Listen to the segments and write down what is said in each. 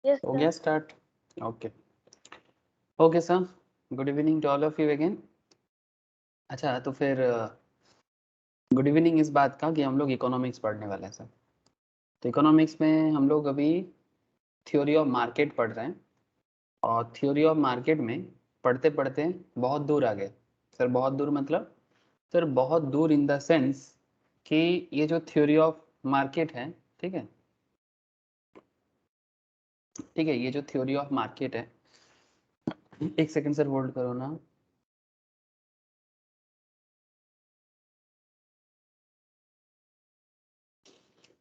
Yes, हो sir. गया start. Okay okay sir, good evening to all of you again. अच्छा तो फिर गुड इवनिंग इस बात का कि हम लोग इकोनॉमिक्स पढ़ने वाले हैं सर। तो इकोनॉमिक्स में हम लोग अभी थ्योरी ऑफ मार्केट पढ़ रहे हैं और थ्योरी ऑफ मार्केट में पढ़ते पढ़ते बहुत दूर आ गए सर। बहुत दूर मतलब सर बहुत दूर इन द सेंस कि ये जो थ्योरी ऑफ मार्केट है, ठीक है ठीक है, ये जो थ्योरी ऑफ मार्केट है, एक सेकंड सर होल्ड करो ना।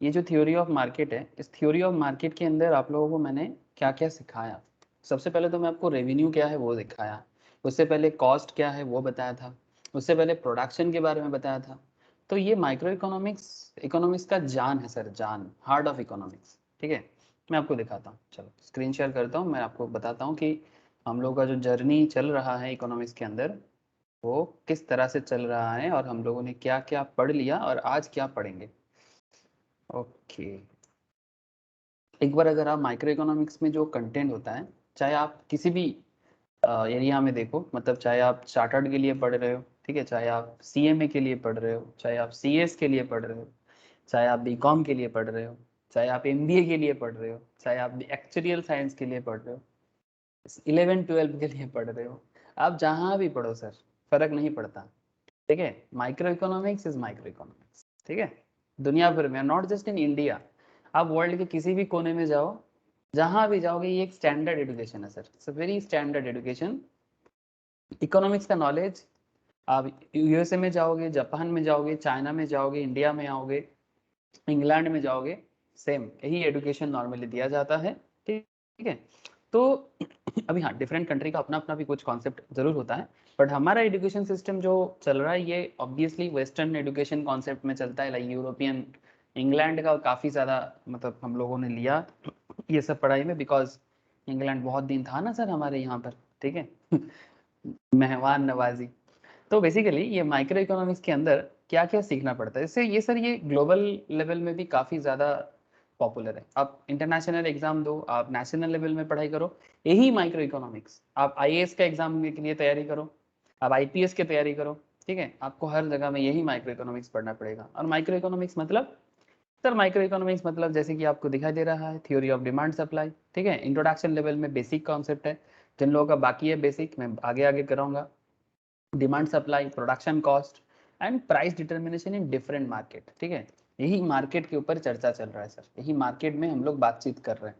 ये जो थ्योरी ऑफ मार्केट है, इस थ्योरी ऑफ मार्केट के अंदर आप लोगों को मैंने क्या क्या सिखाया। सबसे पहले तो मैं आपको रेवेन्यू क्या है वो दिखाया, उससे पहले कॉस्ट क्या है वो बताया था, उससे पहले प्रोडक्शन के बारे में बताया था। तो ये माइक्रो इकोनॉमिक्स इकोनॉमिक्स का जान है सर, जान, हार्ट ऑफ इकोनॉमिक्स। ठीक है, मैं आपको दिखाता हूँ, चलो स्क्रीन शेयर करता हूँ, मैं आपको बताता हूँ कि हम लोग का जो जर्नी चल रहा है इकोनॉमिक्स के अंदर वो किस तरह से चल रहा है और हम लोगों ने क्या क्या पढ़ लिया और आज क्या पढ़ेंगे। ओके, एक बार अगर आप माइक्रो इकोनॉमिक्स में जो कंटेंट होता है, चाहे आप किसी भी एरिया में देखो, मतलब चाहे आप चार्टर्ड के लिए पढ़ रहे हो, ठीक है, चाहे आप सीएमए के लिए पढ़ रहे हो, चाहे आप सीएस के लिए पढ़ रहे हो, चाहे आप बीकॉम के लिए पढ़ रहे हो, चाहे आप एमबीए के लिए पढ़ रहे हो, चाहे आप एक्चुअल साइंस के लिए पढ़ रहे हो, 11-12 के लिए पढ़ रहे हो, आप जहाँ भी पढ़ो सर फर्क नहीं पड़ता। ठीक है, micro economics is micro economics. ठीक है, दुनिया भर में, नॉट जस्ट इन इंडिया, आप वर्ल्ड के किसी भी कोने में जाओ, जहां भी जाओगे, ये एक स्टैंडर्ड एजुकेशन है sir, it's a very standard education. Economics का नॉलेज आप यूएसए में जाओगे, जापान में जाओगे, चाइना में जाओगे, इंडिया में आओगे, इंग्लैंड में जाओगे, सेम यही एजुकेशन नॉर्मली दिया जाता है। ठीक ठीक है, तो अभी हाँ, डिफरेंट कंट्री का अपना अपना भी कुछ कॉन्सेप्ट जरूर होता है, बट हमारा एजुकेशन सिस्टम जो चल रहा है ये ऑब्वियसली वेस्टर्न एजुकेशन कॉन्सेप्ट में चलता है, लाइक यूरोपियन, इंग्लैंड का काफ़ी ज़्यादा मतलब हम लोगों ने लिया ये सब पढ़ाई में, बिकॉज इंग्लैंड बहुत दिन था ना सर हमारे यहाँ पर। ठीक है मेहमान नवाजी। तो बेसिकली ये माइक्रो इकोनॉमिक्स के अंदर क्या क्या सीखना पड़ता है, इससे ये सर ये ग्लोबल लेवल में भी काफ़ी ज़्यादा पॉपुलर है। आप इंटरनेशनल एग्जाम दो, आप नेशनल लेवल में पढ़ाई करो, यही माइक्रो इकोनॉमिक्स। आप आईएएस का एग्जाम के लिए तैयारी करो, आप आईपीएस की तैयारी करो, ठीक है, आपको हर जगह में यही माइक्रो इकोनॉमिक्स पढ़ना पड़ेगा। और माइक्रो इकोनॉमिक्स मतलब सर, माइक्रो इकोनॉमिक्स मतलब जैसे कि आपको दिखाई दे रहा है, थ्योरी ऑफ डिमांड सप्लाई। ठीक है, इंट्रोडक्शन लेवल में बेसिक कॉन्सेप्ट है, जिन लोगों का बाकी है बेसिक मैं आगे आगे कराऊंगा। Demand supply, production cost and price determination in different market. ठीक है, यही मार्केट के ऊपर चर्चा चल रहा है सर, यही मार्केट में हम लोग बातचीत कर रहे हैं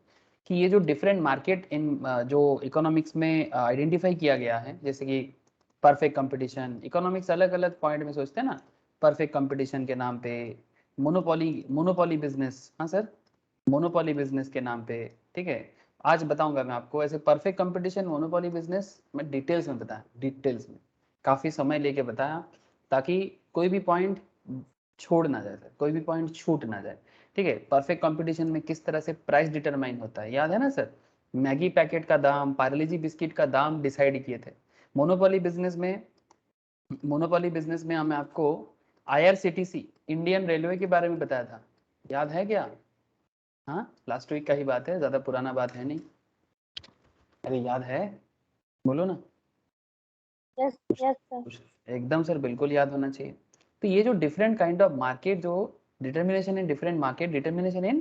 कि ये जो डिफरेंट मार्केट इन जो इकोनॉमिक्स में आइडेंटिफाई किया गया है, जैसे कि परफेक्ट कंपटीशन, इकोनॉमिक्स अलग अलग पॉइंट में सोचते हैं ना, परफेक्ट कंपटीशन के नाम पे, मोनोपोली मोनोपोली बिजनेस, हाँ सर, मोनोपोली बिजनेस के नाम पे। ठीक है, आज बताऊंगा मैं आपको ऐसे परफेक्ट कंपटीशन, मोनोपोली बिजनेस मैं डिटेल्स में बताया, डिटेल्स में काफ़ी समय लेके बताया, ताकि कोई भी पॉइंट छोड़ ना जाए सर, कोई भी पॉइंट छूट ना जाए। ठीक है, परफेक्ट कंपटीशन में किस तरह से प्राइस डिटरमाइन होता है, याद है ना सर, मैगी पैकेट का दाम, पार्लेजी बिस्किट का दाम डिसाइड किए थे। मोनोपोली बिजनेस में, मोनोपोली बिजनेस में हमें आपको आईआरसीटीसी, इंडियन रेलवे के बारे में बताया था, याद है क्या? हाँ, लास्ट वीक का ही बात है, ज़्यादा पुराना बात है नहीं। अरे याद है, बोलो ना। Yes, yes, sir. एकदम सर, बिल्कुल याद होना चाहिए। तो ये जो डिफरेंट काइंड ऑफ मार्केट, जो determination in different market, determination in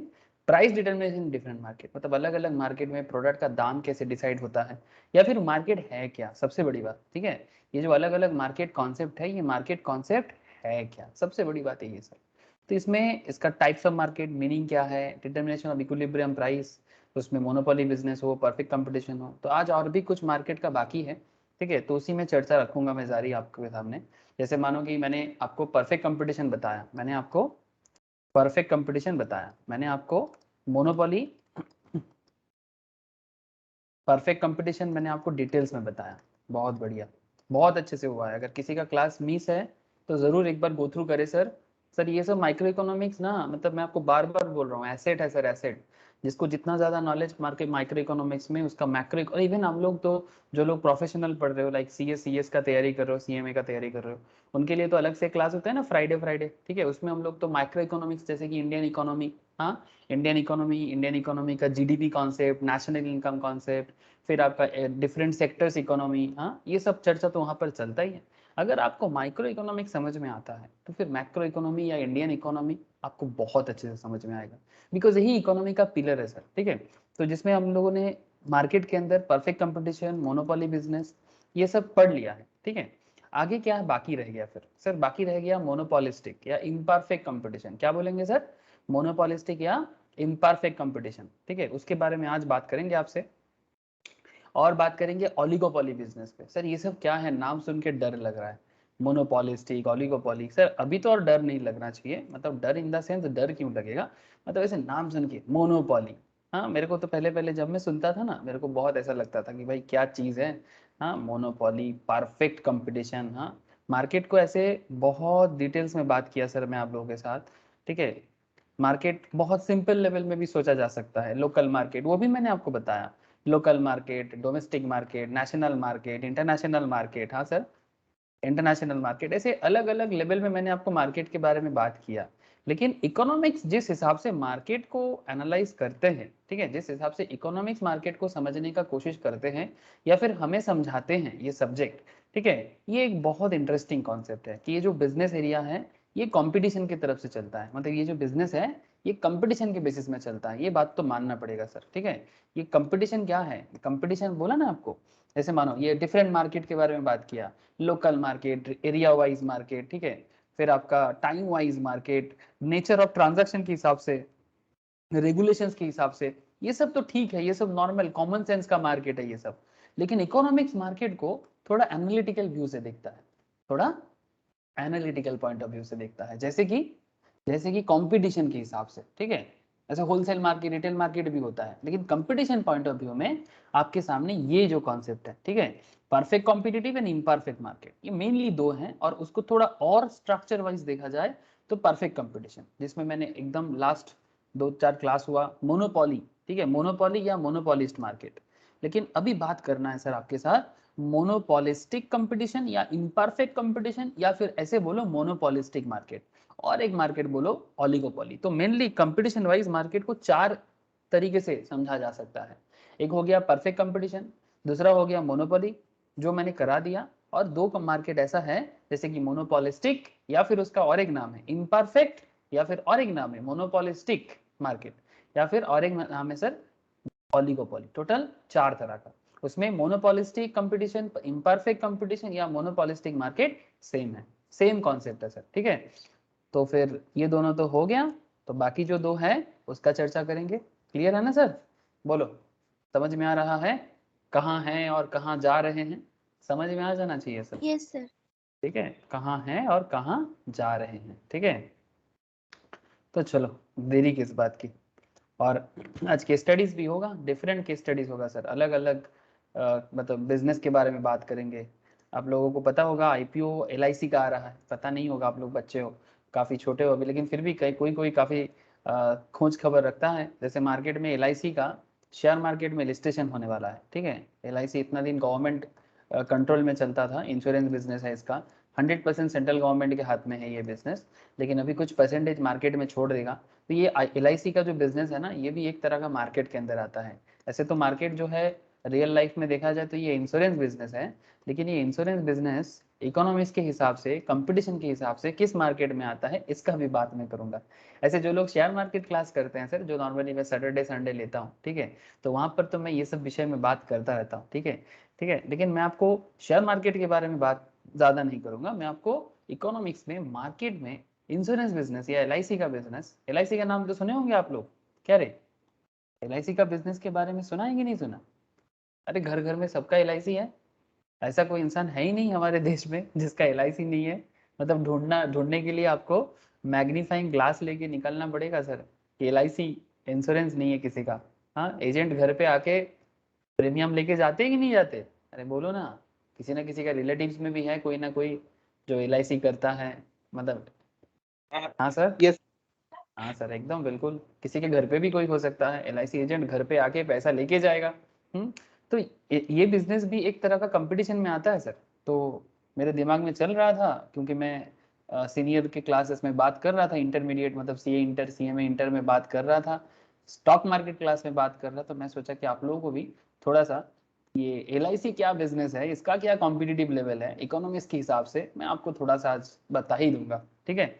price determination in different market, मतलब अलग अलग मार्केट में प्रोडक्ट का दाम कैसे डिसाइड होता है, या फिर मार्केट है क्या, सबसे बड़ी बात। ठीक है, ये जो अलग अलग मार्केट कॉन्सेप्ट है, ये मार्केट कॉन्सेप्ट है क्या, सबसे बड़ी बात है ये सर। तो इसमें इसका टाइप्स ऑफ मार्केट, मीनिंग क्या है, डिटर्मिनेशन ऑफ इक्विलिब्रियम प्राइस, उसमें मोनोपोली बिजनेस हो, परफेक्ट कंपटीशन हो। तो आज और भी कुछ मार्केट का बाकी है, ठीक है, तो उसी में चर्चा रखूंगा मैं जारी आपके सामने। जैसे मानो कि मैंने आपको परफेक्ट कंपटीशन बताया, मैंने आपको परफेक्ट कंपटीशन बताया, मैंने आपको मोनोपोली, परफेक्ट कंपटीशन मैंने आपको डिटेल्स में बताया। बहुत बढ़िया, बहुत अच्छे से हुआ है। अगर किसी का क्लास मिस है तो ज़रूर एक बार गो थ्रू करे सर। सर ये सब माइक्रो इकोनॉमिक्स ना, मतलब मैं आपको बार बार बोल रहा हूँ, एसेट है सर, एसेट। जिसको जितना ज़्यादा नॉलेज मार्केट माइक्रो इकोनॉमिक्स में, उसका मैक्रो, और इवन हम लोग तो जो लोग प्रोफेशनल पढ़ रहे हो, लाइक CS का तैयारी कर रहे हो, CMA का तैयारी कर रहे हो, उनके लिए तो अलग से क्लास होता है ना, फ्राइडे, ठीक है, उसमें हम लोग तो माइक्रो इकोनॉमिक्स जैसे कि इंडियन इकोनॉमी, हाँ, इंडियन इकोनॉमी का GDP concept, national income concept, फिर आपका डिफरेंट सेक्टर्स इकोनॉमी, हाँ, ये सब चर्चा तो वहाँ पर चलता ही है। अगर आपको माइक्रो इकोनॉमिक्स समझ में आता है तो फिर मैक्रो इकोनॉमी या इंडियन इकोनॉमी आपको बहुत अच्छे से समझ में आएगा, बिकॉज यही इकोनॉमी का पिलर है सर, ठीक है। तो जिसमें हम लोगों ने मार्केट के अंदर परफेक्ट कंपटीशन, मोनोपोली बिजनेस, ये सब पढ़ लिया है, ठीक है। आगे क्या है बाकी रह गया फिर सर? बाकी रह गया मोनोपोलिस्टिक या इम्परफेक्ट कंपटीशन। क्या बोलेंगे सर? मोनोपोलिस्टिक या इम्परफेक्ट कंपटीशन, ठीक है, उसके बारे में आज बात करेंगे आपसे। और बात करेंगे ओलिगोपोली बिजनेस पे। सर ये सब क्या है? नाम सुन के डर लग रहा है, मोनोपोलिस्टिक, ओलिगोपोली। सर अभी तो और डर नहीं लगना चाहिए, मतलब डर इन द सेंस, डर क्यों लगेगा, मतलब ऐसे नाम सुन के मोनोपोली, हाँ, मेरे को तो पहले पहले जब मैं सुनता था ना, मेरे को बहुत ऐसा लगता था कि भाई क्या चीज़ है, हाँ, मोनोपोली, परफेक्ट कंपटीशन, हाँ। मार्केट को ऐसे बहुत डिटेल्स में बात किया सर मैं आप लोगों के साथ, ठीक है। मार्केट बहुत सिंपल लेवल में भी सोचा जा सकता है। लोकल मार्केट, वो भी मैंने आपको बताया, local market, domestic market, national market, international market, हाँ सर, इंटरनेशनल मार्केट, ऐसे अलग अलग लेवल में मैंने आपको मार्केट के बारे में बात किया। लेकिन इकोनॉमिक्स जिस हिसाब से मार्केट को एनालाइज करते हैं, ठीक है, जिस हिसाब से इकोनॉमिक्स मार्केट को समझने का कोशिश करते हैं या फिर हमें समझाते हैं ये सब्जेक्ट, ठीक है, ये एक बहुत इंटरेस्टिंग कॉन्सेप्ट है कि ये जो बिजनेस एरिया है ये कंपटीशन की तरफ से चलता है, मतलब ये जो बिजनेस है ये कंपटीशन के बेसिस में चलता है, ये बात तो मानना पड़ेगा सर, ठीक है। ये कंपटीशन क्या है? कंपटीशन बोला ना आपको, जैसे मानो ये डिफरेंट मार्केट के बारे में बात किया, local market, area wise market, ठीक है, फिर आपका time wise market, nature of transaction के हिसाब से, रेगुलेशंस के हिसाब से, ये सब तो ठीक है, ये सब नॉर्मल कॉमन सेंस का मार्केट है ये सब। लेकिन इकोनॉमिक्स मार्केट को थोड़ा एनालिटिकल व्यू से देखता है, थोड़ा एनालिटिकल पॉइंट ऑफ व्यू से देखता है, जैसे कि कंपटीशन के हिसाब से, ठीक है। ऐसे होलसेल मार्केट, रिटेल मार्केट भी होता है, लेकिन कंपटीशन पॉइंट ऑफ व्यू में आपके सामने ये जो कॉन्सेप्ट है, ठीक है, perfect competitive and imperfect market, ये मेनली दो हैं। और उसको थोड़ा और स्ट्रक्चर वाइज देखा जाए तो परफेक्ट कंपटीशन, जिसमें मैंने एकदम लास्ट 2-4 क्लास हुआ मोनोपोली, ठीक है, मोनोपोली या मोनोपोलिस्ट मार्केट। लेकिन अभी बात करना है सर आपके साथ मोनोपोलिस्टिक कंपटीशन या इम्परफेक्ट कंपटीशन, या फिर ऐसे बोलो मोनोपोलिस्टिक मार्केट, और एक मार्केट बोलो ओलिगोपोली। तो मेनली कंपटीशन वाइज मार्केट को 4 तरीके से समझा जा सकता है। एक हो गया परफेक्ट कंपटीशन, दूसरा हो गया मोनोपोली जो मैंने करा दिया, और दो मार्केट ऐसा है जैसे कि मोनोपोलिस्टिक, या फिर उसका और एक नाम है इम्परफेक्ट, या फिर और एक नाम है मोनोपोलिस्टिक मार्केट, या फिर और एक नाम है सर ओलिगोपोली। टोटल 4 तरह का। उसमें मोनोपोलिस्टिक कंपटीशन, इम्परफेक्ट कंपटीशन या मोनोपोलिस्टिक मार्केट सेम है, सेम कॉन्सेप्ट है सर, ठीक है। तो फिर ये दोनों तो हो गया, तो बाकी जो दो है उसका चर्चा करेंगे। क्लियर है ना सर? बोलो, समझ में आ रहा है कहाँ है और कहाँ जा रहे हैं? समझ में आ जाना चाहिए सर। Yes sir. ठीक है, कहाँ है और कहाँ जा रहे हैं, ठीक है। तो चलो, देरी किस बात की। और आज केस स्टडीज भी होगा, डिफरेंट केस स्टडीज होगा सर, अलग अलग मतलब बिजनेस के बारे में बात करेंगे। आप लोगों को पता होगा IPO LIC का आ रहा है, पता नहीं होगा, आप लोग बच्चे हो, काफ़ी छोटे हो अभी, लेकिन फिर भी कई कोई कोई काफ़ी खोज खबर रखता है। जैसे मार्केट में LIC का शेयर मार्केट में लिस्टेशन होने वाला है, ठीक है। LIC इतना दिन गवर्नमेंट कंट्रोल में चलता था, इंश्योरेंस बिजनेस है इसका, 100% सेंट्रल गवर्नमेंट के हाथ में है ये बिजनेस, लेकिन अभी कुछ परसेंटेज मार्केट में छोड़ देगा। तो ये LIC का जो बिजनेस है ना, ये भी एक तरह का मार्केट के अंदर आता है। ऐसे तो मार्केट जो है रियल लाइफ में देखा जाए तो ये इंश्योरेंस बिजनेस है, लेकिन ये इंश्योरेंस बिजनेस इकोनॉमिक्स के हिसाब से, कंपटीशन के हिसाब से किस मार्केट में आता है इसका भी बात मैं करूंगा। ऐसे जो लोग शेयर मार्केट क्लास करते हैं सर, जो नॉर्मली मैं सैटरडे संडे लेता हूँ, ठीक है, तो वहां पर तो मैं ये सब विषय में बात करता रहता हूँ, ठीक है, ठीक है। लेकिन मैं आपको शेयर मार्केट के बारे में बात ज्यादा नहीं करूंगा, मैं आपको इकोनॉमिक्स में, मार्केट में इंश्योरेंस बिजनेस या LIC का बिजनेस, LIC का नाम तो सुने होंगे आप लोग, क्या रे, LIC का बिजनेस के बारे में सुना है कि नहीं सुना? अरे घर घर में सबका LIC है, ऐसा कोई इंसान है ही नहीं हमारे देश में जिसका LIC नहीं है। मतलब ढूंढने के लिए आपको मैग्नीफाइंग ग्लास लेके निकलना पड़ेगा सर कि LIC इंश्योरेंस नहीं है किसी का। हाँ, एजेंट घर पे आके प्रीमियम लेके जाते हैं कि नहीं जाते? अरे बोलो ना, किसी ना किसी का रिलेटिव्स में भी है कोई ना कोई जो LIC करता है, मतलब। हाँ सर। यस। हाँ सर, एकदम बिल्कुल, किसी के घर पे भी कोई हो सकता है, LIC एजेंट घर पे आके पैसा लेके जाएगा। तो ये बिजनेस भी एक तरह का कंपटीशन में आता है सर। तो मेरे दिमाग में चल रहा था, क्योंकि मैं सीनियर के क्लासेस में बात कर रहा था, इंटरमीडिएट मतलब CA इंटर CMA इंटर में बात कर रहा था, स्टॉक मार्केट क्लास में बात कर रहा था, तो मैं सोचा कि आप लोगों को भी थोड़ा सा ये LIC क्या बिजनेस है, इसका क्या कॉम्पिटिटिव लेवल है इकोनॉमिक्स के हिसाब से, मैं आपको थोड़ा सा आज बता ही दूंगा। ठीक है,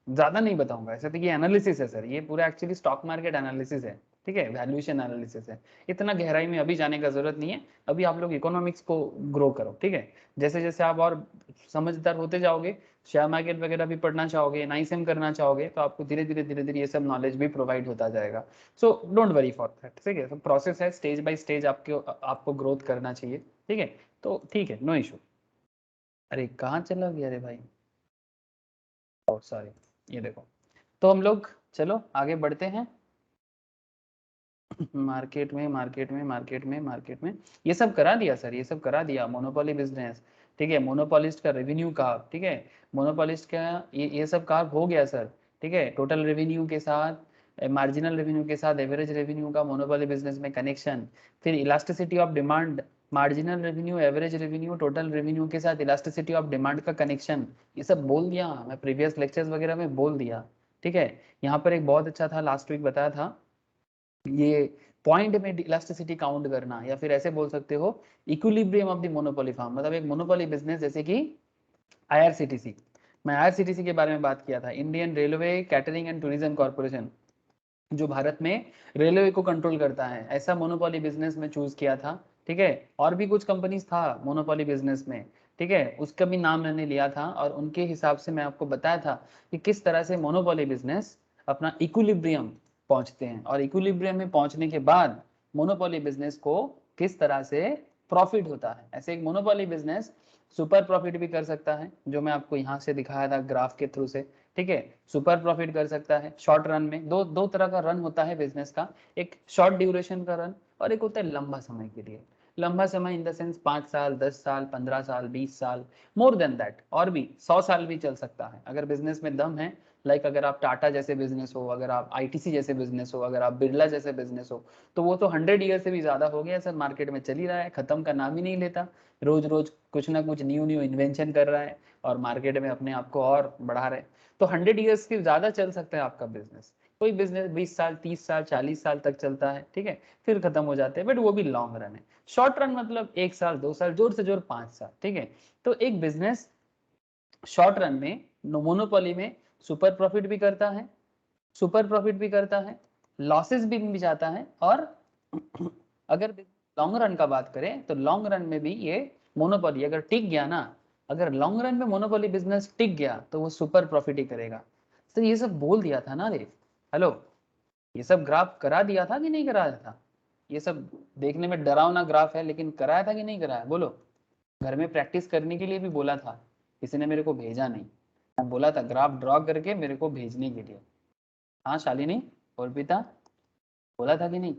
ज्यादा नहीं बताऊंगा, ऐसे तो ये एनालिसिस है सर, ये पूरा एक्चुअली स्टॉक मार्केट एनालिसिस है। ठीक है, वैल्यूएशन एनालिसिस है, इतना गहराई में अभी जाने का जरूरत नहीं है। अभी आप लोग इकोनॉमिक्स को ग्रो करो। ठीक है, जैसे जैसे आप और समझदार होते जाओगे, शेयर मार्केट वगैरह भी पढ़ना चाहोगे, NISM करना चाहोगे, तो आपको धीरे धीरे ये सब नॉलेज भी प्रोवाइड होता जाएगा। So don't worry for that. ठीक है, तो प्रोसेस है, स्टेज बाय स्टेज आपको ग्रोथ करना चाहिए। ठीक है, तो ठीक है, नो इशू। अरे कहाँ चला गया रे भाई, सॉरी, ये देखो। तो हम लोग चलो आगे बढ़ते हैं। मार्केट में ये सब करा दिया सर, ये सब करा दिया, मोनोपोली बिजनेस। ठीक है, मोनोपोलिस्ट का रेवेन्यू कहा। ठीक है, मोनोपोलिस्ट का ये सब कहा हो गया सर। ठीक है, टोटल रेवेन्यू के साथ, मार्जिनल रेवेन्यू के साथ एवरेज रेवेन्यू का मोनोपोली बिजनेस में कनेक्शन, फिर elasticity of demand, marginal revenue average revenue total revenue के साथ इलास्टिसिटी ऑफ डिमांड का कनेक्शन, ये सब बोल दिया मैं प्रीवियस लेक्चर्स वगैरह में बोल दिया। ठीक है, यहाँ पर एक बहुत अच्छा था, लास्ट वीक बताया था, ये पॉइंट में इलास्टिसिटी काउंट करना, या फिर ऐसे बोल सकते हो equilibrium of the monopoly firm, मतलब एक मोनोपोली बिजनेस जैसे कि IRCTC। मैं IRCTC के बारे में बात किया था, Indian railway catering and tourism corporation, जो भारत में रेलवे को कंट्रोल करता है, ऐसा मोनोपोली बिजनेस में चूज किया था। ठीक है, और भी कुछ कंपनीज था मोनोपोली बिजनेस में। ठीक है, उसका भी नाम मैंने लिया था, और उनके हिसाब से मैं आपको बताया था कि किस तरह से मोनोपोली बिजनेस अपना इक्विलिब्रियम पहुंचते हैं, और इक्विलिब्रियम में पहुंचने के बाद मोनोपोली बिजनेस को किस तरह से प्रॉफिट होता है। ऐसे एक मोनोपोली बिजनेस सुपर प्रॉफिट भी कर सकता है, जो मैं आपको यहाँ से दिखाया था ग्राफ के थ्रू से। ठीक है, सुपर प्रॉफिट कर सकता है शॉर्ट रन में, दो तरह का रन होता है बिजनेस का, एक शॉर्ट ड्यूरेशन का रन और एक होता है लंबा समय के लिए। लंबा समय इन द सेंस 5 साल, 10 साल, 15 साल, 20 साल, मोर देन दैट, और भी 100 साल भी चल सकता है अगर बिजनेस में दम है। लाइक अगर आप टाटा जैसे बिजनेस हो, अगर आप ITC जैसे बिजनेस हो, अगर आप बिरला जैसे बिजनेस हो, तो वो तो 100 ईयर से भी ज्यादा हो गया सर, मार्केट में चल ही रहा है, खत्म का नाम ही नहीं लेता, रोज रोज कुछ ना कुछ न्यू न्यू इन्वेंशन कर रहा है, और मार्केट में अपने आप को और बढ़ा रहे हैं। तो 100 ईयर्स की ज्यादा चल सकता है आपका बिजनेस। कोई बिजनेस 20 साल, 30 साल, 40 साल तक चलता है। ठीक है, फिर खत्म हो जाते हैं, बट वो भी लॉन्ग रन है। शॉर्ट रन मतलब 1 साल, 2 साल, जोर से जोर 5 साल। ठीक है, तो एक बिजनेस शॉर्ट रन में मोनोपोली में सुपर प्रॉफिट भी करता है, सुपर प्रॉफिट भी करता है, लॉसेस भी जाता है, और अगर लॉन्ग रन का बात करें तो लॉन्ग रन में भी ये मोनोपोली अगर टिक गया ना, अगर लॉन्ग रन में मोनोपोली बिजनेस टिक गया तो वो सुपर प्रॉफिट ही करेगा। तो ये सब बोल दिया था ना रे, हेलो, ये सब ग्राफ करा दिया था कि नहीं कराया था? ये सब देखने में डरावना ग्राफ है, लेकिन कराया था कि नहीं कराया, बोलो। घर में प्रैक्टिस करने के लिए भी बोला था, किसी ने मेरे को भेजा नहीं, मैं बोला था ग्राफ ड्रॉ करके मेरे को भेजने के लिए। हाँ शालिनी और पिता, बोला था कि नहीं?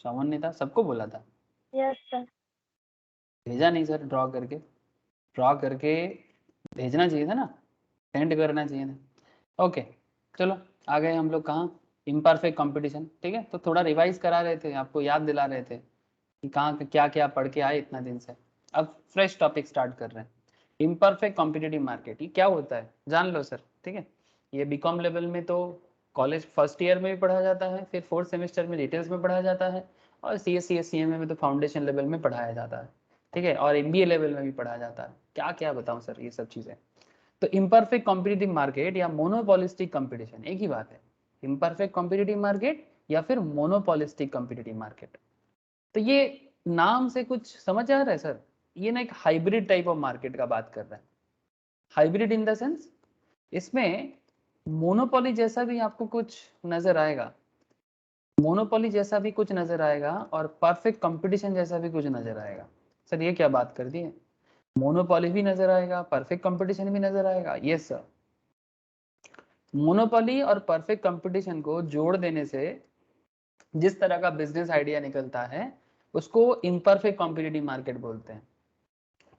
श्रवण ने था, सबको बोला था, यस सर। भेजा नहीं सर, ड्रॉ करके, ड्रॉ करके भेजना चाहिए था ना, सेंड करना चाहिए था। ओके, चलो आ गए हम लोग कहाँ, इम्परफेक्ट कंपटीशन। ठीक है, तो थोड़ा रिवाइज करा रहे थे, आपको याद दिला रहे थे कि कहाँ क्या क्या पढ़ के आए इतना दिन से। अब फ्रेश टॉपिक स्टार्ट कर रहे हैं। इम्परफेक्ट कॉम्पिटिटिव मार्केट, ये क्या होता है जान लो सर। ठीक है, ये BCom लेवल में तो कॉलेज फर्स्ट ईयर में भी पढ़ा जाता है, फिर 4th सेमेस्टर में डिटेल्स में पढ़ाया जाता है, और CSE CMA में तो फाउंडेशन लेवल में पढ़ाया जाता है। ठीक है, और MBA लेवल में भी पढ़ाया जाता है। क्या क्या बताऊं सर ये सब चीजें। तो इम्परफेक्ट कॉम्पिटिटिव मार्केट या मोनोपोलिस्टिक कंपटीशन एक ही बात है, इम्परफेक्ट कॉम्पिटिटिव मार्केट या फिर मोनोपोलिस्टिक कॉम्पिटिटिव मार्केट। तो ये नाम से कुछ समझ आ रहा है सर, ये ना एक हाइब्रिड टाइप ऑफ मार्केट का बात कर रहा है। हाइब्रिड इन द सेंस, इसमें मोनोपोली जैसा भी आपको कुछ नजर आएगा, मोनोपोली जैसा भी कुछ नजर आएगा, और परफेक्ट कंपटीशन जैसा भी कुछ नजर आएगा। सर ये क्या बात कर दी है, मोनोपोली भी नजर आएगा, परफेक्ट कंपटीशन भी नजर आएगा। यस सर, मोनोपोली और परफेक्ट कंपटीशन को जोड़ देने से जिस तरह का बिजनेस आइडिया निकलता है, उसको इम्परफेक्ट कॉम्पिटिटिव मार्केट बोलते हैं।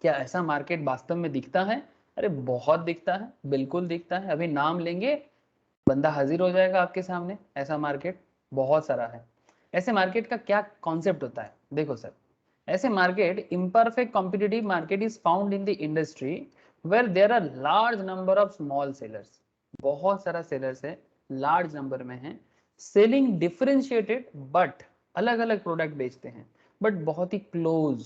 क्या ऐसा मार्केट वास्तव में दिखता है? अरे बहुत दिखता है, बिल्कुल दिखता है, अभी नाम लेंगे बंदा हाजिर हो जाएगा आपके सामने। ऐसा मार्केट बहुत सारा है। ऐसे मार्केट का क्या कॉन्सेप्ट होता है, देखो सर, ऐसे market, imperfect competitive market is found in the industry where there are large number of small sellers, बहुत सारा सेलर्स है, लार्ज नंबर में है, सेलिंग डिफरेंशिएटेड, बट अलग अलग प्रोडक्ट बेचते हैं, बट बहुत ही क्लोज,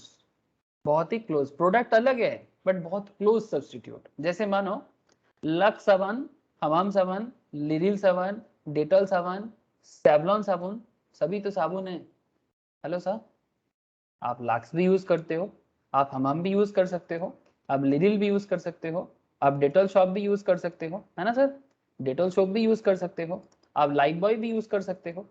बहुत ही क्लोज प्रोडक्ट अलग है बट बहुत क्लोज सब्सटीट्यूट। जैसे मानो लक्स साबुन, हमाम साबुन, लिरिल साबुन, डेटॉल साबुन, सेवलॉन साबुन, सभी तो साबुन है। हेलो सर, आप लक्स भी यूज करते हो, आप हमाम भी यूज कर सकते हो, आप लिरिल भी यूज कर सकते हो, आप डेटॉल शॉप भी यूज कर सकते हो, है ना सर, डेटॉल शॉप भी यूज कर सकते हो, आप लाइफ बॉय भी यूज कर सकते हो,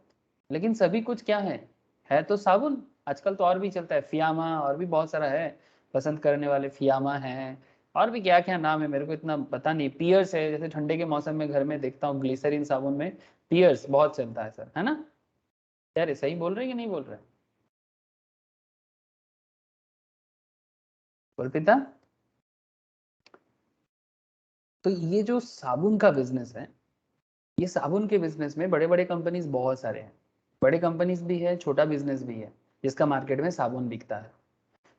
लेकिन सभी कुछ क्या है तो साबुन। आजकल तो और भी चलता है, फियामा, और भी बहुत सारा है, पसंद करने वाले फियामा है, और भी क्या क्या नाम है मेरे को इतना पता नहीं, पियर्स है, जैसे ठंडे के मौसम में घर में देखता हूँ ग्लिसरीन साबुन में पियर्स बहुत चलता है सर, है ना। यार सही बोल रहे हैं कि नहीं बोल रहे, बोल पिता। तो ये जो साबुन का बिजनेस है, ये साबुन के बिजनेस में बड़े बड़े कंपनीज बहुत सारे हैं, बड़े कंपनीज भी है, छोटा बिजनेस भी है जिसका मार्केट में साबुन बिकता है।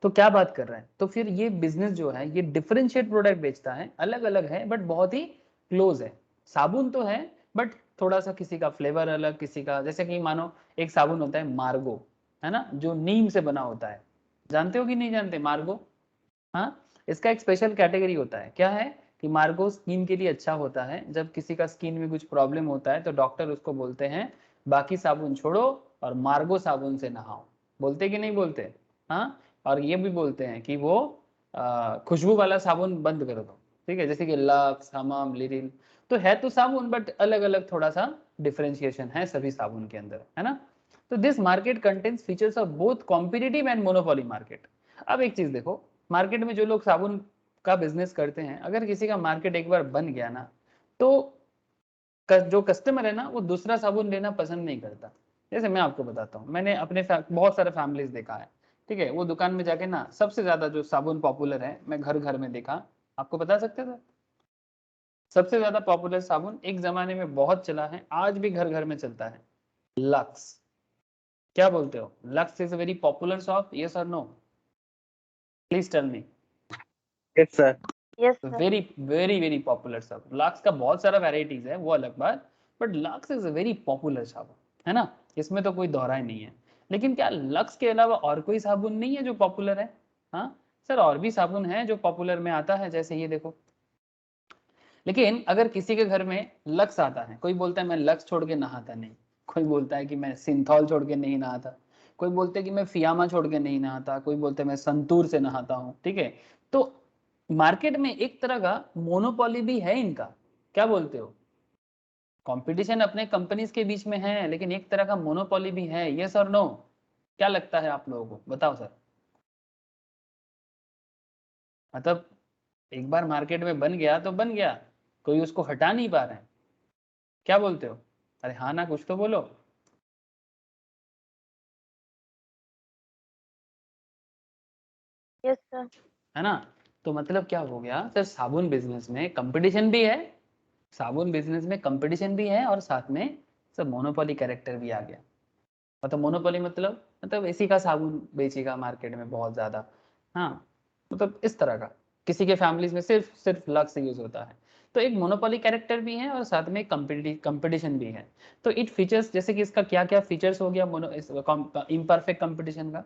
तो क्या बात कर रहे हैं, तो फिर ये बिजनेस जो है ये डिफरेंशिएट प्रोडक्ट बेचता है, अलग अलग है बट बहुत ही क्लोज है। साबुन तो है बट थोड़ा सा किसी का फ्लेवर अलग, किसी का, जैसे कि मानो एक साबुन होता है मार्गो, है ना, जो नीम से बना होता है, जानते हो कि नहीं जानते मार्गो। हाँ, इसका एक स्पेशल कैटेगरी होता है, क्या है कि मार्गो स्किन के लिए अच्छा होता है, जब किसी का स्किन में कुछ प्रॉब्लम होता है तो डॉक्टर उसको बोलते हैं बाकी साबुन छोड़ो और मार्गो साबुन से नहाओ, बोलते कि नहीं बोलते। हाँ, और ये भी बोलते हैं कि वो खुशबू वाला साबुन बंद कर दो, ठीक है, जैसे कि लक्स, हमाम, लिरिल, तो है तो साबुन बट अलग अलग थोड़ा सा डिफरेंशिएशन है सभी साबुन के अंदर, है ना। तो this market contains features of both competitive and monopoly market. अब एक चीज देखो, मार्केट में जो लोग साबुन का बिजनेस करते हैं, अगर किसी का मार्केट एक बार बन गया ना, तो जो कस्टमर है ना वो दूसरा साबुन लेना पसंद नहीं करता। जैसे मैं आपको बताता हूँ, मैंने अपने बहुत सारे फैमिलीज देखा है, ठीक है, वो दुकान में जाके ना सबसे ज्यादा जो साबुन पॉपुलर है, मैं घर घर में देखा, आपको बता सकते थे, सबसे ज्यादा पॉपुलर साबुन एक जमाने में बहुत चला है, आज भी घर घर में चलता है, लक्स। क्या बोलते हो, Lux is a very popular shop, yes और no, please tell me. Yes, sir. Yes, sir. Very very very popular साबुन, लक्स का बहुत सारा वेराइटीज है वो अलग बात, but Lux is a very popular साबुन, है ना, इसमें तो कोई दोहराई नहीं है। लेकिन क्या लक्स के अलावा और कोई साबुन नहीं है जो पॉपुलर है। हाँ सर, और भी साबुन है जो पॉपुलर में आता है, जैसे ये देखो। लेकिन अगर किसी के घर में लक्स आता है, कोई बोलता है मैं लक्स छोड़ के नहाता नहीं, कोई बोलता है कि मैं सिंथॉल छोड़ के नहीं नहाता, कोई बोलते हैं कि मैं फियामा छोड़ के नहीं नहाता, कोई बोलते हैं मैं संतूर से नहाता हूँ, ठीक है। तो मार्केट में एक तरह का मोनोपोली भी है इनका, क्या बोलते हो, कंपटीशन अपने कंपनीज के बीच में है, लेकिन एक तरह का मोनोपोली भी है, यस और नो, क्या लगता है आप लोगों को, बताओ सर। मतलब एक बार मार्केट में बन गया तो बन गया, कोई उसको हटा नहीं पा रहे हैं, क्या बोलते हो, अरे हाँ ना, कुछ तो बोलो। Yes, sir. है ना, तो मतलब क्या हो गया सर, साबुन बिजनेस में कंपटीशन भी है, साबुन बिजनेस में कंपटीशन भी है और साथ में सर मोनोपोली कैरेक्टर भी आ गया। मतलब मोनोपोली मतलब इसी का साबुन बेचेगा मार्केट में बहुत ज्यादा। हाँ, मतलब इस तरह का, किसी के फैमिलीज में सिर्फ सिर्फ लक्स यूज होता है, तो एक मोनोपोली कैरेक्टर भी है और साथ में कंपटीशन भी है। तो इट फीचर्स, जैसे कि इसका क्या क्या फीचर्स हो गया मोनो इम्परफेक्ट कंपटीशन का।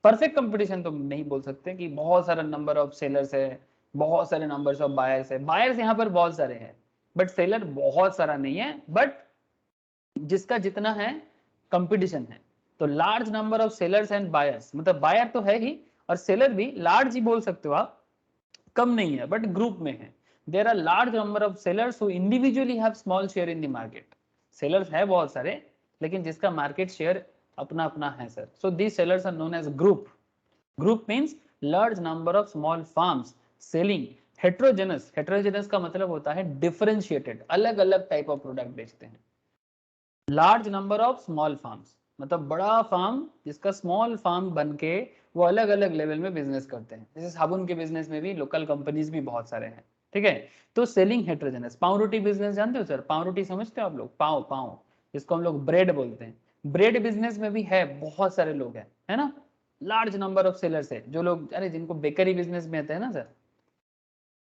परफेक्ट कंपटीशन तो नहीं बोल सकते कि बहुत सारा नंबर ऑफ सेलर्स है, बहुत सारे नंबर्स ऑफ बायर्स है, बायर्स यहाँ पर बहुत सारे हैं बट सेलर बहुत सारा नहीं है, बट जिसका जितना है कंपटीशन है, तो large number of sellers and buyers, मतलब बायर तो है ही और सेलर भी लार्ज ही बोल सकते हो आप, कम नहीं है बट ग्रुप में है। There are large number of sellers who individually have small share in the market, sellers है बहुत सारे लेकिन जिसका मार्केट शेयर अपना अपना है sir, so these sellers are known as group. Group means large number of small firms selling heterogeneous, heterogeneous का मतलब होता है डिफरेंशिएटेड, अलग अलग टाइप ऑफ प्रोडक्ट बेचते हैं। Large number of small farms मतलब बड़ा फार्म जिसका स्मॉल फार्म बन के वो अलग अलग लेवल में बिजनेस करते हैं, जैसे साबुन के बिजनेस में भी लोकल कंपनीज भी बहुत सारे हैं, ठीक है। तो सेलिंग हेट्रोजेनस, पाव रोटी बिजनेस जानते हो सर, पाव रोटी समझते हो आप लोग, पाव पाव जिसको हम लोग ब्रेड बोलते हैं, ब्रेड बिजनेस में भी है, बहुत सारे लोग हैं, है ना, लार्ज नंबर ऑफ सेलर्स है, जो लोग अरे जिनको बेकरी बिजनेस में आते हैं ना सर,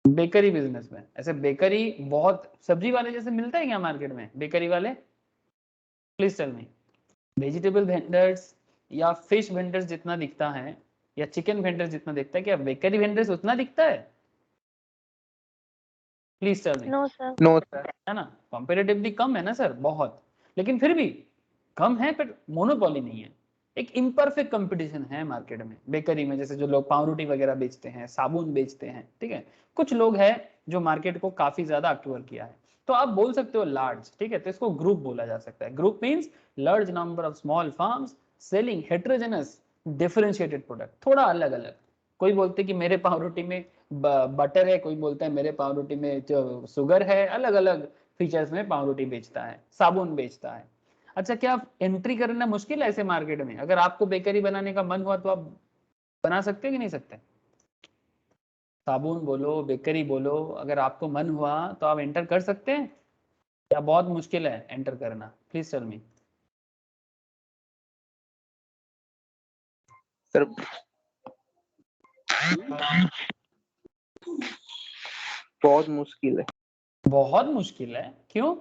बेकरी बिजनेस में, ऐसे बेकरी बहुत सब्जी वाले जैसे मिलता है क्या मार्केट में बेकरी वाले, please tell me, vegetable vendors या फिश वेंडर्स जितना दिखता है या चिकन वेंडर्स जितना दिखता है, क्या बेकरी वेंडर्स उतना दिखता है, please tell me. No sir. No sir. है ना, कंपेरेटिवली कम है ना सर बहुत, लेकिन फिर भी कम है, पर मोनोपोली नहीं है, एक इम्परफेक्ट कंपटीशन है मार्केट में बेकरी में, जैसे जो लोग पाव रोटी वगैरह बेचते हैं, साबुन बेचते हैं, ठीक है, कुछ लोग हैं जो मार्केट को काफी ज्यादा अक्यूर किया है, तो आप बोल सकते हो लार्ज, ठीक है, तो इसको ग्रुप बोला जा सकता है, group means large number of small firms selling heterogeneous differentiated product, थोड़ा अलग अलग, कोई बोलते कि मेरे पाव रोटी में बटर है, कोई बोलता है मेरे पाव रोटी में जो शुगर है, अलग अलग फीचर्स में पाव रोटी बेचता है, साबुन बेचता है। अच्छा, क्या एंट्री करना मुश्किल है ऐसे मार्केट में, अगर आपको बेकरी बनाने का मन हुआ तो आप बना सकते हो कि नहीं सकते, साबुन बोलो बेकरी बोलो, अगर आपको मन हुआ तो आप एंटर कर सकते हैं या बहुत मुश्किल है एंटर करना, प्लीज टेल मी। सर बहुत मुश्किल है। बहुत मुश्किल है, क्यों,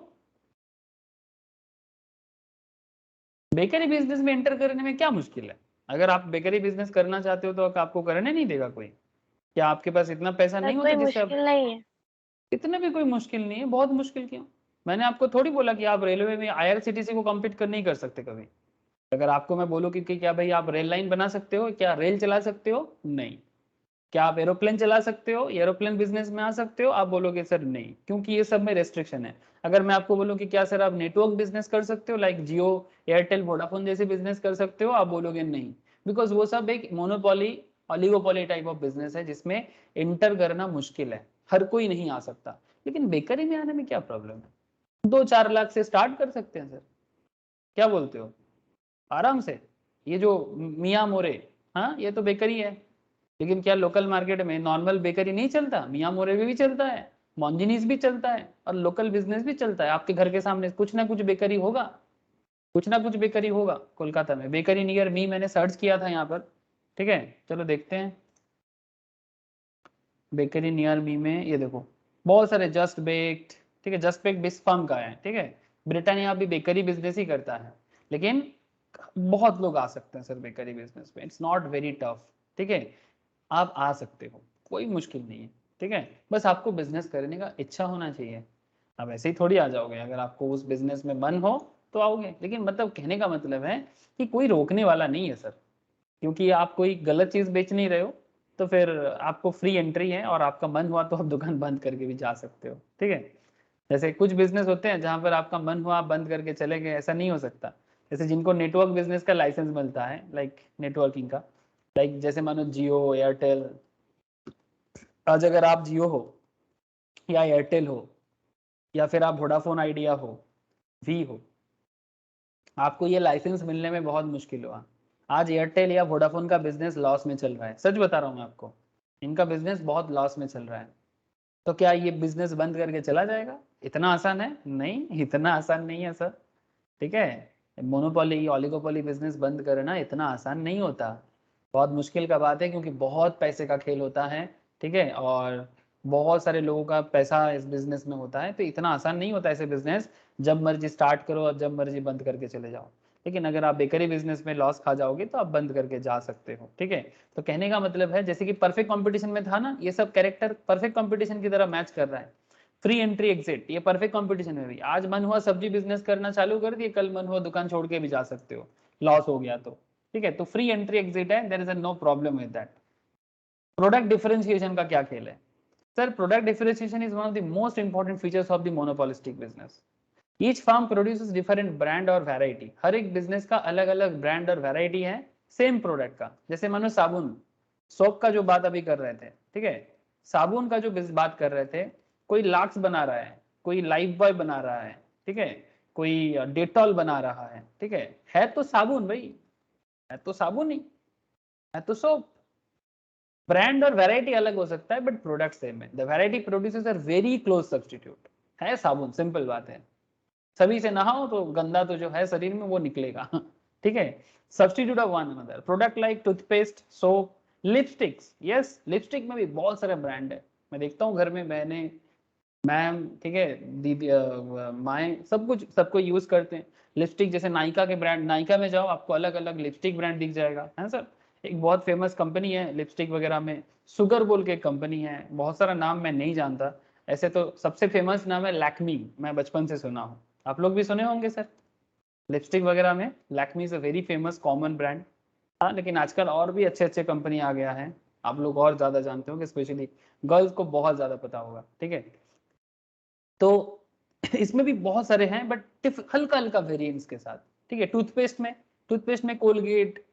बेकरी बिजनेस में एंटर करने में क्या मुश्किल है, अगर आप बेकरी बिजनेस करना चाहते हो तो आपको करने नहीं देगा कोई, क्या आपके पास इतना पैसा सर नहीं होता कोई जिससे आप, मुश्किल नहीं है। इतना भी कोई मुश्किल नहीं है, बहुत मुश्किल क्यों, मैंने आपको थोड़ी बोला कि आप रेलवे में आईआरसीटीसी को कम्पीट कर नहीं कर सकते कभी, अगर आपको मैं बोलूँ कि क्या भाई आप रेल लाइन बना सकते हो, क्या रेल चला सकते हो, नहीं, क्या आप एरोप्लेन चला सकते हो, एरोप्लेन बिजनेस में आ सकते हो, आप बोलोगे सर नहीं, क्योंकि ये सब में रेस्ट्रिक्शन है। अगर मैं आपको बोलूं कि क्या सर आप नेटवर्क बिजनेस कर सकते हो, लाइक जियो एयरटेल वोडाफोन जैसे बिजनेस कर सकते हो, आप बोलोगे नहीं, बिकॉज वो सब एक monopoly oligopoly type of business है जिसमें एंटर करना मुश्किल है, हर कोई नहीं आ सकता, लेकिन बेकरी में आने में क्या प्रॉब्लम है, 2-4 लाख से स्टार्ट कर सकते हैं सर, क्या बोलते हो, आराम से, ये जो मियाँ मोरे, हाँ ये तो बेकरी है, लेकिन क्या लोकल मार्केट में नॉर्मल बेकरी नहीं चलता, मियाँ मोरे में भी चलता है, मॉन्जिनीस भी चलता है और लोकल बिजनेस भी चलता है, आपके घर के सामने कुछ ना कुछ बेकरी होगा, कुछ ना कुछ बेकरी होगा, कोलकाता में बेकरी नियर मी मैंने सर्च किया था यहाँ पर, ठीक है, चलो देखते हैं, बेकरी नियर मी में ये देखो बहुत सारे जस्ट बेक्ड, ठीक है, जस्ट बेक्ड बिस फर्म का है, ठीक है, ब्रिटानिया भी बेकरी बिजनेस ही करता है, लेकिन बहुत लोग आ सकते हैं सर बेकरी बिजनेस में, इट्स नॉट वेरी टफ, ठीक है, आप आ सकते हो, कोई मुश्किल नहीं है, ठीक है, बस आपको बिजनेस करने का इच्छा होना चाहिए, आप ऐसे ही थोड़ी आ जाओगे, अगर आपको उस बिजनेस में मन हो तो आओगे, लेकिन मतलब कहने का मतलब है कि कोई रोकने वाला नहीं है सर, क्योंकि आप कोई गलत चीज बेच नहीं रहे हो, तो फिर आपको फ्री एंट्री है, और आपका मन हुआ तो आप दुकान बंद करके भी जा सकते हो, ठीक है, जैसे कुछ बिजनेस होते हैं जहां पर आपका मन हुआ आप बंद करके चले गए, ऐसा नहीं हो सकता, जैसे जिनको नेटवर्क बिजनेस का लाइसेंस मिलता है, लाइक नेटवर्किंग का, लाइक जैसे मानो जियो एयरटेल, आज अगर आप जियो हो या एयरटेल हो या फिर आप वोडाफोन आइडिया हो, वी हो, आपको ये लाइसेंस मिलने में बहुत मुश्किल हुआ, आज एयरटेल या वोडाफोन का बिजनेस लॉस में चल रहा है, सच बता रहा हूँ मैं आपको, इनका बिजनेस बहुत लॉस में चल रहा है, तो क्या ये बिजनेस बंद करके चला जाएगा, इतना आसान है, नहीं इतना आसान नहीं है सर, ठीक है, मोनोपोली ऑलिगोपोली बिजनेस बंद करना इतना आसान नहीं होता, बहुत मुश्किल का बात है, क्योंकि बहुत पैसे का खेल होता है, ठीक है, और बहुत सारे लोगों का पैसा इस बिजनेस में होता है, तो इतना आसान नहीं होता ऐसे बिजनेस, जब मर्जी स्टार्ट करो और जब मर्जी बंद करके चले जाओ, लेकिन अगर आप बेकरी बिजनेस में लॉस खा जाओगे तो आप बंद करके जा सकते हो, ठीक है, तो कहने का मतलब है जैसे कि परफेक्ट कंपटीशन में था ना, ये सब कैरेक्टर परफेक्ट कंपटीशन की तरह मैच कर रहा है, फ्री एंट्री एग्जिट, ये परफेक्ट कंपटीशन में भी, आज मन हुआ सब्जी बिजनेस करना चालू कर दिए, कल मन हुआ दुकान छोड़ के भी जा सकते हो, लॉस हो गया तो, ठीक है, तो फ्री एंट्री एग्जिट है, there is no problem with that. Product differentiation का क्या खेल है sir, product differentiation is one of the most important features of the monopolistic business, each firm produces different brand और वैरायटी, हर एक business का अलग अलग ब्रांड और वैरायटी है सेम प्रोडक्ट का, जैसे मानो साबुन, सोप का जो बात अभी कर रहे थे, ठीक है, साबुन का जो बात कर रहे थे, कोई लाक्स बना रहा है, कोई लाइफ बॉय बना रहा है, ठीक है, कोई डेटॉल बना रहा है, ठीक है तो साबुन भाई, है तो साबुन ही, है तो सोप, ब्रांड और वैरायटी अलग हो सकता है बट प्रोडक्ट सेम है। The variety produces are very close substitute. है साबुन, सिंपल बात है, सभी से नहाओ तो गंदा तो जो है शरीर में वो निकलेगा ठीक है। Substitute of one another product like toothpaste, soap, lipsticks. Yes, lipstick में भी बहुत सारे ब्रांड है। मैं देखता हूँ घर में बहने, मैम, ठीक है, दीदी, माएँ, सब कुछ, सबको यूज करते हैं लिपस्टिक। जैसे नायका के ब्रांड, नायका में जाओ आपको अलग अलग लिपस्टिक ब्रांड दिख जाएगा, है सर। एक बहुत फेमस कंपनी है लिपस्टिक वगैरह में, सुगर बोल के कंपनी है, बहुत सारा नाम मैं नहीं जानता। ऐसे तो सबसे फेमस नाम है लैक्मी, मैं बचपन से सुना हूँ, आप लोग भी सुने होंगे सर लिपस्टिक वगैरह में। Lakme is a very famous common brand. हाँ, लेकिन आजकल और भी अच्छे अच्छे कंपनी आ गया है, आप लोग और ज्यादा जानते होंगे, स्पेशली गर्ल्स को बहुत ज्यादा पता होगा, ठीक है। तो इसमें भी बहुत सारे हैं बट हल्का हल्का वेरिएंट्स के साथ, ठीक है। टूथपेस्ट में कोलगेट,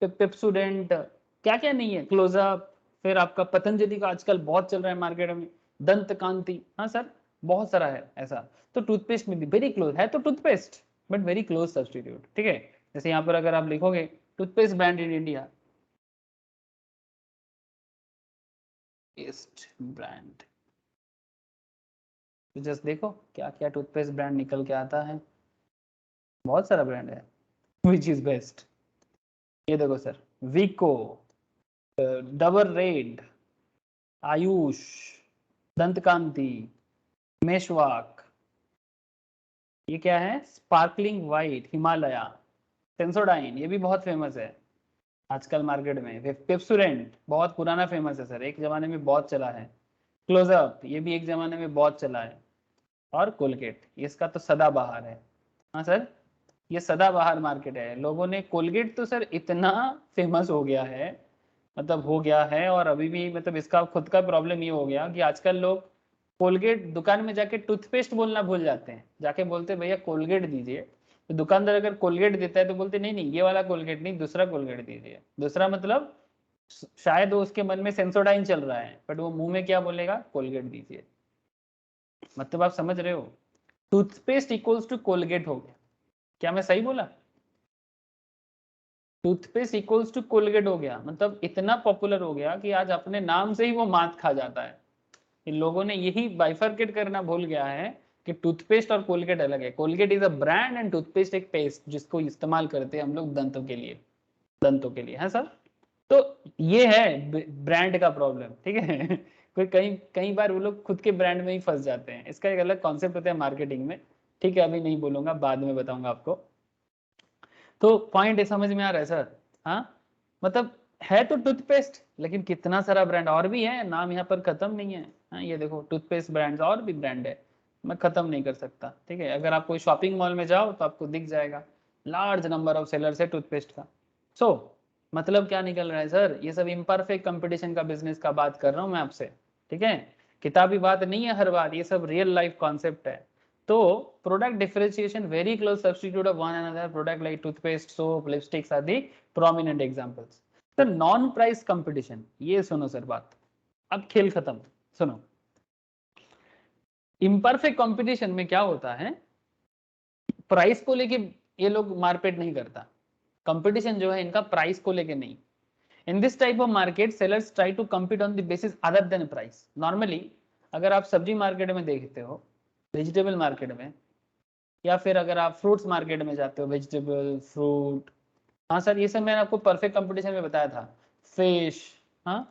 पेप्सोडेंट, क्या क्या नहीं है, क्लोजअप, फिर आपका पतंजलि का आजकल बहुत चल रहा है मार्केट में, दंत कांति, हाँ सर, बहुत सारा है ऐसा। तो टूथपेस्ट में भी वेरी क्लोज है, तो toothpaste but very close substitute, ठीक है। जैसे यहाँ पर अगर आप लिखोगे toothpaste brand in India, paste brand, तो जस्ट देखो क्या क्या टूथपेस्ट ब्रांड निकल के आता है, बहुत सारा ब्रांड है। विच इज बेस्ट, ये देखो सर, विको, डबर रेड, आयुष, दंतकांति, मेशवाक, ये क्या है, स्पार्कलिंग वाइट, हिमालया, सेंसोडाइन, ये भी बहुत फेमस है आजकल मार्केट में। पेप्सोडेंट बहुत पुराना फेमस है सर, एक जमाने में बहुत चला है। क्लोजअप, ये भी एक जमाने में बहुत चला है। और कोलगेट, इसका तो सदाबहार है, हाँ सर, ये सदाबहार मार्केट है। लोगों ने कोलगेट तो सर इतना फेमस हो गया है, मतलब हो गया है, और अभी भी मतलब इसका खुद का प्रॉब्लम ये हो गया कि आजकल लोग कोलगेट दुकान में जाके टूथपेस्ट बोलना भूल जाते हैं, जाके बोलते हैं भैया कोलगेट दीजिए। तो दुकानदार अगर कोलगेट देता है तो बोलते नहीं नहीं, ये वाला कोलगेट नहीं, दूसरा कोलगेट दीजिए। दूसरा मतलब शायद वो उसके मन में सेंसोडाइन चल रहा है बट वो मुंह में क्या बोलेगा, कोलगेट दीजिए। मतलब आप समझ रहे हो, टूथपेस्ट इक्वल्स टू कोलगेट हो गया। क्या मैं सही बोला, टूथपेस्ट इक्वल्स टू कोलगेट हो गया, मतलब इतना पॉपुलर हो गया कि आज अपने नाम से ही वो मात खा जाता है। इन लोगों ने यही बाइफरकेट करना भूल गया है कि टूथपेस्ट और कोलगेट अलग है। Colgate is a brand and toothpaste एक पेस्ट जिसको इस्तेमाल करते हैं हम लोग दंतों के लिए है सर। तो ये है ब्रांड का प्रॉब्लम, ठीक है कोई कई बार वो लोग खुद के ब्रांड में ही फंस जाते हैं, इसका एक अलग कॉन्सेप्ट होता है मार्केटिंग में, ठीक है, अभी नहीं बोलूंगा, बाद में बताऊंगा आपको। तो पॉइंट समझ में आ रहा है सर, हाँ, मतलब है तो टूथपेस्ट, लेकिन कितना सारा ब्रांड और भी है, नाम यहाँ पर खत्म नहीं है। हाँ, ये देखो टूथपेस्ट ब्रांड्स और भी ब्रांड है, मैं खत्म नहीं कर सकता, ठीक है। अगर आप कोई शॉपिंग मॉल में जाओ तो आपको दिख जाएगा लार्ज नंबर ऑफ सेलर्स है टूथपेस्ट का। सो मतलब क्या निकल रहा है सर, ये सब इम्परफेक्ट कंपटीशन का बिजनेस का बात कर रहा हूँ मैं आपसे, ठीक है। किताबी बात नहीं है हर बार, ये सब रियल लाइफ कॉन्सेप्ट है। तो product differentiation, very close substitute of one another, product like toothpaste, soap, lipsticks are the prominent examples. Sir non price competition, ये सुनो सर बात, अब खेल खत्म, सुनो। इम्परफेक्ट कंपटीशन में क्या होता है, प्राइस को लेके ये लोग मारपीट नहीं करता, कंपटीशन जो है इनका प्राइस को लेके नहीं। In this type of market sellers try to compete on the basis other than price. Normally अगर आप सब्जी मार्केट में देखते हो, वेजिटेबल मार्केट में, या फिर अगर आप फ्रूट्स मार्केट में जाते हो, वेजिटेबल, फ्रूट, हाँ सर, ये सब मैंने आपको परफेक्ट कंपटीशन में बताया था, फिश, हाँ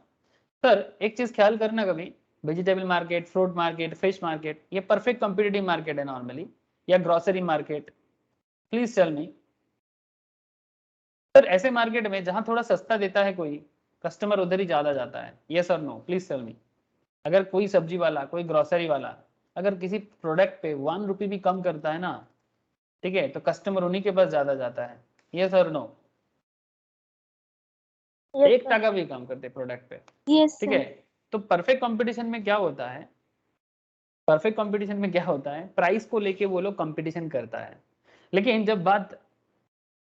सर, एक चीज ख्याल करना कभी, vegetable market, fruit market, fish market, ये परफेक्ट कॉम्पिटिटिव मार्केट है नॉर्मली, या grocery market, please tell me sir. ऐसे मार्केट में जहां थोड़ा सस्ता देता है कोई कस्टमर, उधर ही ज्यादा जाता है, यस और नो, प्लीज टेल मी। अगर कोई सब्जी वाला, कोई ग्रोसरी वाला अगर किसी प्रोडक्ट पे 1 रुपये भी कम करता है ना, ठीक है, तो कस्टमर उन्हीं के पास ज्यादा जाता है, यस और नो। Yes, एक sir. टका भी कम करते प्रोडक्ट पे, Yes, ठीक sir. है। तो परफेक्ट कंपटीशन में क्या होता है, परफेक्ट कंपटीशन में क्या होता है, प्राइस को लेके वो लोग कंपटीशन करता है। लेकिन जब बात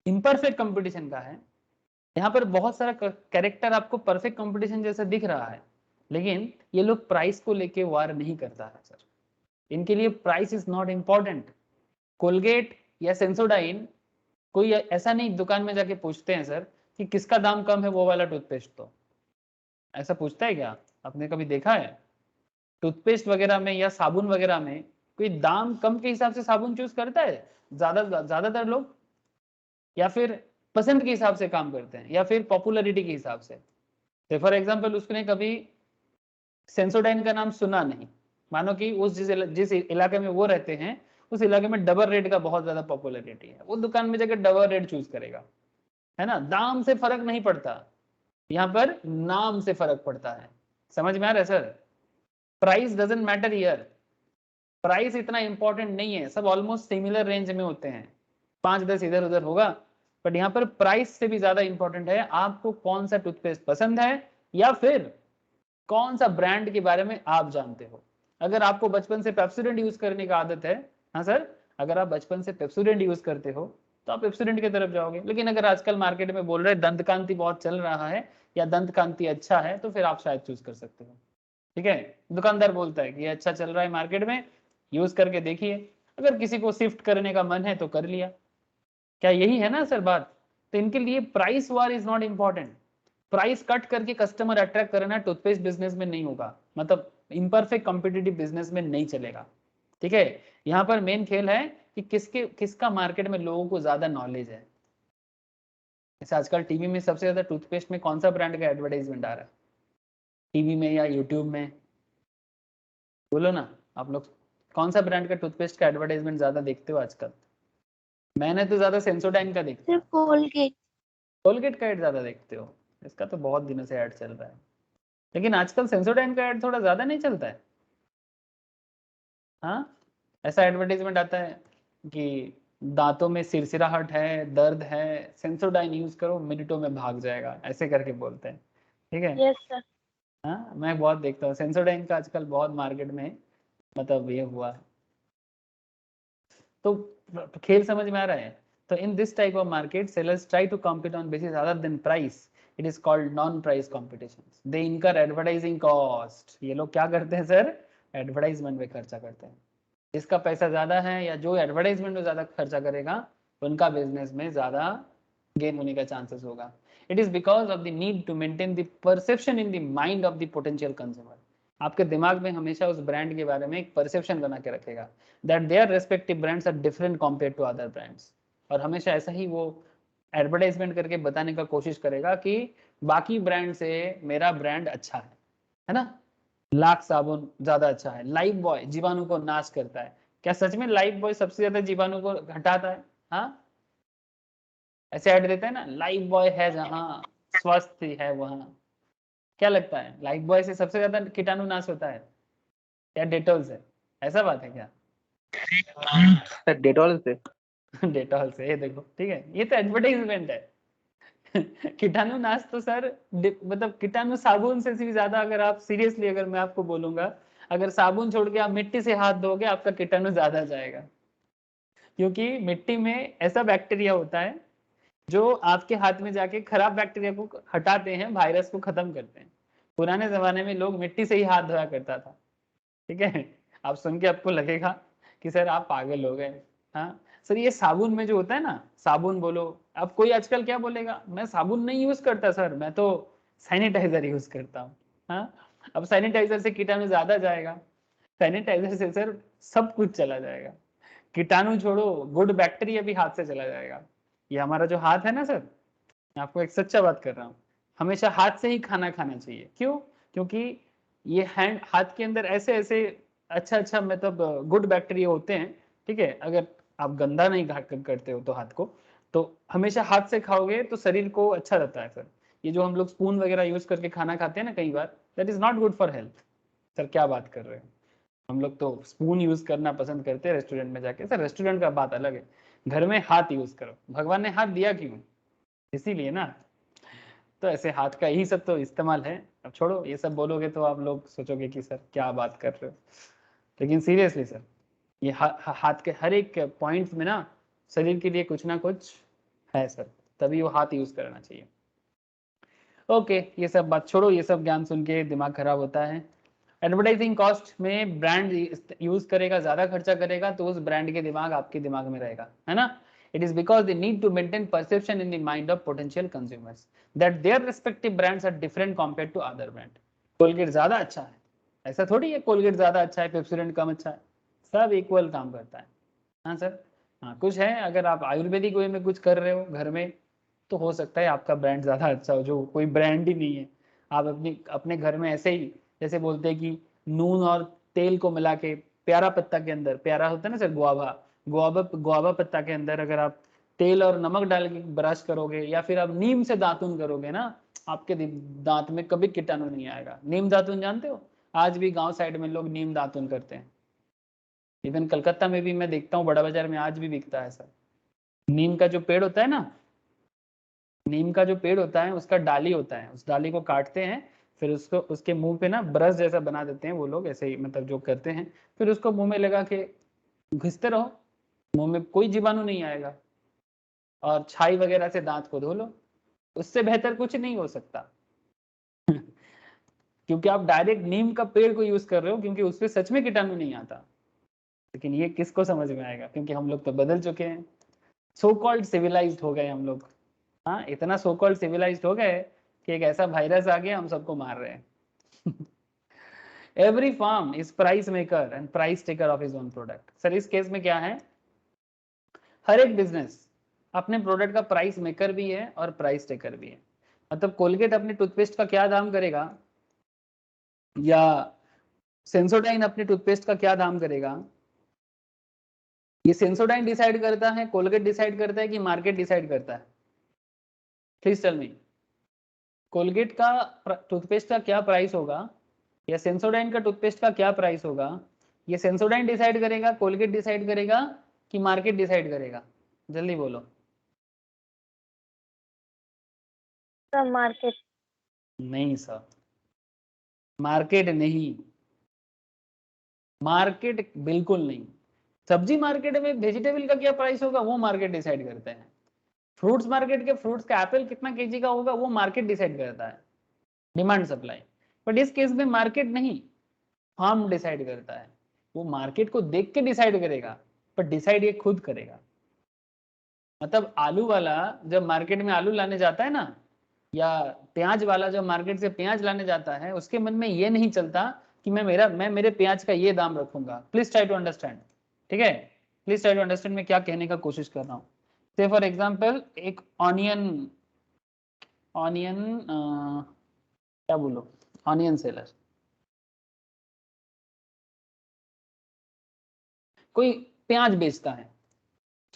इम्परफेक्ट कंपटीशन का है, यहाँ पर बहुत सारा कैरेक्टर आपको परफेक्ट कंपटीशन जैसा दिख रहा है, लेकिन ये लोग प्राइस को लेके वार नहीं करता है सर, इनके लिए price is not important. Colgate या सेंसोडाइन, कोई ऐसा नहीं दुकान में जाके पूछते हैं सर कि किसका दाम कम है वो वाला टूथपेस्ट, तो ऐसा पूछता है क्या? आपने कभी देखा है टूथपेस्ट वगैरह में या साबुन वगैरह में कोई दाम कम के हिसाब से साबुन चूज करता है ज्यादातर लोग, या फिर पसंद के हिसाब से काम करते हैं, या फिर पॉपुलैरिटी के हिसाब से फॉर एग्जांपल उसने कभी सेंसोडाइन का नाम सुना नहीं, मानो कि उस जिस इलाके में वो रहते हैं उस इलाके में डबल रेड का बहुत ज्यादा पॉपुलैरिटी है, वो दुकान में जाकर डबल रेड चूज करेगा, है ना। दाम से फर्क नहीं पड़ता, यहाँ पर नाम से फर्क पड़ता है। समझ में आ रहा है sir? Price doesn't matter here, price इतना इंपॉर्टेंट नहीं है, सब ऑलमोस्ट सिमिलर रेंज में होते हैं, 5-10 इधर उधर होगा, बट यहाँ पर प्राइस से भी ज्यादा इंपॉर्टेंट है आपको कौन सा टूथपेस्ट पसंद है या फिर कौन सा ब्रांड के बारे में आप जानते हो। अगर आपको बचपन से पेप्सोडेंट यूज करने की आदत है, हाँ सर, अगर आप बचपन से पेप्सोडेंट यूज करते हो तो आप पेप्सोडेंट की तरफ जाओगे, लेकिन अगर आजकल मार्केट में बोल रहे दंत कांति बहुत चल रहा है या दंत कांति अच्छा है तो फिर आप शायद चूज कर सकते हो। ठीक है, दुकानदार बोलता है कि ये अच्छा चल रहा है मार्केट में, यूज करके देखिए, अगर किसी को शिफ्ट करने का मन है तो कर लिया। क्या यही है ना सर बात? तो इनके लिए price war is not important, price cut करके कस्टमर अट्रैक्ट करना टूथपेस्ट बिजनेस में नहीं होगा, मतलब इम्परफेक्ट कॉम्पिटिटिव बिजनेस में नहीं चलेगा। ठीक है, यहाँ पर मेन खेल है कि किसका मार्केट में लोगों को ज्यादा नॉलेज है। जैसे आजकल टीवी में सबसे ज्यादा टूथपेस्ट में कौन सा ब्रांड का एडवर्टाइजमेंट आ रहा है, टीवी में या यूट्यूब में? बोलो ना आप लोग, कौन सा ब्रांड का टूथपेस्ट का एडवर्टाइजमेंट ज्यादा देखते हो आजकल? मैंने तो ज्यादा सेंसोडाइन का देखता हूँ। सिर्फ कोलगेट। कोलगेट का ऐड ज्यादा देखते हो? इसका तो बहुत दिनों से ऐड चल रहा है, लेकिन आजकल सेंसोडाइन का ऐड थोड़ा ज्यादा नहीं चलता है। हाँ, ऐसा एडवर्टाइजमेंट आता है कि दांतों में सिरसिराहट है, दर्द है, सेंसोडाइन यूज करो मिनटों में भाग जाएगा, ऐसे करके बोलते हैं। ठीक है, यस सर। हाँ मैं बहुत देखता हूँ सेंसोडाइन का आजकल बहुत मार्केट में, मतलब ये हुआ है। तो खेल समझ में आ रहा है? तो in this type of market sellers try to compete on basis other than price, it is called non price competition. They incur advertising cost. ये लोग क्या करते हैं सर? एडवर्टाइजमेंट में खर्चा करते हैं। जिसका पैसा ज्यादा है या जो एडवर्टाइजमेंट में ज्यादा खर्चा करेगा उनका बिजनेस में ज्यादा गेन होने का चांसेस होगा। It is because of the need to maintain the perception in the mind of the potential consumer. आपके दिमाग में हमेशा उस ब्रांड के बारे में एक परसेप्शन बना के रखेगा that their respective brands are different compare to other brands, और हमेशा ऐसा ही वो एडवर्टाइजमेंट करके बताने का कोशिश करेगा कि बाकी ब्रांड से मेरा ब्रांड अच्छा है ना। लाक्स साबुन ज्यादा अच्छा है, लाइफ बॉय जीवाणु को नाश करता है। क्या सच में लाइफ बॉय सबसे ज्यादा जीवाणु को हटाता है? हाँ, ऐसे ऐड देते हैं ना, लाइफ बॉय है जहाँ स्वस्थ है वहां। क्या लगता है लाइफ बॉय से सबसे ज्यादा कीटाणु नाश होता है या डेटॉल से? ऐसा बात है क्या? सर डेटॉल से। डेटॉल से, ये देखो, ठीक है, ये तो एडवर्टाइजमेंट है। कीटाणु नाश तो सर मतलब कीटाणु साबुन से भी ज्यादा, अगर आप सीरियसली अगर मैं आपको बोलूंगा, अगर साबुन छोड़ के आप मिट्टी से हाथ धोगे आपका कीटाणु ज्यादा जाएगा, क्योंकि मिट्टी में ऐसा बैक्टीरिया होता है जो आपके हाथ में जाके खराब बैक्टीरिया को हटाते हैं, वायरस को खत्म करते हैं। पुराने जमाने में लोग मिट्टी से ही हाथ धोया करता था। ठीक है, आप सुन के आपको लगेगा कि सर आप पागल हो गए। हाँ सर, ये साबुन में जो होता है ना, साबुन बोलो, अब कोई आजकल क्या बोलेगा, मैं साबुन नहीं यूज करता सर, मैं तो सैनिटाइजर यूज करता हूँ। हाँ, अब सैनिटाइजर से कीटाणु ज्यादा जाएगा, सैनिटाइजर से सर सब कुछ चला जाएगा, कीटाणु छोड़ो गुड बैक्टीरिया भी हाथ से चला जाएगा। ये हमारा जो हाथ है ना सर, मैं आपको एक सच्चा बात कर रहा हूँ, हमेशा हाथ से ही खाना खाना चाहिए। क्यों? क्योंकि ये हैंड हाथ के अंदर ऐसे ऐसे अच्छा मतलब गुड बैक्टीरिया होते हैं। ठीक है, अगर आप गंदा नहीं करते हो तो हाथ को, तो हमेशा हाथ से खाओगे तो शरीर को अच्छा रहता है सर। ये जो हम लोग स्पून वगैरह यूज करके खाना खाते हैं ना कई बार, that is not good for health. Sir क्या बात कर रहे हो, हम लोग तो स्पून यूज करना पसंद करते हैं रेस्टोरेंट में जाके। सर रेस्टोरेंट का बात अलग है, घर में हाथ यूज करो, भगवान ने हाथ दिया क्यों? इसीलिए ना। तो ऐसे हाथ का यही सब तो इस्तेमाल है। अब छोड़ो, ये सब बोलोगे तो आप लोग सोचोगे कि सर क्या बात कर रहे हो, लेकिन सीरियसली सर ये हाथ के हर एक पॉइंट्स में ना शरीर के लिए कुछ ना कुछ है सर, तभी वो हाथ यूज करना चाहिए। ओके, ये सब बात छोड़ो, ये सब ज्ञान सुन के दिमाग खराब होता है। एडवर्टाइजिंग कॉस्ट में ब्रांड यूज करेगा, ज्यादा खर्चा करेगा तो उस ब्रांड के दिमाग आपके दिमाग में रहेगा, है ना। It is because they need to maintain perception in the mind of potential consumers that their respective brands are different compared to other brand. Colgate ज्यादा अच्छा है, ऐसा थोड़ी है कोलगेट ज्यादा अच्छा है पेप्सोडेंट कम अच्छा है, सब इक्वल काम करता है। हाँ सर, हाँ कुछ है, अगर आप आयुर्वेदिक वे में कुछ कर रहे हो घर में तो हो सकता है आपका ब्रांड ज्यादा अच्छा हो, जो कोई ब्रांड ही नहीं है। आप अपने घर में ऐसे ही जैसे बोलते हैं कि नून और तेल को मिला के प्यारा पत्ता के अंदर, प्यारा होता है ना सर गुआवा, गुआवा पत्ता के अंदर अगर आप तेल और नमक डाल के ब्रश करोगे या फिर आप नीम से दातुन करोगे ना, आपके दांत में कभी कीटाणु नहीं आएगा। नीम दातुन जानते हो, आज भी गांव साइड में लोग नीम दातुन करते हैं। इवन कलकत्ता में भी मैं देखता हूँ बड़ा बाजार में आज भी बिकता है सर। नीम का जो पेड़ होता है ना, नीम का जो पेड़ होता है उसका डाली होता है, उस डाली को काटते हैं, फिर उसको उसके मुंह पे ना ब्रश जैसा बना देते हैं वो लोग, ऐसे ही मतलब जो करते हैं, फिर उसको मुंह में लगा के घिसते रहो, मुंह में कोई जीवाणु नहीं आएगा, और छाई वगैरह से दांत को धो लो, उससे बेहतर कुछ नहीं हो सकता। क्योंकि आप डायरेक्ट नीम का पेड़ को यूज कर रहे हो, क्योंकि उसमें सच में कीटाणु नहीं आता। लेकिन ये किसको समझ में आएगा, क्योंकि हम लोग तो बदल चुके हैं, सो कॉल्ड सिविलाइज्ड हो गए हम लोग। हाँ, इतना सो कॉल्ड सिविलाइज्ड हो गए कि एक ऐसा वायरस आ गया, हम सबको मार रहे हैं। Every firm is price maker and price taker of his own product. Sir इस केस में क्या है, हर एक बिजनेस अपने प्रोडक्ट का प्राइस मेकर भी है और प्राइस टेकर भी है। मतलब कोलगेट अपने टूथपेस्ट का क्या दाम करेगा, या सेंसोडाइन अपने टूथपेस्ट का क्या दाम करेगा, ये सेंसोडाइन डिसाइड करता है, कोलगेट डिसाइड करता है कि मार्केट डिसाइड करता है? प्लीज टेल मी, कोलगेट का टूथपेस्ट का क्या प्राइस होगा या सेंसोडाइन का टूथपेस्ट का क्या प्राइस होगा? ये सेंसोडाइन डिसाइड करेगा, कोलगेट डिसाइड करेगा कि मार्केट डिसाइड करेगा? जल्दी बोलो। Sir market. नहीं सर, मार्केट नहीं, मार्केट बिल्कुल नहीं। सब्जी मार्केट में वेजिटेबल का क्या प्राइस होगा वो मार्केट डिसाइड करते हैं। फ्रूट्स मार्केट के फ्रूट्स का एप्पल कितना केजी का होगा वो मार्केट डिसाइड करता है, डिमांड सप्लाई। बट इस केस में मार्केट नहीं, फार्म डिसाइड करता है। वो मार्केट को देख के डिसाइड करेगा, पर डिसाइड ये खुद करेगा। मतलब आलू वाला जब मार्केट में आलू लाने जाता है ना, या प्याज वाला जब मार्केट से प्याज लाने जाता है, उसके मन में ये नहीं चलता कि मैं मेरे प्याज का ये दाम रखूंगा। प्लीज ट्राई टू अंडरस्टैंड, ठीक है? प्लीज ट्राई टू अंडरस्टैंड मैं क्या कहने का कोशिश कर रहा हूँ। से फॉर एग्जाम्पल एक ऑनियन क्या बोलो, ऑनियन सेलर, कोई प्याज बेचता है।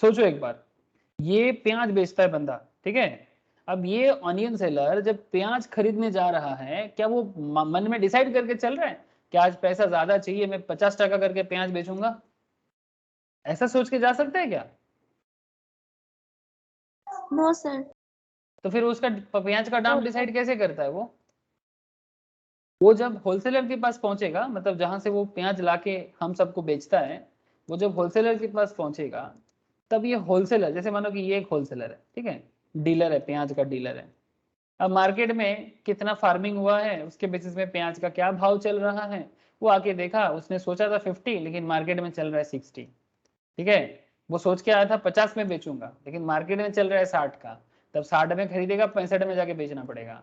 सोचो एक बार, ये प्याज बेचता है बंदा, ठीक है? अब ये ऑनियन सेलर जब प्याज खरीदने जा रहा है, क्या वो मन में डिसाइड करके चल रहा है कि आज पैसा ज्यादा चाहिए, मैं 50 टका करके प्याज बेचूंगा? ऐसा सोच के जा सकता है क्या? No sir. तो फिर उसका प्याज का दाम डिसाइड कैसे करता है वो जब होलसेलर के पास पहुंचेगा, मतलब जहां से वो प्याज लाके हम सबको बेचता है, वो जब होलसेलर के पास पहुंचेगा, तब ये होलसेलर, जैसे मानो कि ये एक होलसेलर है, ठीक है, डीलर है, प्याज का डीलर है। अब मार्केट में कितना फार्मिंग हुआ है उसके बेसिस में प्याज का क्या भाव चल रहा है, वो आके देखा, उसने सोचा था 50, लेकिन मार्केट में चल रहा है 60, ठीक है? वो सोच के आया था 50 में बेचूंगा, लेकिन मार्केट में चल रहा है 60 का, तब 60 में खरीदेगा, 65 में जाके बेचना पड़ेगा।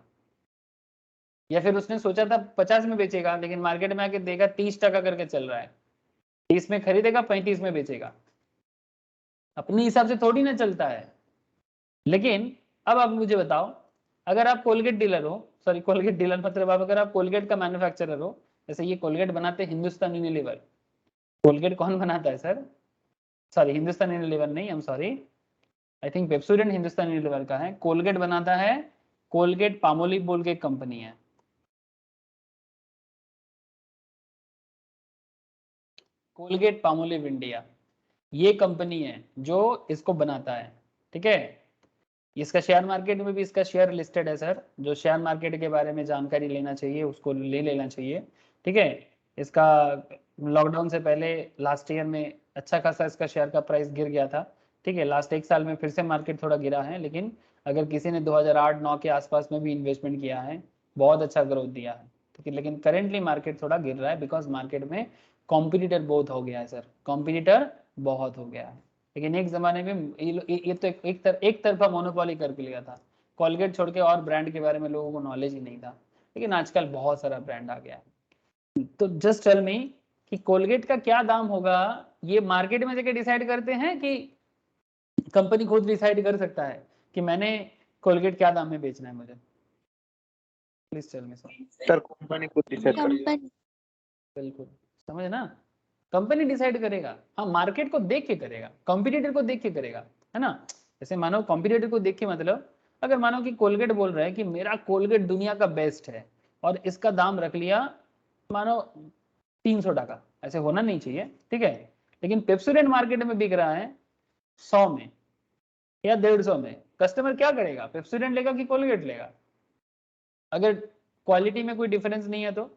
या फिर उसने सोचा था 50 में बेचेगा, लेकिन मार्केट में आके देखा 30 टका करके चल रहा है, 30 में खरीदेगा, 35 में बेचेगा। अपने हिसाब से थोड़ी ना चलता है। लेकिन अब आप मुझे बताओ, अगर आप कोलगेट डीलर हो, सॉरी कोलगेट डीलर मतलब आप अगर आप कोलगेट का मैन्युफैक्चरर हो, जैसे ये कोलगेट बनाते हैं हिंदुस्तान यूनिलीवर। कोलगेट कौन बनाता है सर? सॉरी हिंदुस्तान यूनिलीवर नहीं, I am sorry, I think Pepsodent Hindustan Unilever का है। कोलगेट बनाता है कोलगेट पामोलिव बोल के कंपनी है, कोलगेट पामोलिव इंडिया, ये कंपनी है जो इसको बनाता है, ठीक है? इसका शेयर मार्केट में भी इसका शेयर लिस्टेड है सर। जो शेयर मार्केट के बारे में जानकारी लेना चाहिए उसको ले लेना चाहिए, ठीक है? इसका लॉकडाउन से पहले लास्ट ईयर में अच्छा खासा इसका शेयर का प्राइस गिर गया था, ठीक है? लास्ट एक साल में फिर से मार्केट थोड़ा गिरा है, लेकिन अगर किसी ने 2008-9 के आसपास में भी इन्वेस्टमेंट किया है, बहुत अच्छा ग्रोथ दिया है, ठीक है? लेकिन करेंटली मार्केट थोड़ा गिर रहा है, बिकॉज मार्केट में कॉम्पिटिटर बहुत हो गया है सर, कॉम्पिटिटर बहुत हो गया है, लेकिन एक जमाने में ये तो एक तरफा मोनोपोली करके लिया था। कॉलगेट छोड़ के और ब्रांड के बारे में लोगों को नॉलेज ही नहीं था, लेकिन आजकल बहुत सारा ब्रांड आ गया है। तो जस्ट टेल मी कि कोलगेट का क्या दाम होगा, ये मार्केट में जाके डिसाइड करते हैं कि कंपनी खुद डिसाइड कर सकता है कि मैंने कोलगेट क्या दाम में बेचना है मुझे? Please tell me sir company खुद डिसाइड करेगी। कंपनी बिल्कुल, समझ ना, कंपनी डिसाइड करेगा। हाँ, मार्केट को देख के करेगा, कॉम्पिटिटर को देख के करेगा, है ना। जैसे मानो कॉम्पिटिटर को देख के, मतलब अगर मानो कि कोलगेट बोल रहा है कि मेरा कोलगेट दुनिया का बेस्ट है और इसका दाम रख लिया मानो 300 टका, ऐसे होना नहीं चाहिए, ठीक है। लेकिन पेप्सोडेंट मार्केट में बिक रहा है 100 में या 150 में, कस्टमर क्या करेगा? पेप्सोडेंट लेगा कि कोलगेट लेगा? अगर क्वालिटी में कोई डिफरेंस नहीं है तो।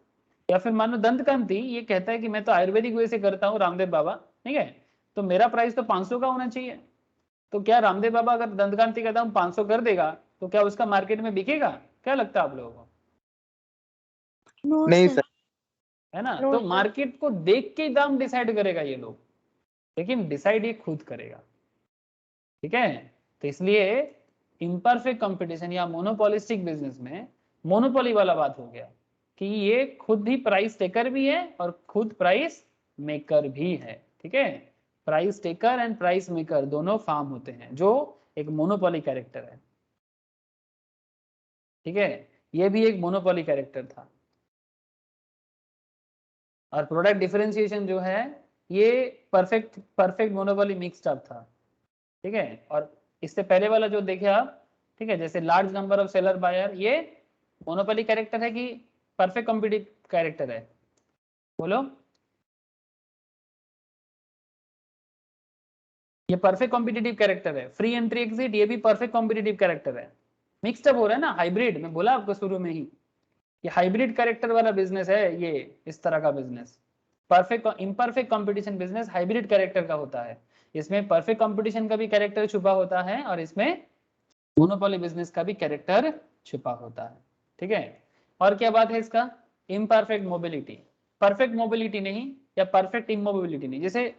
या फिर मानो दंतकांति ये कहता है कि मैं तो आयुर्वेदिक वे से करता हूँ, रामदेव बाबा, ठीक है, तो मेरा प्राइस तो 500 का होना चाहिए। तो क्या रामदेव बाबा अगर दंतकांति का दाम 500 कर देगा तो क्या उसका मार्केट में बिकेगा? क्या लगता है आप लोगों को? नो नहीं सर, सर, है ना। नो तो सर। मार्केट को देख के दाम डिसाइड करेगा ये लोग, लेकिन डिसाइड ये खुद करेगा, ठीक है। तो इसलिए इम्परफेक्ट कंपटीशन या मोनोपोलिस्टिक बिजनेस में मोनोपोली वाला बात हो गया कि ये खुद ही प्राइस टेकर भी है और खुद प्राइस मेकर भी है, ठीक है। Price taker and price maker दोनों फार्म होते हैं, जो एक मोनोपोली कैरेक्टर है, ठीक है। ये भी एक मोनोपोली कैरेक्टर था। और प्रोडक्ट डिफरेंशिएशन जो है ये perfect perfect monopoly mixed up था, ठीक है। और इससे पहले वाला जो देखे आप, ठीक है, जैसे large number of seller buyer, ये मोनोपोली कैरेक्टर है कि परफेक्ट कॉम्पिटिटिव कैरेक्टर है? बोलो। ये परफेक्ट कॉम्पिटिटिव कैरेक्टर है। फ्री एंट्री एग्जिट ये भी परफेक्ट कॉम्पिटिटिव कैरेक्टर है। मिक्स्ड अप हो रहा है ना, हाइब्रिड। मैं बोला आपको शुरू में ही, ये हाइब्रिड कैरेक्टर वाला बिजनेस है, ये इस तरह का business. Perfect imperfect competition business hybrid character का होता है। इसमें परफेक्ट कंपटीशन का भी कैरेक्टर छुपा होता है और इसमें मोनोपोली बिजनेस का भी कैरेक्टर छुपा होता है, ठीक है। और क्या बात है इसका? इम्परफेक्ट मोबिलिटी, परफेक्ट मोबिलिटी नहीं या परफेक्ट इमोबिलिटी नहीं। जैसे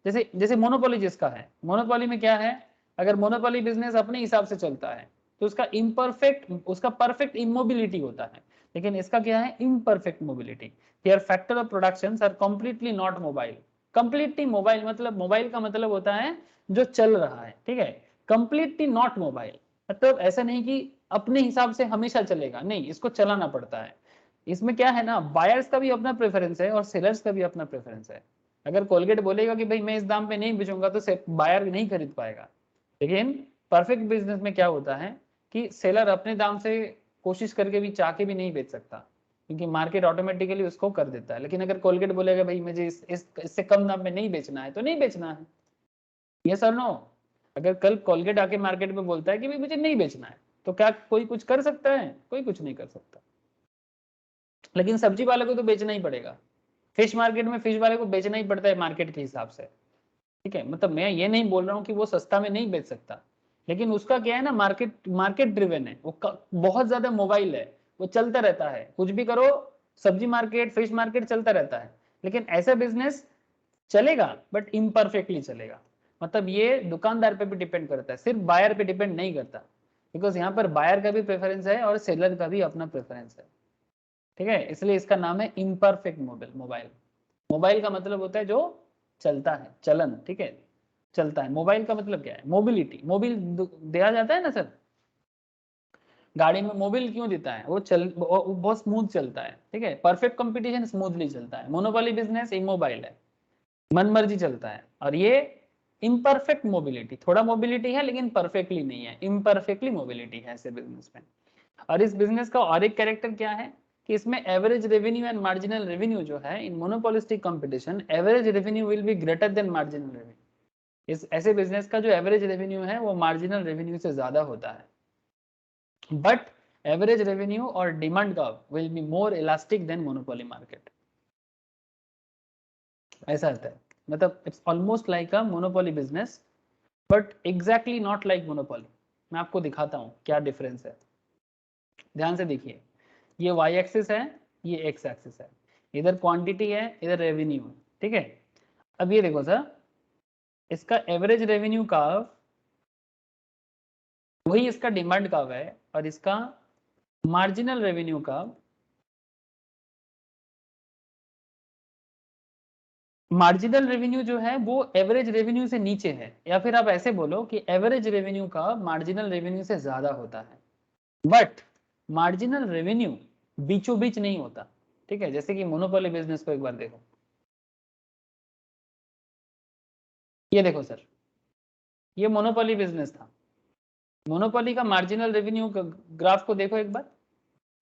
जैसे जैसे मोनोपोली जिसका है, मोनोपोली में क्या है, अगर मोनोपोली बिजनेस अपने हिसाब से चलता है तो उसका इम्परफेक्ट, उसका परफेक्ट इमोबिलिटी होता है। लेकिन इसका क्या है? Imperfect mobility. Here factor of productions are completely not mobile. Completely mobile मतलब, मोबाइल का मतलब होता है जो चल रहा है, ठीक है। कंप्लीटली नॉट मोबाइल मतलब ऐसा नहीं कि अपने हिसाब से हमेशा चलेगा, नहीं, इसको चलाना पड़ता है। इसमें क्या है ना, बायर्स का भी अपना प्रेफरेंस है और सेलर्स का भी अपना प्रेफरेंस है। अगर कोलगेट बोलेगा कि भाई मैं इस दाम पे नहीं बेचूंगा तो बायर नहीं खरीद पाएगा। लेकिन परफेक्ट बिजनेस में क्या होता है कि सेलर अपने दाम से कोशिश करके भी, चाह के भी नहीं बेच सकता, क्योंकि मार्केट ऑटोमेटिकली उसको कर देता है। लेकिन अगर कोलगेट बोलेगा भाई मुझे इससे कम दाम में नहीं बेचना है तो नहीं बेचना है। यस और नो? अगर कल कोलगेट आके मार्केट में बोलता है कि भाई मुझे नहीं बेचना है, तो क्या कोई कुछ कर सकता है? कोई कुछ नहीं कर सकता। लेकिन सब्जी वाले को तो बेचना ही पड़ेगा। फिश मार्केट में फिश वाले को बेचना ही पड़ता है मार्केट के हिसाब से, ठीक है। मतलब मैं ये नहीं बोल रहा हूँ कि वो सस्ता में नहीं बेच सकता, लेकिन उसका क्या है ना, मार्केट मार्केट ड्रिवन है वो, बहुत ज्यादा मोबाइल है, वो चलता रहता है, कुछ भी करो, सब्जी मार्केट फिश मार्केट चलता रहता है। लेकिन ऐसा बिजनेस चलेगा बट इम्परफेक्टली चलेगा। मतलब ये दुकानदार पे भी डिपेंड करता है, सिर्फ बायर पे डिपेंड नहीं करता, बिकॉज यहाँ पर बायर का भी प्रेफरेंस है और सेलर का भी अपना प्रेफरेंस है, ठीक है। इसलिए इसका नाम है इम्परफेक्ट मोबाइल। मोबाइल, मोबाइल का मतलब होता है जो चलता है, चलन, ठीक है, चलता है। मोबाइल का मतलब क्या है? मोबिलिटी। मोबिल दिया जाता है ना सर, गाड़ी में मोबिल क्यों देता है? वो बहुत स्मूथ चलता है, ठीक है। परफेक्ट कंपटीशन स्मूथली चलता है, मोनोपोली बिजनेस इमोबाइल है, मन मर्जी चलता है। और ये इम्परफेक्ट मोबिलिटी, थोड़ा मोबिलिटी है लेकिन परफेक्टली नहीं है, इम्परफेक्टली मोबिलिटी है ऐसे बिजनेस में। और इस बिजनेस का और एक कैरेक्टर क्या है कि इसमें average revenue and marginal revenue जो है, in monopolistic competition average revenue will be greater than marginal revenue. इस ऐसे बिजनेस का जो एवरेज रेवेन्यू है वो मार्जिनल रेवेन्यू से ज्यादा होता है, बट एवरेज रेवेन्यू और डिमांड का will be more elastic than monopoly market. ऐसा होता है, मतलब it's almost like a monopoly business but exactly not like monopoly. मैं आपको दिखाता हूँ क्या डिफरेंस है, ध्यान से देखिए। ये वाई एक्सिस है, ये एक्स एक्सिस है, इधर क्वांटिटी है, इधर रेवेन्यू है, ठीक है। अब ये देखो सर, इसका एवरेज रेवेन्यू कर्व वही इसका डिमांड कर्व है, और इसका marginal revenue curve, marginal revenue जो है वो एवरेज रेवेन्यू से नीचे है, या फिर आप ऐसे बोलो कि एवरेज रेवेन्यू का मार्जिनल रेवेन्यू से ज्यादा होता है, बट मार्जिनल रेवेन्यू बीचों बीच नहीं होता। ठीक है, जैसे कि मोनोपोली बिजनेस को एक बार देखो, ये देखो सर, ये मोनोपोली बिजनेस था। मोनोपोली का मार्जिनल रेवेन्यू ग्राफ को देखो एक बार,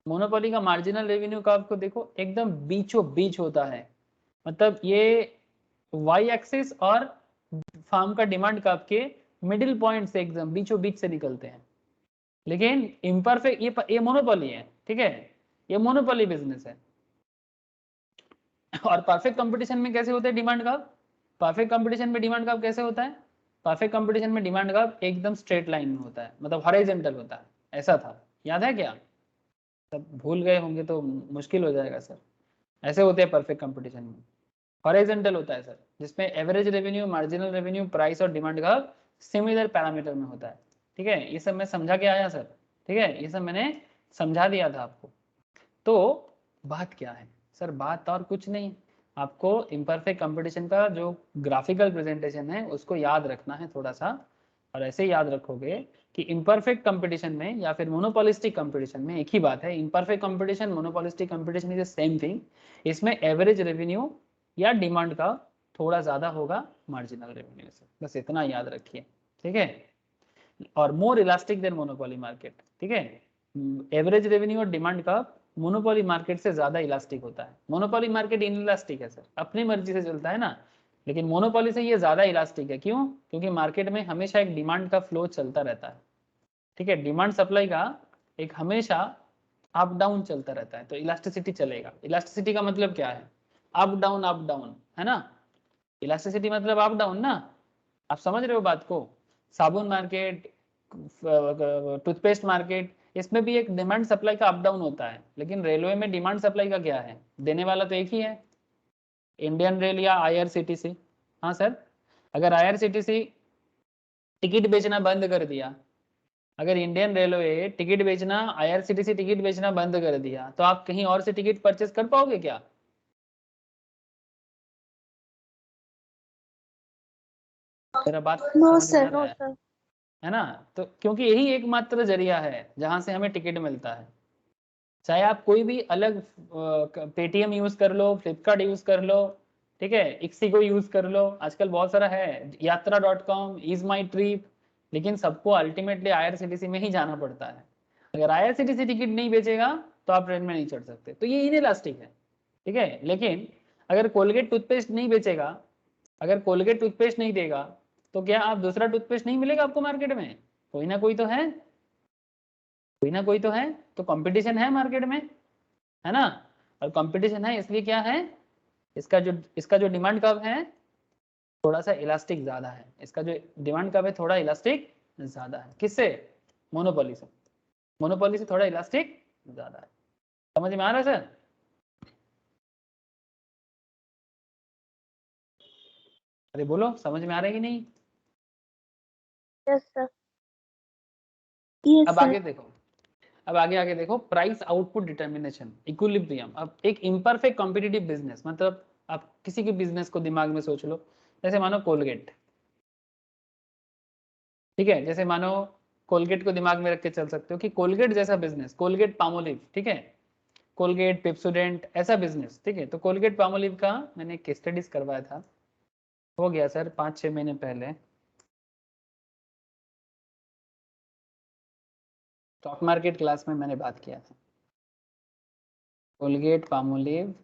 मोनोपोली का मार्जिनल रेवेन्यू ग्राफ को देखो, एकदम बीचों बीच होता है। मतलब ये वाई एक्सिस और फार्म का डिमांड कर्व के मिडिल पॉइंट से एकदम बीचों बीच से निकलते हैं। लेकिन इम्परफेक्ट, ये मोनोपोली है, ठीक है, ये मोनोपोली बिजनेस है। और परफेक्ट कंपटीशन में कैसे होता है डिमांड कर्व? परफेक्ट कंपटीशन में डिमांड कर्व कैसे होता है? परफेक्ट कंपटीशन में डिमांड कर्व एकदम स्ट्रेट लाइन में होता है, मतलब हॉरिजॉन्टल होता है। ऐसा था, याद है क्या? सब भूल गए होंगे तो मुश्किल हो जाएगा सर। ऐसे होते हैं परफेक्ट कंपटीशन में, हॉरिजॉन्टल होता है सर, जिसमें average revenue, marginal revenue, price और डिमांड कर्व सिमिलर पैरामीटर में होता है। ठीक है, ये सब मैं समझा के आया सर। ठीक है, ये सब मैंने समझा दिया था आपको। तो बात क्या है सर? बात और कुछ नहीं, आपको इम्परफेक्ट कंपटीशन का जो ग्राफिकल प्रेजेंटेशन है उसको याद रखना है थोड़ा सा, और ऐसे याद रखोगे कि इम्परफेक्ट कंपटीशन में या फिर मोनोपोलिस्टिक कंपटीशन में एक ही बात है। Imperfect competition, monopolistic competition is the same thing. इसमें एवरेज रेवेन्यू या डिमांड का थोड़ा ज्यादा होगा मार्जिनल रेवेन्यू से, बस इतना याद रखिए। ठीक है, और more elastic than monopoly market. ठीक है, एवरेज रेवेन्यू और डिमांड का मोनोपोली मार्केट से ज्यादा इलास्टिक होता है। मोनोपोली मार्केट इनइलास्टिक है सर, अपनी मर्जी से चलता है ना, लेकिन मोनोपोली से ये ज्यादा इलास्टिक है। क्यों? क्योंकि मार्केट में हमेशा एक डिमांड का फ्लो चलता रहता है। ठीक है, डिमांड सप्लाई का एक हमेशा अप डाउन चलता रहता है, तो इलास्टिसिटी चलेगा। इलास्टिसिटी का मतलब क्या है? अप डाउन, है ना? इलास्टिसिटी मतलब अप डाउन ना, आप समझ रहे हो बात को? साबुन मार्केट, टूथपेस्ट मार्केट, इसमें भी एक डिमांड सप्लाई का अप डाउन होता है। लेकिन रेलवे में डिमांड सप्लाई का क्या है? देने वाला तो एक ही है, इंडियन रेल या आईआरसीटीसी। हाँ सर, अगर आईआरसीटीसी टिकट बेचना बंद कर दिया, अगर इंडियन रेलवे टिकट बेचना, आईआरसीटीसी टिकट बेचना बंद कर दिया, तो आप कहीं और से टिकट परचेस कर पाओगे क्या? मेरा बात नो समझ में आ सर, रहा नो है? सर। है ना? तो क्योंकि यही एकमात्र जरिया है जहां से हमें टिकट मिलता है। चाहे आप कोई भी अलग पेटीएम यूज कर लो, फ्लिपकार्ट यूज कर लो, ठीक है, इक्सिगो यूज कर लो, आजकल बहुत सारा है, यात्रा.com, इज माई ट्रिप, लेकिन सबको अल्टीमेटली आईआरसीटीसी में ही जाना पड़ता है। अगर आईआरसीटीसी टिकट नहीं बेचेगा तो आप ट्रेन में नहीं चढ़ सकते, तो ये इनइलास्टिक है। ठीक है, लेकिन अगर कोलगेट टूथपेस्ट नहीं बेचेगा, अगर कोलगेट टूथपेस्ट नहीं देगा, तो क्या आप दूसरा टूथपेस्ट नहीं मिलेगा आपको मार्केट में? कोई ना कोई तो है, कोई ना कोई तो है। तो कंपटीशन है मार्केट में, है ना? और कंपटीशन है इसलिए क्या है, इसका जो डिमांड कर्व है थोड़ा सा इलास्टिक ज्यादा है। इसका जो डिमांड कर्व है थोड़ा इलास्टिक ज्यादा है। किससे? मोनोपोली से। मोनोपोली से थोड़ा इलास्टिक ज्यादा है। समझ में आ रहा है सर? अरे बोलो, समझ में आ रहा है कि नहीं? यस सर, यस अब सर। आगे देखो, अब आगे देखो, प्राइस आउटपुट डिटर्मिनेशन, इक्विलिब्रियम। अब एक इम्परफेक्ट कॉम्पिटिटिव बिजनेस, मतलब आप किसी भी बिजनेस को दिमाग में सोच लो, जैसे मानो कोलगेट, ठीक है, जैसे मानो कोलगेट को दिमाग में रख के चल सकते हो कि कोलगेट जैसा बिजनेस, कोलगेट पामोलिव, ठीक है, कोलगेट पेप्सोडेंट ऐसा बिजनेस, ठीक है। तो कोलगेट पामोलिव का मैंने केस स्टडीज करवाया था, हो गया सर 5-6 महीने पहले, स्टॉक मार्केट क्लास में मैंने बात किया था। कोलगेट पामोलिव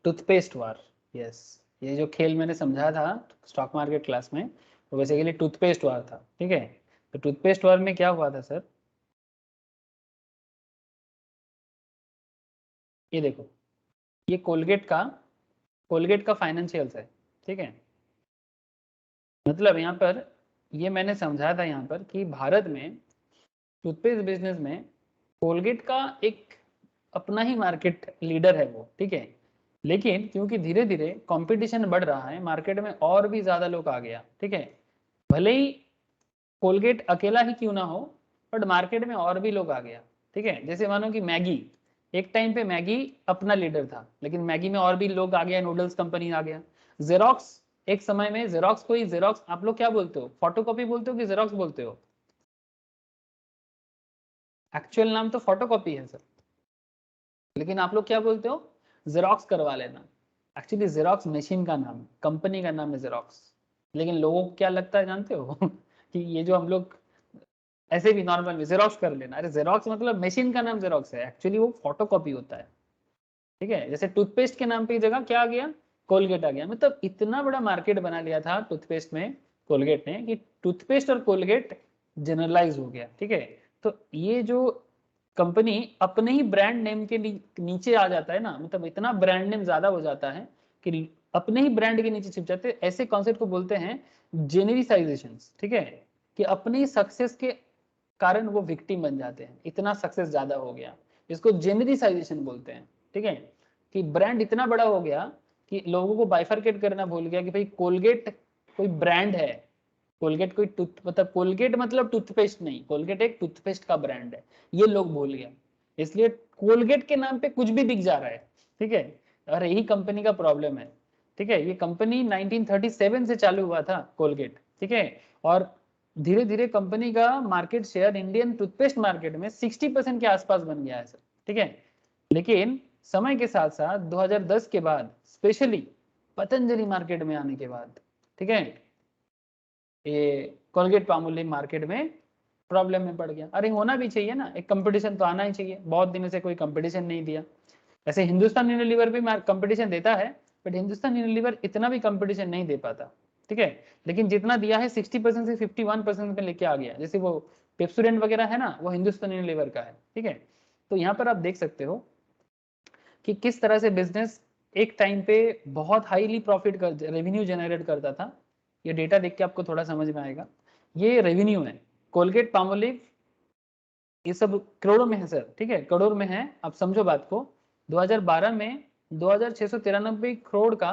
टूथपेस्ट वार, यस, ये जो खेल मैंने समझा था स्टॉक मार्केट क्लास में, वो बेसिकली टूथपेस्ट वार था। ठीक है, तो टूथपेस्ट वार में क्या हुआ था सर, ये देखो, ये कोलगेट का फाइनेंशियल्स है, ठीक है। मतलब यहाँ पर ये मैंने समझा था यहाँ पर कि भारत में टूथपेस्ट बिजनेस में कोलगेट का एक अपना ही मार्केट लीडर है वो, ठीक है। लेकिन क्योंकि धीरे धीरे कंपटीशन बढ़ रहा है मार्केट में, और भी ज्यादा लोग आ गया, ठीक है। भले ही कोलगेट अकेला ही क्यों ना हो, बट मार्केट में और भी लोग आ गया, ठीक है। जैसे मानो कि मैगी, एक टाइम पे मैगी अपना लीडर था, लेकिन मैगी में और भी लोग आ गया, नूडल्स कंपनी आ गया। जेरोक्स, एक समय में जेरोक्स, कोई जेरोक्स, आप लोग क्या बोलते हो, फोटोकॉपी बोलते हो कि जेरोक्स बोलते हो? एक्चुअल नाम तो फोटोकॉपी है सर, लेकिन आप लोग क्या बोलते हो, जेरोक्स करवा लेना। एक्चुअली जेरोक्स मशीन का नाम, कंपनी का नाम है जेरोक्स। लेकिन लोगों को क्या लगता है जानते हो कि ये जो हम लोग ऐसे भी नॉर्मल में जेरोक्स कर लेना, अरे जेरोक्स मतलब मशीन का नाम जेरोक्स है, एक्चुअली वो फोटोकॉपी होता है, ठीक है। जैसे टूथपेस्ट के नाम पे जगह क्या आ गया, कोलगेट आ गया। मतलब इतना बड़ा मार्केट बना लिया था टूथपेस्ट में कोलगेट ने कि टूथपेस्ट और कोलगेट जनरलाइज हो गया, ठीक है। तो ये जो कंपनी अपने ही ब्रांड नेम के नीचे आ जाता है ना, मतलब इतना ब्रांड नेम ज्यादा हो जाता है कि अपने ही ब्रांड के नीचे छिप जाते हैं, ऐसे कॉन्सेप्ट को बोलते हैं जेनरिसाइजेशन, ठीक है। कि अपनी सक्सेस के कारण वो विक्टिम बन जाते हैं, इतना सक्सेस ज्यादा हो गया, इसको जेनरिसाइजेशन बोलते हैं, ठीक है। कि ब्रांड इतना बड़ा हो गया कि लोगों को बाइफरकेट करना भूल गया कि भाई कोलगेट कोई ब्रांड है, कोलगेट कोई टूथ, मतलब कोलगेट मतलब टूथपेस्ट नहीं, कोलगेट एक टूथपेस्ट का ब्रांड है, ये लोग भूल गए। इसलिए कोलगेट के नाम पे कुछ भी बिक जा रहा है, ठीक है। और यही कंपनी का प्रॉब्लम है, ठीक है। ये कंपनी 1937 से चालू हुआ था कोलगेट, ठीक है। और धीरे धीरे कंपनी का market share Indian toothpaste market में 60% के आसपास बन गया है सर, ठीक है। लेकिन समय के साथ साथ 2010 के बाद, स्पेशली पतंजलि मार्केट में आने के बाद, ठीक है, ये कोलगेट पामोलिव मार्केट में प्रॉब्लम में पड़ गया। अरे होना भी चाहिए ना, एक कंपटीशन तो आना ही चाहिए, बहुत दिनों से कोई कंपटीशन नहीं दिया। ऐसे हिंदुस्तान यूनिलीवर भी कंपटीशन देता है, बट हिंदुस्तान यूनिलीवर इतना भी कंपटीशन नहीं दे पाता, ठीक है। लेकिन जितना दिया है 60% से 51% में लेके आ गया। जैसे वो पेप्सोडेंट वगैरह है ना, वो हिंदुस्तान यूनिलीवर का है, ठीक है। तो यहाँ पर आप देख सकते हो कि किस तरह से बिजनेस एक टाइम पे बहुत हाईली प्रॉफिट कर रेवेन्यू जनरेट करता था। ये डेटा देख के आपको थोड़ा समझ में आएगा, ये रेवेन्यू है। कोलगेट पामोलिव ये सब करोड़ों में है सर, ठीक है, करोड़ में है। आप समझो बात को, 2012 में 2693 करोड़ का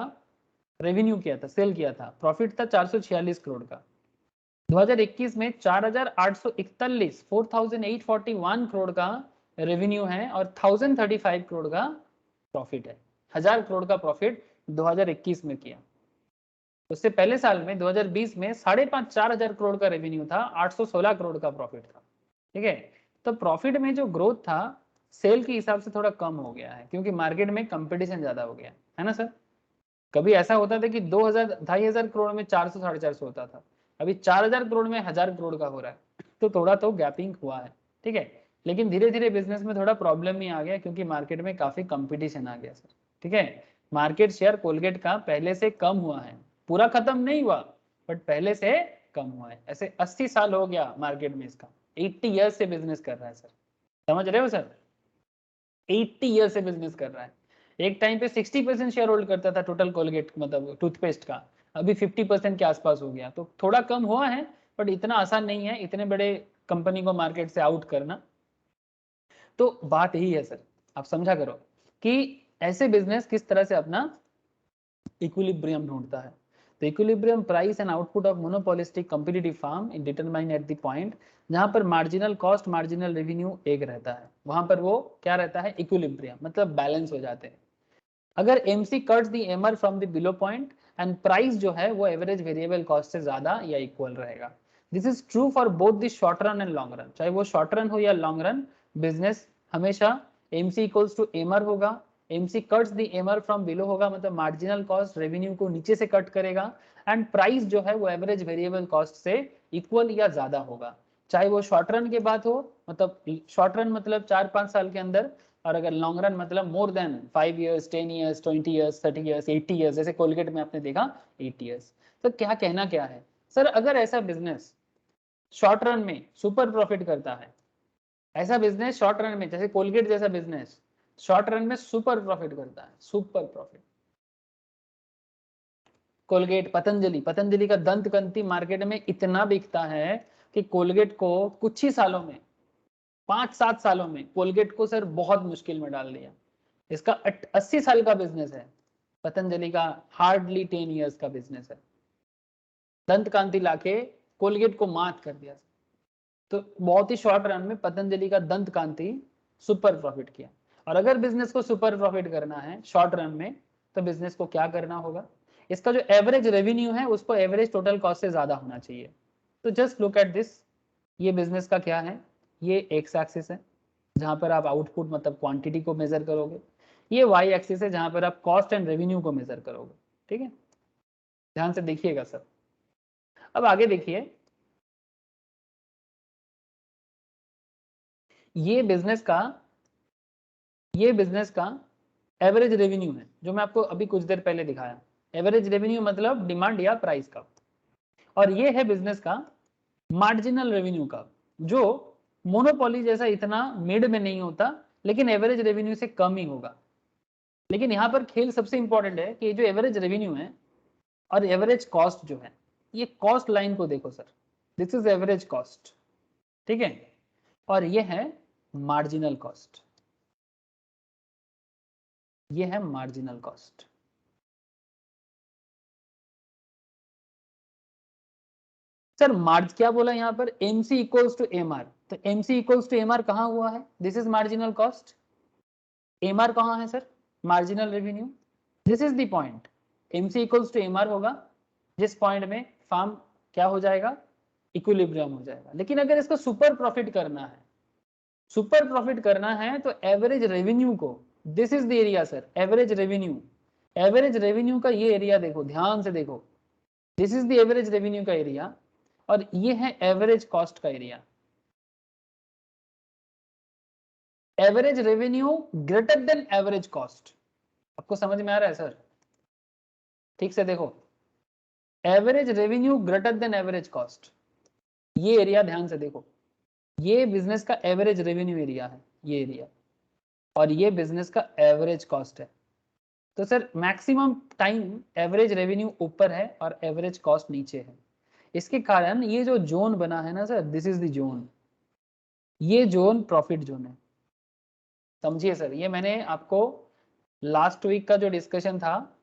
रेवेन्यू किया था, सेल किया था, प्रॉफिट था 446 करोड़ का। 2021 में 4841 4841 करोड़ का रेवेन्यू है और 1035 करोड़ का प्रॉफिट है। 1000 करोड़ का प्रॉफिट 2021 में किया। उससे पहले साल में 2020 में 5,500-4,000 करोड़ का रेवेन्यू था, 816 करोड़ का प्रॉफिट था, ठीक है। तो प्रॉफिट में जो ग्रोथ था सेल के हिसाब से थोड़ा कम हो गया है, क्योंकि मार्केट में कंपटीशन ज्यादा हो गया है ना सर। कभी ऐसा होता था कि 2,000-2,500 करोड़ में 400-450 होता था, अभी 4,000 करोड़ में 1,000 करोड़ का हो रहा है। तो थोड़ा तो गैपिंग हुआ है, ठीक है। लेकिन धीरे धीरे बिजनेस में थोड़ा प्रॉब्लम ही आ गया, क्योंकि मार्केट में काफी कंपटीशन आ गया सर, ठीक है। मार्केट शेयर कोलगेट का पहले से कम हुआ है, पूरा खत्म नहीं हुआ, बट पहले से कम हुआ है। ऐसे 80 साल हो गया मार्केट में इसका, 80 ईयर्स से बिजनेस कर रहा है सर, समझ रहे हो सर, 80 ईयर से बिजनेस कर रहा है। एक टाइम पे 60% शेयर होल्ड करता था टोटल कोलगेट मतलब टूथपेस्ट का, अभी 50% के आसपास हो गया। तो थोड़ा कम हुआ है, बट इतना आसान नहीं है इतने बड़े कंपनी को मार्केट से आउट करना। तो बात यही है सर, आप समझा करो कि ऐसे बिजनेस किस तरह से अपना इक्विलिब्रियम ढूंढता है। तो equilibrium price and output of monopolistic competitive firm in determine at the point जहां पर मार्जिनल कॉस्ट मार्जिनल रेवेन्यू एक रहता है, वहां पर वो क्या रहता है, इक्विलिब्रियम, मतलब बैलेंस हो जाते हैं। अगर MC cuts the MR from the below point and price जो है वो एवरेज वेरिएबल कॉस्ट से ज्यादा या इक्वल रहेगा। This is true for both the short run and long run, चाहे वो शॉर्ट रन हो या लॉन्ग रन बिजनेस, हमेशा एमसी इक्वल्स टू एमआर होगा। MC cuts the MR from below होगा, मतलब मार्जिनल कॉस्ट रेवेन्यू को नीचे से कट करेगा, एंड प्राइस जो है वो एवरेज वेरिएबल कॉस्ट से इक्वल या ज्यादा होगा। चाहे वो शॉर्ट रन के बात हो, मतलब शॉर्ट रन मतलब 4-5 साल के अंदर, और अगर लॉन्ग रन मतलब more than 5 years, 10 years, 20 years, 30 years, 80 years, जैसे कोलगेट में आपने देखा 80 ईयर्स। तो क्या कहना क्या है सर, अगर ऐसा बिजनेस शॉर्ट रन में सुपर प्रॉफिट करता है, ऐसा बिजनेस शॉर्ट रन में जैसे कोलगेट जैसा बिजनेस शॉर्ट रन में सुपर प्रॉफिट करता है, super profit, Colgate, Patanjali, Patanjali का दंत कंती मार्केट में इतना बिकता है कि कोलगेट को कुछ ही सालों में 5-7 सालों में कोलगेट को सर बहुत मुश्किल में डाल दिया। इसका 80 साल का बिजनेस है, पतंजलि का हार्डली 10 इयर्स का बिजनेस है। दंत कांति लाके कोलगेट को मात कर दिया। तो बहुत ही शॉर्ट रन में पतंजलि का दंत कांति सुपर प्रॉफिट किया। और अगर बिजनेस को सुपर प्रॉफिट करना है शॉर्ट रन में, तो बिजनेस को क्या करना होगा, इसका जो एवरेज रेवेन्यू है उसको एवरेज टोटल कॉस्ट से ज्यादा होना चाहिए। तो जस्ट लुक एट दिस, ये बिजनेस का क्या है, ये एक्स एक्सिस है जहां पर आप आउटपुट मतलब क्वांटिटी को मेजर करोगे, ये वाई एक्सिस है जहां पर आप कॉस्ट एंड रेवेन्यू को मेजर करोगे। ठीक है, ध्यान से देखिएगा सर। अब आगे देखिए, ये बिजनेस का एवरेज रेवेन्यू है जो मैं आपको अभी कुछ देर पहले दिखाया। एवरेज रेवेन्यू मतलब डिमांड या प्राइस का। और ये है बिजनेस का मार्जिनल रेवेन्यू का, जो मोनोपोली जैसा इतना मिड में नहीं होता, लेकिन एवरेज रेवेन्यू से कम ही होगा। लेकिन यहाँ पर खेल सबसे इंपॉर्टेंट है कि जो एवरेज रेवेन्यू है और एवरेज कॉस्ट जो है, ये कॉस्ट लाइन को देखो sir, this is average cost, ठीक है, और ये है मार्जिनल कॉस्ट, ये है मार्जिनल कॉस्ट। सर मार्ज क्या बोला यहाँ पर, एमसी इक्वल्स टू एमआर, तो एमसी इक्वल्स टू एमआर कहाँ हुआ है, this is marginal cost, MR कहाँ है sir, marginal revenue, this is the point, MC equals to MR होगा जिस पॉइंट में फार्म क्या हो जाएगा, इक्विलिब्रियम हो जाएगा। लेकिन अगर इसको सुपर प्रॉफिट करना है, सुपर प्रॉफिट करना है तो एवरेज रेवेन्यू को, this is the area sir, average revenue, average revenue का ये एरिया देखो, ध्यान से देखो, this is the average revenue का एरिया और ये है एवरेज कॉस्ट का area. Average revenue greater than average cost, आपको समझ में आ रहा है सर, ठीक से देखो, average revenue greater than average cost, ये एरिया ध्यान से देखो, ये बिजनेस का एवरेज रेवेन्यू एरिया है ये एरिया, और ये बिजनेस का एवरेज कॉस्ट है। तो sir maximum time average revenue ऊपर है और एवरेज कॉस्ट नीचे है। इसके कारण ये जो जोन बना है ना sir, this is the zone, ये जोन प्रॉफिट जोन है। समझिए सर, ये मैंने आपको लास्ट वीक का जो डिस्कशन था,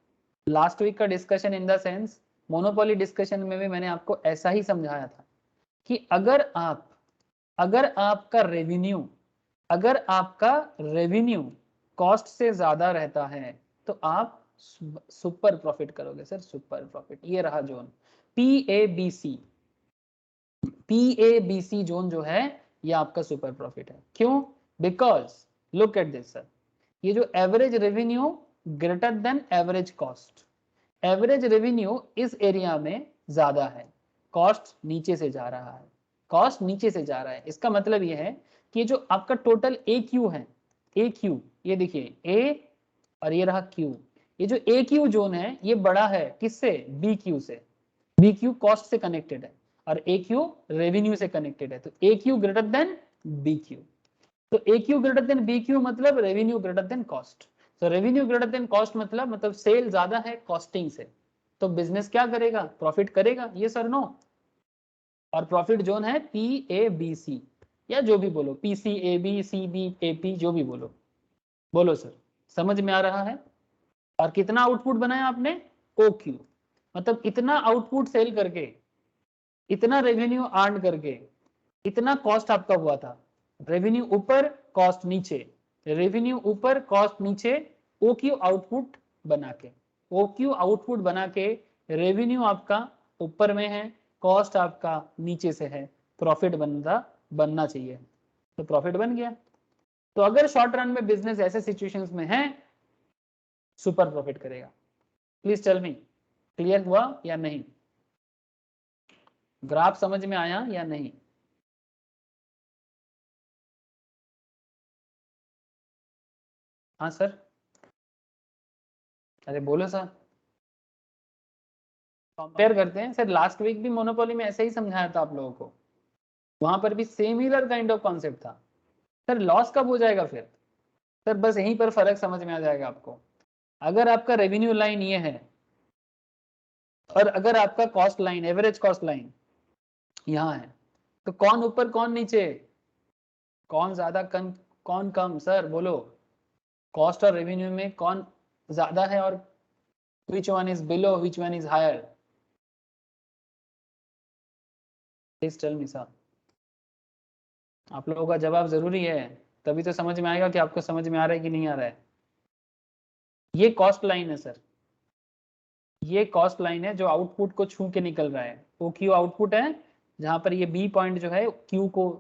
लास्ट वीक का discussion in the sense monopoly discussion में भी मैंने आपको ऐसा ही समझाया था कि अगर आपका रेवेन्यू कॉस्ट से ज्यादा रहता है तो आप सुपर प्रॉफिट करोगे सर, सुपर प्रॉफिट। ये रहा जोन PABC जोन जो है ये आपका सुपर प्रॉफिट है। क्यों? Because look at this sir, ये जो average revenue greater than average cost, average revenue इस एरिया में ज्यादा है, कॉस्ट नीचे से जा रहा है, कॉस्ट नीचे से जा रहा है। इसका मतलब ये है कि जो आपका टोटल AQ है, AQ ये देखिए A और ये रहा Q, ये जो AQ जोन है ये बड़ा है किससे, BQ से, BQ कॉस्ट से कनेक्टेड है और AQ रेवेन्यू से कनेक्टेड है, तो AQ ग्रेटर देन BQ, तो AQ ग्रेटर देन BQ मतलब रेवेन्यू ग्रेटर देन कॉस्ट। तो रेवेन्यू ग्रेटर देन कॉस्ट मतलब सेल ज्यादा है कॉस्टिंग से, तो बिजनेस क्या करेगा, प्रॉफिट करेगा, ये सर नो। और प्रॉफिट जोन है PABC या जो भी बोलो, PCAB CBAP जो भी बोलो, बोलो सर, समझ में आ रहा है। और कितना आउटपुट बनाया आपने, OQ, मतलब इतना आउटपुट सेल करके, इतना रेवेन्यू अर्न करके, इतना कॉस्ट आपका हुआ था, रेवेन्यू ऊपर कॉस्ट नीचे, रेवेन्यू ऊपर कॉस्ट नीचे, OQ आउटपुट बना के, OQ आउटपुट बना के रेवेन्यू आपका ऊपर में है, कॉस्ट आपका नीचे से है, प्रॉफिट बनना चाहिए, तो प्रॉफिट बन गया। तो अगर शॉर्ट रन में बिजनेस ऐसे सिचुएशंस में है, सुपर प्रॉफिट करेगा। प्लीज टेल मी, क्लियर हुआ या नहीं, ग्राफ समझ में आया या नहीं? हाँ सर, अरे बोलो सर, कंपेयर करते हैं सर। लास्ट वीक भी मोनोपोली में ऐसे ही समझाया था आप लोगों को, वहां पर भी सिमिलर काइंड ऑफ कॉन्सेप्ट था। सर लॉस कब हो जाएगा फिर, सर बस यहीं पर फर्क समझ में आ जाएगा आपको। अगर आपका रेवेन्यू लाइन ये है और अगर आपका cost line, average cost line यहाँ है, तो कौन ऊपर कौन नीचे, कौन ज्यादा कौन कम सर बोलो, कॉस्ट और रेवेन्यू में कौन ज्यादा है और which one is below, which one is higher? Please tell me sir. आप लोगों का जवाब जरूरी है, तभी तो समझ में आएगा कि आपको समझ में आ रहा है कि नहीं आ रहा है। ये कॉस्ट लाइन है सर, ये कॉस्ट लाइन है जो आउटपुट को छू के निकल रहा है। वो क्यू आउटपुट है, जहां पर ये बी पॉइंट जो है क्यू को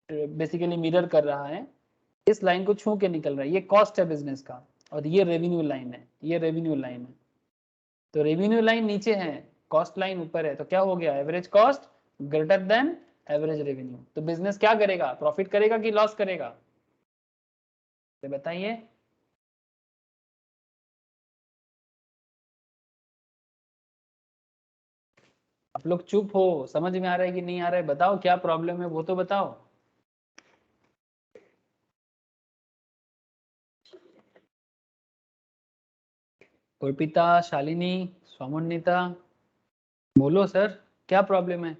बेसिकली मिरर कर रहा है, इस लाइन को छू के निकल रहा है। ये कॉस्ट है बिजनेस का, और ये रेवेन्यू लाइन है, ये रेवेन्यू लाइन है। तो रेवेन्यू लाइन नीचे है, कॉस्ट लाइन ऊपर है, तो क्या हो गया, average cost greater than average revenue. तो बिजनेस क्या करेगा, प्रॉफिट करेगा कि लॉस करेगा, तो बताइए। आप लोग चुप हो, समझ में आ रहा है कि नहीं आ रहा है, बताओ क्या प्रॉब्लम है वो तो बताओ। अर्पिता, शालिनी, स्वामुन्निता, बोलो सर क्या प्रॉब्लम है।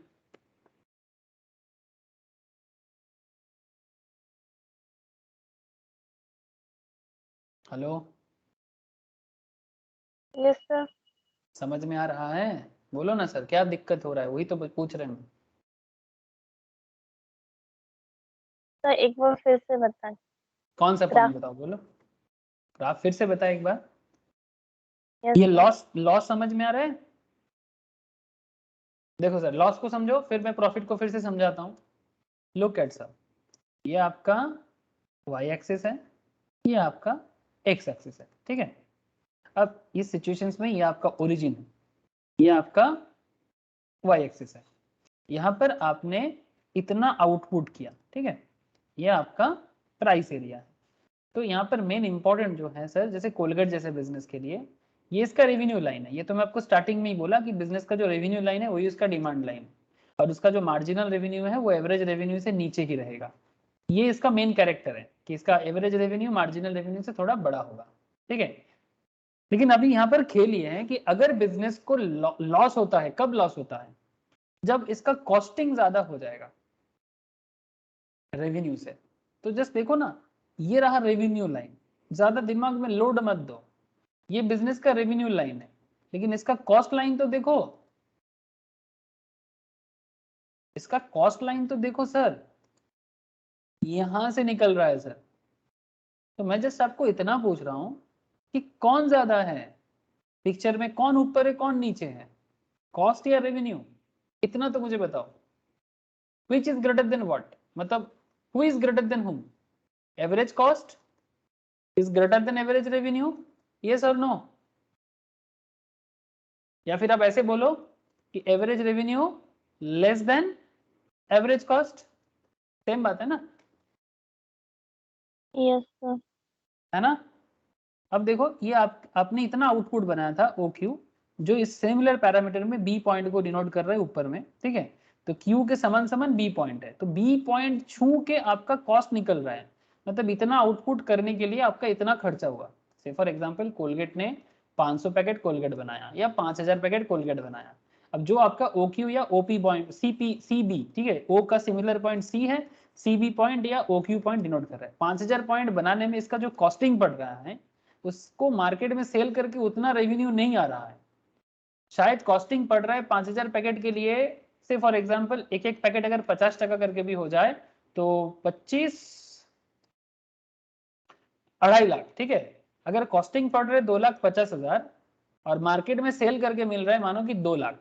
Hello, yes sir. समझ में आ रहा है, बोलो ना सर क्या दिक्कत हो रहा है, वही तो पूछ रहे हैं। सर एक बार फिर से बताएं। कौन सा ग्राफ। पॉइंट बताओ, बोलो ग्राफ फिर से बताए एक बार। यस ये सर। लॉस लॉस समझ में आ रहा है। देखो सर, लॉस को समझो फिर मैं प्रॉफिट को फिर से समझाता हूँ। लुक एट सर, ये आपका y एक्सिस है, ये आपका x एक्सिस है, ठीक है। अब इस सिचुएशंस में ये आपका ओरिजिन है, ये आपका y एक्सिस है। यहाँ पर आपने इतना आउटपुट किया, ठीक है, ये आपका प्राइस एरिया है। तो यहाँ पर मेन इंपॉर्टेंट जो है सर, जैसे कोलगेट जैसे बिजनेस के लिए ये इसका रेवेन्यू लाइन है। ये तो मैं आपको स्टार्टिंग में ही बोला कि बिजनेस का जो रेवेन्यू लाइन है वही उसका डिमांड लाइन है, और उसका जो मार्जिनल रेवेन्यू है वो एवरेज रेवेन्यू से नीचे ही रहेगा। ये इसका मेन कैरेक्टर है कि इसका एवरेज रेवेन्यू मार्जिनल रेवेन्यू से थोड़ा बड़ा होगा, ठीक है। लेकिन अभी यहाँ पर खेल ये है कि अगर बिजनेस को लॉस होता है, कब लॉस होता है, जब इसका कॉस्टिंग ज्यादा हो जाएगा रेवेन्यू से। तो जस्ट देखो ना, ये रहा रेवेन्यू लाइन, ज्यादा दिमाग में लोड मत दो, ये बिजनेस का रेवेन्यू लाइन है, लेकिन इसका कॉस्ट लाइन तो देखो, इसका कॉस्ट लाइन तो देखो सर, यहां से निकल रहा है सर। तो मैं जस्ट आपको इतना पूछ रहा हूं कि कौन ज्यादा है पिक्चर में, कौन ऊपर है कौन नीचे है, कॉस्ट या रेवेन्यू, इतना तो मुझे बताओ। Which is greater than what, मतलब हु इज ग्रेटर देन हुम, average cost is greater than average revenue, yes और नो। या फिर आप ऐसे बोलो कि average revenue less than average cost, same बात है ना, यस सर। है ना। अब देखो ये आपने इतना आउटपुट बनाया था OQ, जो इस सिमिलर पैरामीटर में बी पॉइंट को डिनोट कर रहा है ऊपर में, ठीक है। तो Q के समान समान बी पॉइंट है, तो बी पॉइंट छू के आपका कॉस्ट निकल रहा है, मतलब इतना आउटपुट करने के लिए आपका इतना खर्चा हुआ। से फॉर एग्जाम्पल कोलगेट ने 500 पैकेट कोलगेट बनाया या 5000 पैकेट कोलगेट बनाया। अब जो आपका OQ या OP पॉइंट CB, ठीक है, O का सिमिलर पॉइंट C है, CB पॉइंट या OQ पॉइंट डिनोट कर रहा है। 5000 पॉइंट बनाने में इसका जो कॉस्टिंग पड़ रहा है, उसको मार्केट में सेल करके उतना रेवेन्यू नहीं आ रहा है। शायद कॉस्टिंग पड़ रहा है 5000 पैकेट के लिए, से फॉर एग्जांपल एक एक पैकेट अगर 50 करके भी हो जाए तो 25 2.5 लाख, ठीक है। अगर कॉस्टिंग पड़ रहा है 2,50,000 और मार्केट में सेल करके मिल रहा है मानो कि 2 लाख,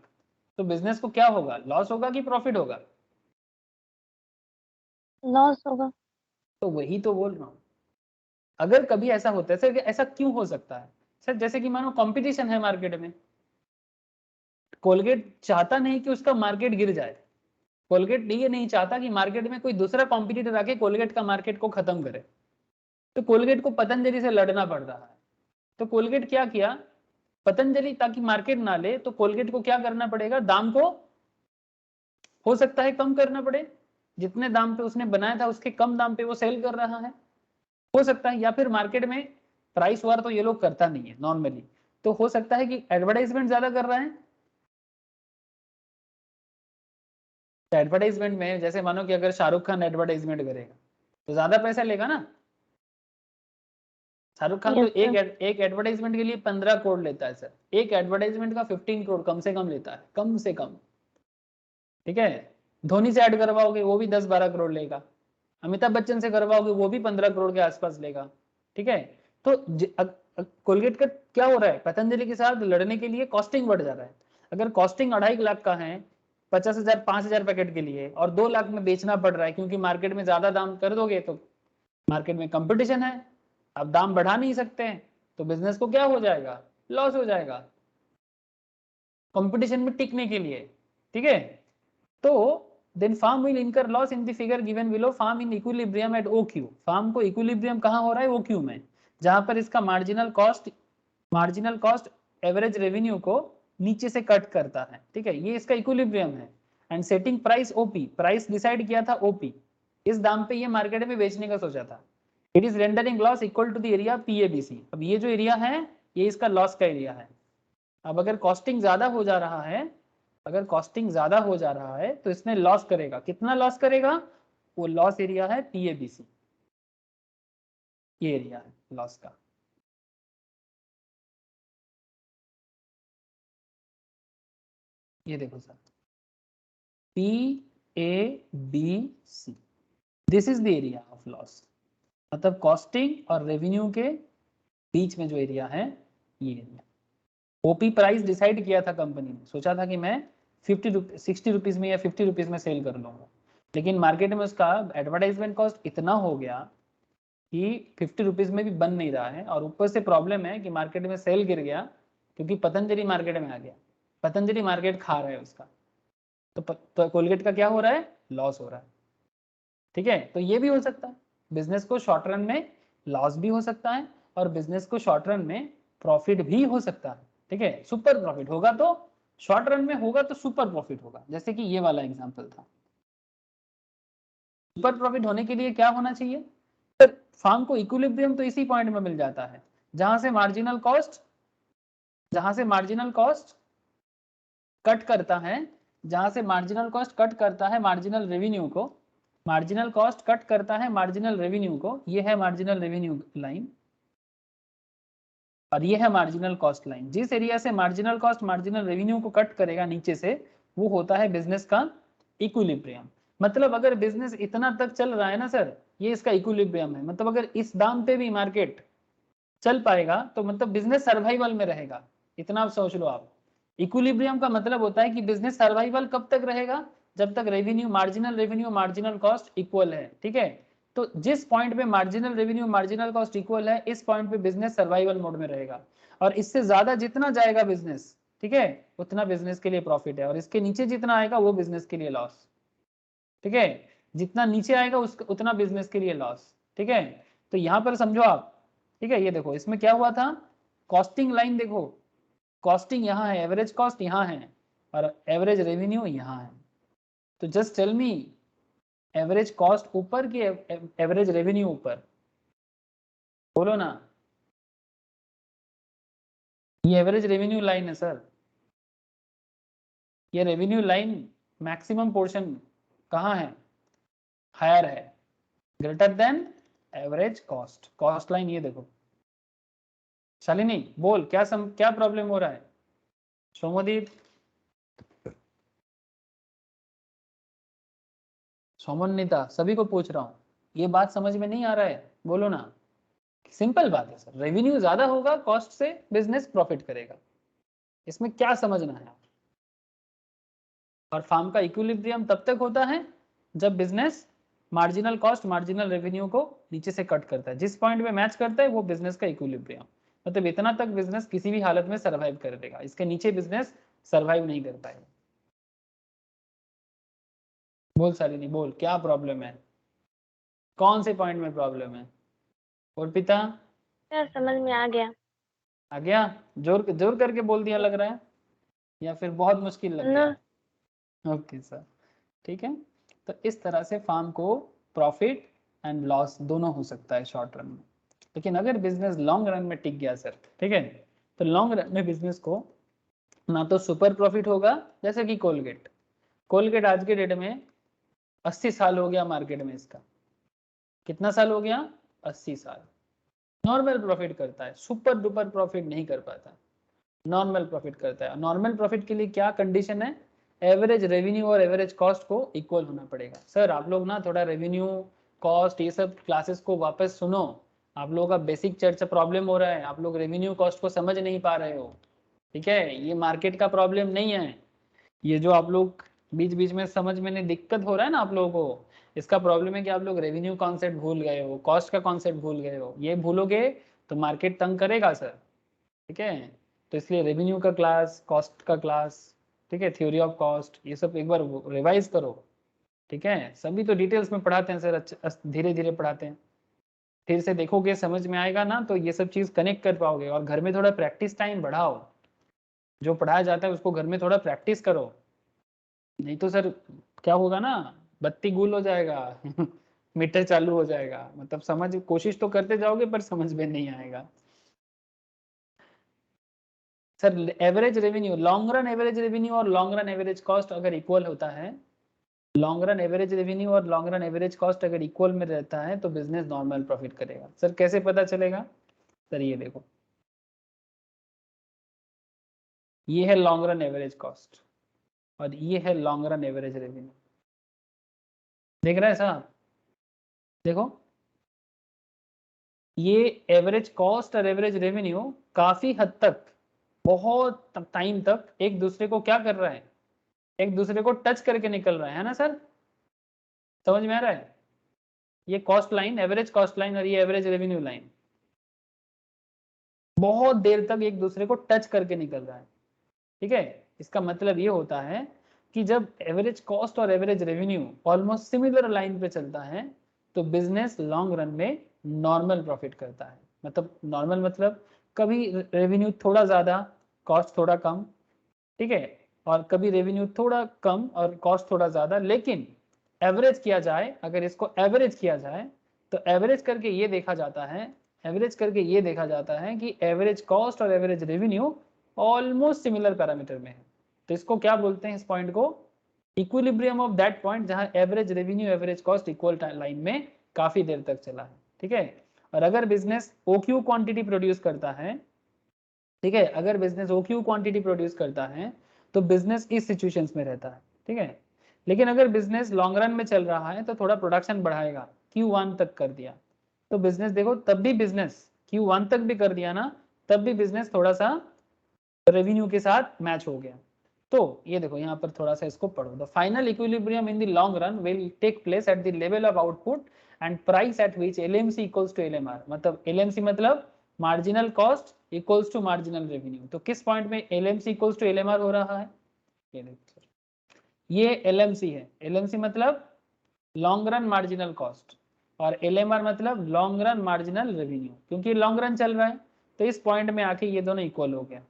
तो बिजनेस को क्या होगा, लॉस होगा कि प्रॉफिट होगा। लॉस होगा। तो वही तो बोल रहा हूँ, अगर कभी ऐसा होता है सर, ऐसा क्यों हो सकता है सर, जैसे कि मानो कंपटीशन है मार्केट में, कोलगेट चाहता नहीं कि उसका मार्केट गिर जाए, कोलगेट ये नहीं चाहता कि मार्केट में कोई दूसरा कॉम्पिटिटर आके कोलगेट का मार्केट को खत्म करे, तो कोलगेट को पतंजलि से लड़ना पड़ रहा है। तो कोलगेट क्या किया, पतंजलि ताकि मार्केट ना ले, तो कोलगेट को क्या करना पड़ेगा, दाम को हो सकता है कम करना पड़े, जितने दाम पे उसने बनाया था उसके कम दाम पे वो सेल कर रहा है, हो सकता है। या फिर मार्केट में प्राइस वार तो ये लोग करता नहीं है नॉर्मली, तो हो सकता है कि एडवर्टाइजमेंट ज्यादा कर रहा है। एडवर्टाइजमेंट में जैसे मानो कि अगर शाहरुख खान एडवर्टाइजमेंट करेगा तो ज्यादा पैसा लेगा ना। शाहरुख खान तो Yes, sir. एक एडवर्टाइजमेंट के लिए 15 करोड़ लेता है सर, एक एडवर्टाइजमेंट का 15 करोड़ कम से कम लेता है, कम से कम। ठीक है, धोनी से ऐड करवाओगे वो भी 10-12 करोड़ लेगा, अमिताभ बच्चन से करवाओगे वो भी 15 करोड़ के आसपास लेगा। ठीक है, तो कोलगेट का क्या हो रहा है, पतंजलि के साथ लड़ने के लिए कॉस्टिंग बढ़ जा रहा है। अगर कॉस्टिंग 2.5 लाख का है 50,000 5,000 पैकेट के लिए और 2 लाख में बेचना पड़ रहा है क्योंकि मार्केट में ज्यादा दाम कर दोगे तो मार्केट में कंपटीशन है, अब दाम बढ़ा नहीं सकते हैं, तो बिजनेस को क्या हो जाएगा, लॉस हो जाएगा कंपटीशन में टिकने के लिए। ठीक है, तो then farm will incur loss in the figure given below, farm in equilibrium at OQ, farm को equilibrium कहाँ हो रहा है, OQ में, जहां पर इसका मार्जिनल कॉस्ट एवरेज रेवेन्यू को नीचे से कट करता है। ठीक है, ये इसका इक्विलिब्रियम है। And setting price OP, price decide किया था ओपी, इस दाम पे ये मार्केट में बेचने का सोचा था। It is rendering loss equal to the area PABC, अब ये जो एरिया है ये इसका लॉस का एरिया है। अब अगर कॉस्टिंग ज्यादा हो जा रहा है, अगर कॉस्टिंग ज्यादा हो जा रहा है तो इसमें लॉस करेगा, कितना लॉस करेगा, वो लॉस एरिया है PABC, ये एरिया है लॉस का। ये देखो sir PABC, this is the area of loss, मतलब कॉस्टिंग और रेवेन्यू के बीच में जो एरिया है ये एरिया। ओपी प्राइस डिसाइड किया था कंपनी ने, सोचा था कि मैं 60 रुपीज में या 50 रुपीज में सेल कर लूंगा, लेकिन मार्केट में उसका एडवर्टाइजमेंट कॉस्ट इतना हो गया कि 50 रुपीज में भी बन नहीं रहा है, और ऊपर से प्रॉब्लम है कि मार्केट में सेल गिर गया क्योंकि पतंजलि मार्केट में आ गया, पतंजलि मार्केट खा रहा है उसका, तो कोलगेट का क्या हो रहा है, लॉस हो रहा है। ठीक है, तो ये भी हो सकता है, बिजनेस को शॉर्ट रन में लॉस भी हो सकता है और बिजनेस को शॉर्ट रन में प्रॉफिट भी हो सकता है। ठीक है, सुपर प्रॉफिट होगा तो शॉर्ट रन में होगा तो सुपर प्रॉफिट होगा, जैसे कि ये वाला एग्जांपल था। सुपर प्रॉफिट होने के लिए क्या होना चाहिए, फार्म को इक्विलिब्रियम तो इसी पॉइंट में मिल जाता है जहां से मार्जिनल कॉस्ट कट करता है, जहां से मार्जिनल कॉस्ट कट करता है मार्जिनल रेवेन्यू को, मार्जिनल कॉस्ट कट करता है मार्जिनल रेवेन्यू को, ये है मार्जिनल रेवेन्यू लाइन और ये है मार्जिनल कॉस्ट लाइन। जिस एरिया से मार्जिनल कॉस्ट मार्जिनल रेवेन्यू को कट करेगा नीचे से, वो होता है बिजनेस का इक्विलिब्रियम। मतलब अगर बिजनेस इतना तक चल रहा है ना सर, ये इसका इक्विलिब्रियम है, मतलब अगर इस दाम पे भी मार्केट चल पाएगा तो मतलब बिजनेस सर्वाइवल में रहेगा, इतना आप सोच लो। आप इक्विलिब्रियम का मतलब होता है कि बिजनेस सर्वाइवल कब तक रहेगा, जब तक रेवेन्यू मार्जिनल कॉस्ट इक्वल है। ठीक है, तो जिस पॉइंट पे marginal revenue marginal cost equal है, इस पॉइंट पे बिजनेस सर्वाइवल मोड में रहेगा, और इससे ज्यादा जितना जाएगा बिजनेस, ठीक है, उतना बिजनेस के लिए प्रॉफिट है, और इसके नीचे जितना आएगा वो बिजनेस के लिए लॉस। ठीक है, जितना नीचे आएगा उतना बिजनेस के लिए लॉस। ठीक है, तो यहां पर समझो आप। ठीक है, ये देखो इसमें क्या हुआ था, कॉस्टिंग लाइन देखो, कॉस्टिंग यहाँ है, एवरेज कॉस्ट यहाँ है और एवरेज रेवेन्यू यहाँ है, तो just tell me average cost ऊपर की एवरेज रेवेन्यू ऊपर, बोलो ना। ये एवरेज रेवेन्यू लाइन है सर, ये रेवेन्यू लाइन मैक्सिमम पोर्शन कहाँ है, हायर है, greater than average cost, cost line ये देखो। शालिनी बोल क्या प्रॉब्लम हो रहा है, सोमदीप, सोमनिता, सभी को पूछ रहा हूँ, ये बात समझ में नहीं आ रहा है, बोलो ना। सिंपल बात है सर, रेवेन्यू ज्यादा होगा कॉस्ट से, बिजनेस प्रॉफिट करेगा, इसमें क्या समझना है। और फार्म का इक्विलिब्रियम तब तक होता है जब business marginal cost marginal revenue को नीचे से कट करता है, जिस पॉइंट में मैच करता है वो बिजनेस का इक्विलिब्रियम, मतलब इतना तक बिजनेस किसी भी हालत में सर्वाइव कर देगा, इसके नीचे बिजनेस सर्वाइव नहीं कर पाएगा। बोल शालिनी बोल, क्या प्रॉब्लम है, कौन से पॉइंट में प्रॉब्लम है, और पिता सर समझ में आ गया। आ गया, जोर जोर करके बोल दिया लग रहा है, या फिर बहुत मुश्किल लग गया। ओके सर, ठीक है, तो इस तरह से फार्म को प्रॉफिट एंड लॉस दोनों हो सकता है शॉर्ट रन में, लेकिन अगर बिजनेस लॉन्ग रन में टिक गया सर, ठीक है, तो लॉन्ग रन में बिजनेस को ना तो सुपर प्रॉफिट होगा, जैसे कि कोलगेट आज के डेट में 80 साल हो गया मार्केट में इसका, कितना साल हो गया? 80 साल। नॉर्मल प्रॉफिट करता है, सुपर डुपर प्रॉफिट नहीं कर पाता, नॉर्मल प्रॉफिट करता है। नॉर्मल प्रॉफिट के लिए क्या कंडीशन है? एवरेज रेवेन्यू और एवरेज कॉस्ट को इक्वल होना पड़ेगा। सर आप लोग ना थोड़ा रेवेन्यू कॉस्ट ये सब क्लासेस को वापस सुनो, आप लोगों का बेसिक चर्चा प्रॉब्लम हो रहा है, आप लोग रेवेन्यू कॉस्ट को समझ नहीं पा रहे हो, ठीक है? ये मार्केट का प्रॉब्लम नहीं है, ये जो आप लोग बीच बीच में समझ में नहीं दिक्कत हो रहा है ना आप लोगों को, इसका प्रॉब्लम है कि आप लोग रेवेन्यू कॉन्सेप्ट भूल गए हो, कॉस्ट का कॉन्सेप्ट भूल गए हो। ये भूलोगे तो मार्केट तंग करेगा सर, ठीक है? तो इसलिए रेवेन्यू का क्लास, कॉस्ट का क्लास, ठीक है, थ्योरी ऑफ कॉस्ट, ये सब एक बार रिवाइज करो, ठीक है? सभी तो डिटेल्स में पढ़ाते हैं सर, धीरे धीरे पढ़ाते हैं, फिर से देखोगे समझ में आएगा ना, तो ये सब चीज कनेक्ट कर पाओगे। और घर में थोड़ा प्रैक्टिस टाइम बढ़ाओ, जो पढ़ाया जाता है उसको घर में थोड़ा प्रैक्टिस करो, नहीं तो सर क्या होगा ना, बत्ती गुल हो जाएगा मीटर चालू हो जाएगा, मतलब समझ कोशिश तो करते जाओगे पर समझ में नहीं आएगा। Sir average revenue, long run average revenue और लॉन्ग रन एवरेज कॉस्ट अगर इक्वल होता है, लॉन्ग रन एवरेज रेवेन्यू और लॉन्ग रन एवरेज कॉस्ट अगर इक्वल में रहता है तो बिजनेस नॉर्मल प्रॉफिट करेगा। सर कैसे पता चलेगा? सर ये देखो, ये है लॉन्ग रन एवरेज कॉस्ट और ये है लॉन्ग रन एवरेज रेवेन्यू, देख रहे हैं साहब? देखो ये एवरेज कॉस्ट और एवरेज रेवेन्यू काफी हद तक, बहुत टाइम तक एक दूसरे को क्या कर रहा है, एक दूसरे को टच करके निकल रहा है ना सर? समझ में आ रहा है? ये cost line, average cost line और ये एवरेज रेवेन्यू लाइन बहुत देर तक एक दूसरे को टच करके निकल रहा है, ठीक है? इसका मतलब ये होता है कि जब एवरेज कॉस्ट और average revenue almost similar line पे चलता है तो बिजनेस लॉन्ग रन में नॉर्मल प्रॉफिट करता है। मतलब नॉर्मल मतलब कभी रेवेन्यू थोड़ा ज्यादा, कॉस्ट थोड़ा कम, ठीक है? और कभी रेवेन्यू थोड़ा कम और कॉस्ट थोड़ा ज्यादा, लेकिन एवरेज किया जाए, अगर इसको एवरेज किया जाए तो एवरेज करके ये देखा जाता है, एवरेज करके ये देखा जाता है कि एवरेज कॉस्ट और average revenue almost similar parameter में है। तो इसको क्या बोलते हैं, इस पॉइंट को? इक्विलिब्रियम ऑफ दैट पॉइंट, जहां average revenue average cost equal line में काफी देर तक चला है, ठीक है? और अगर बिजनेस ओक्यू क्वांटिटी प्रोड्यूस करता है, ठीक है, अगर बिजनेस ओक्यू क्वांटिटी प्रोड्यूस करता है तो बिजनेस इस सिचुएशंस में रहता है, ठीक है? लेकिन अगर बिजनेस लॉन्ग रन में चल रहा है तो थोड़ा प्रोडक्शन बढ़ाएगा, Q1 तक कर दिया तो बिजनेस, देखो तब भी बिजनेस Q1 तक भी कर दिया ना, तब भी बिजनेस थोड़ा सा रेवेन्यू के साथ मैच हो गया। तो ये देखो यहाँ पर थोड़ा सा इसको पढ़ो, the final equilibrium in the long run will take place at the level of output and price at which LMC equals to LMR। मतलब LMC मतलब marginal cost equals to marginal revenue. तो किस पॉइंट में LMC equals to LMR हो रहा है? ये देखो, ये LMC है। LMC मतलब लॉन्ग रन मार्जिनल कॉस्ट और LMR मतलब लॉन्ग रन मार्जिनल रेवेन्यू, क्योंकि लॉन्ग रन चल रहा है तो इस पॉइंट में आके ये दोनों इक्वल हो गया।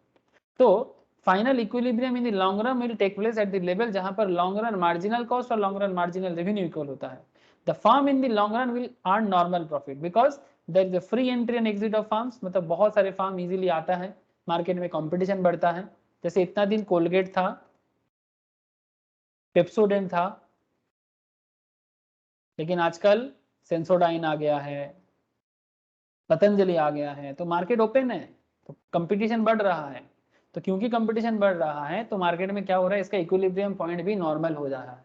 तो final equilibrium in the long run will take place at the level जहां पर लॉन्ग रन मार्जिनल कॉस्ट और long run marginal revenue equal होता है। The firm in the long run will earn normal profit because there is a free entry and exit of firms. मतलब बहुत सारे firm easily आता है market में, competition बढ़ता है। जैसे इतना दिन कोलगेट था, पेप्सोडेंट था, लेकिन आजकल सेंसोडाइन आ गया है, पतंजलि आ गया है, तो मार्केट ओपन है, तो कंपटीशन बढ़ रहा है। तो क्योंकि कंपटीशन बढ़ रहा है तो मार्केट में क्या हो रहा है, इसका इक्विलिब्रियम पॉइंट भी नॉर्मल हो जा रहा है।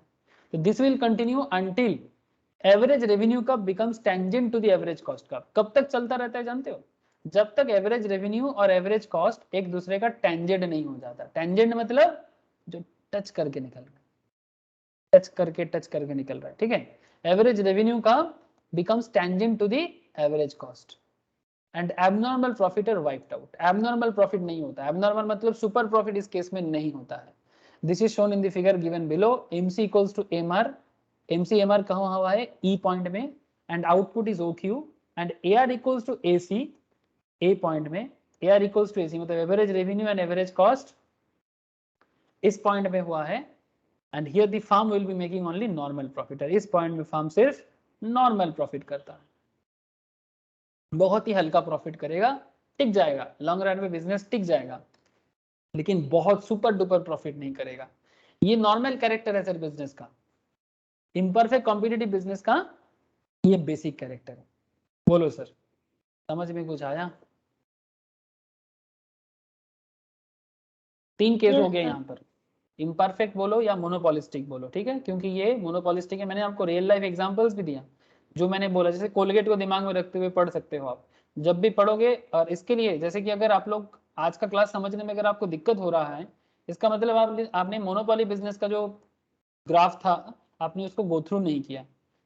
तो this will continue until average revenue कब becomes tangent to the average cost. कब तक चलता रहता है जानते हो? जब तक एवरेज रेवेन्यू और एवरेज कॉस्ट एक दूसरे का टेंजेंट नहीं हो जाता। टेंजेंट मतलब जो टच करके निकल रहा है, टच करके निकल रहा है, ठीक है? एवरेज रेवेन्यू का becomes tangent to the average cost and abnormal profit are wiped out. Abnormal profit नहीं होता, एबनॉर्मल मतलब सुपर प्रॉफिट इस केस में नहीं होता है। This is shown in the figure given below. MC equals to MR, MC MR कहाँ हुआ है? E पॉइंट में, and output is OQ and AR equals to AC, A point में, AR इक्वल्स टू AC मतलब average revenue and average cost इस point में हुआ है। And here the firm will be making only normal profit. इस point में firm सिर्फ normal profit करता है, बहुत ही हल्का प्रॉफिट करेगा, टिक जाएगा, लॉन्ग रन में बिजनेस टिक जाएगा, लेकिन बहुत सुपर डुपर प्रॉफिट नहीं करेगा। ये नॉर्मल कैरेक्टर है सर बिजनेस का, इम्परफेक्ट कॉम्पिटिटिव बिजनेस का ये बेसिक कैरेक्टर है। बोलो सर, समझ में कुछ आया? 3 केस Yes, हो गए sir. यहाँ पर, इम्परफेक्ट बोलो या मोनोपोलिस्टिक बोलो, ठीक है, क्योंकि ये मोनोपोलिस्टिक है। मैंने आपको रियल लाइफ एग्जांपल्स भी दिया जो मैंने बोला, जैसे कोलगेट को दिमाग में रखते हुए पढ़ सकते हो आप जब भी पढ़ोगे। और इसके लिए जैसे कि अगर आप लोग आज का क्लास समझने में अगर आपको दिक्कत हो रहा है, इसका मतलब आपने मोनोपोली बिजनेस का जो ग्राफ था आपने उसको गो थ्रू नहीं किया।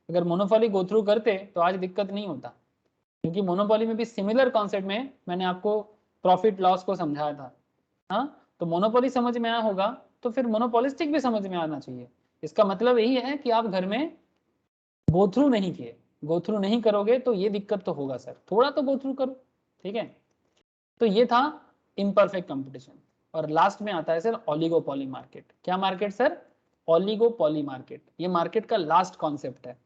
अगर मोनोपोली गो थ्रू करते तो आज दिक्कत नहीं होता, क्योंकि मोनोपोली में भी सिमिलर कॉन्सेप्ट में मैंने आपको प्रॉफिट लॉस को समझाया था। हाँ, तो मोनोपोली समझ में आया होगा तो फिर मोनोपोलिस्टिक भी समझ में आना चाहिए। इसका मतलब यही है कि आप घर में गो थ्रू नहीं किए, गो थ्रू नहीं करोगे तो ये दिक्कत तो होगा सर, थोड़ा तो गो थ्रू करो, ठीक है। तो ये था इम्परफेक्ट कंपटीशन। और लास्ट में आता है सर ओलिगोपोली मार्केट। क्या मार्केट सर? Oligopoly market. ये मार्केट का लास्ट कॉन्सेप्ट है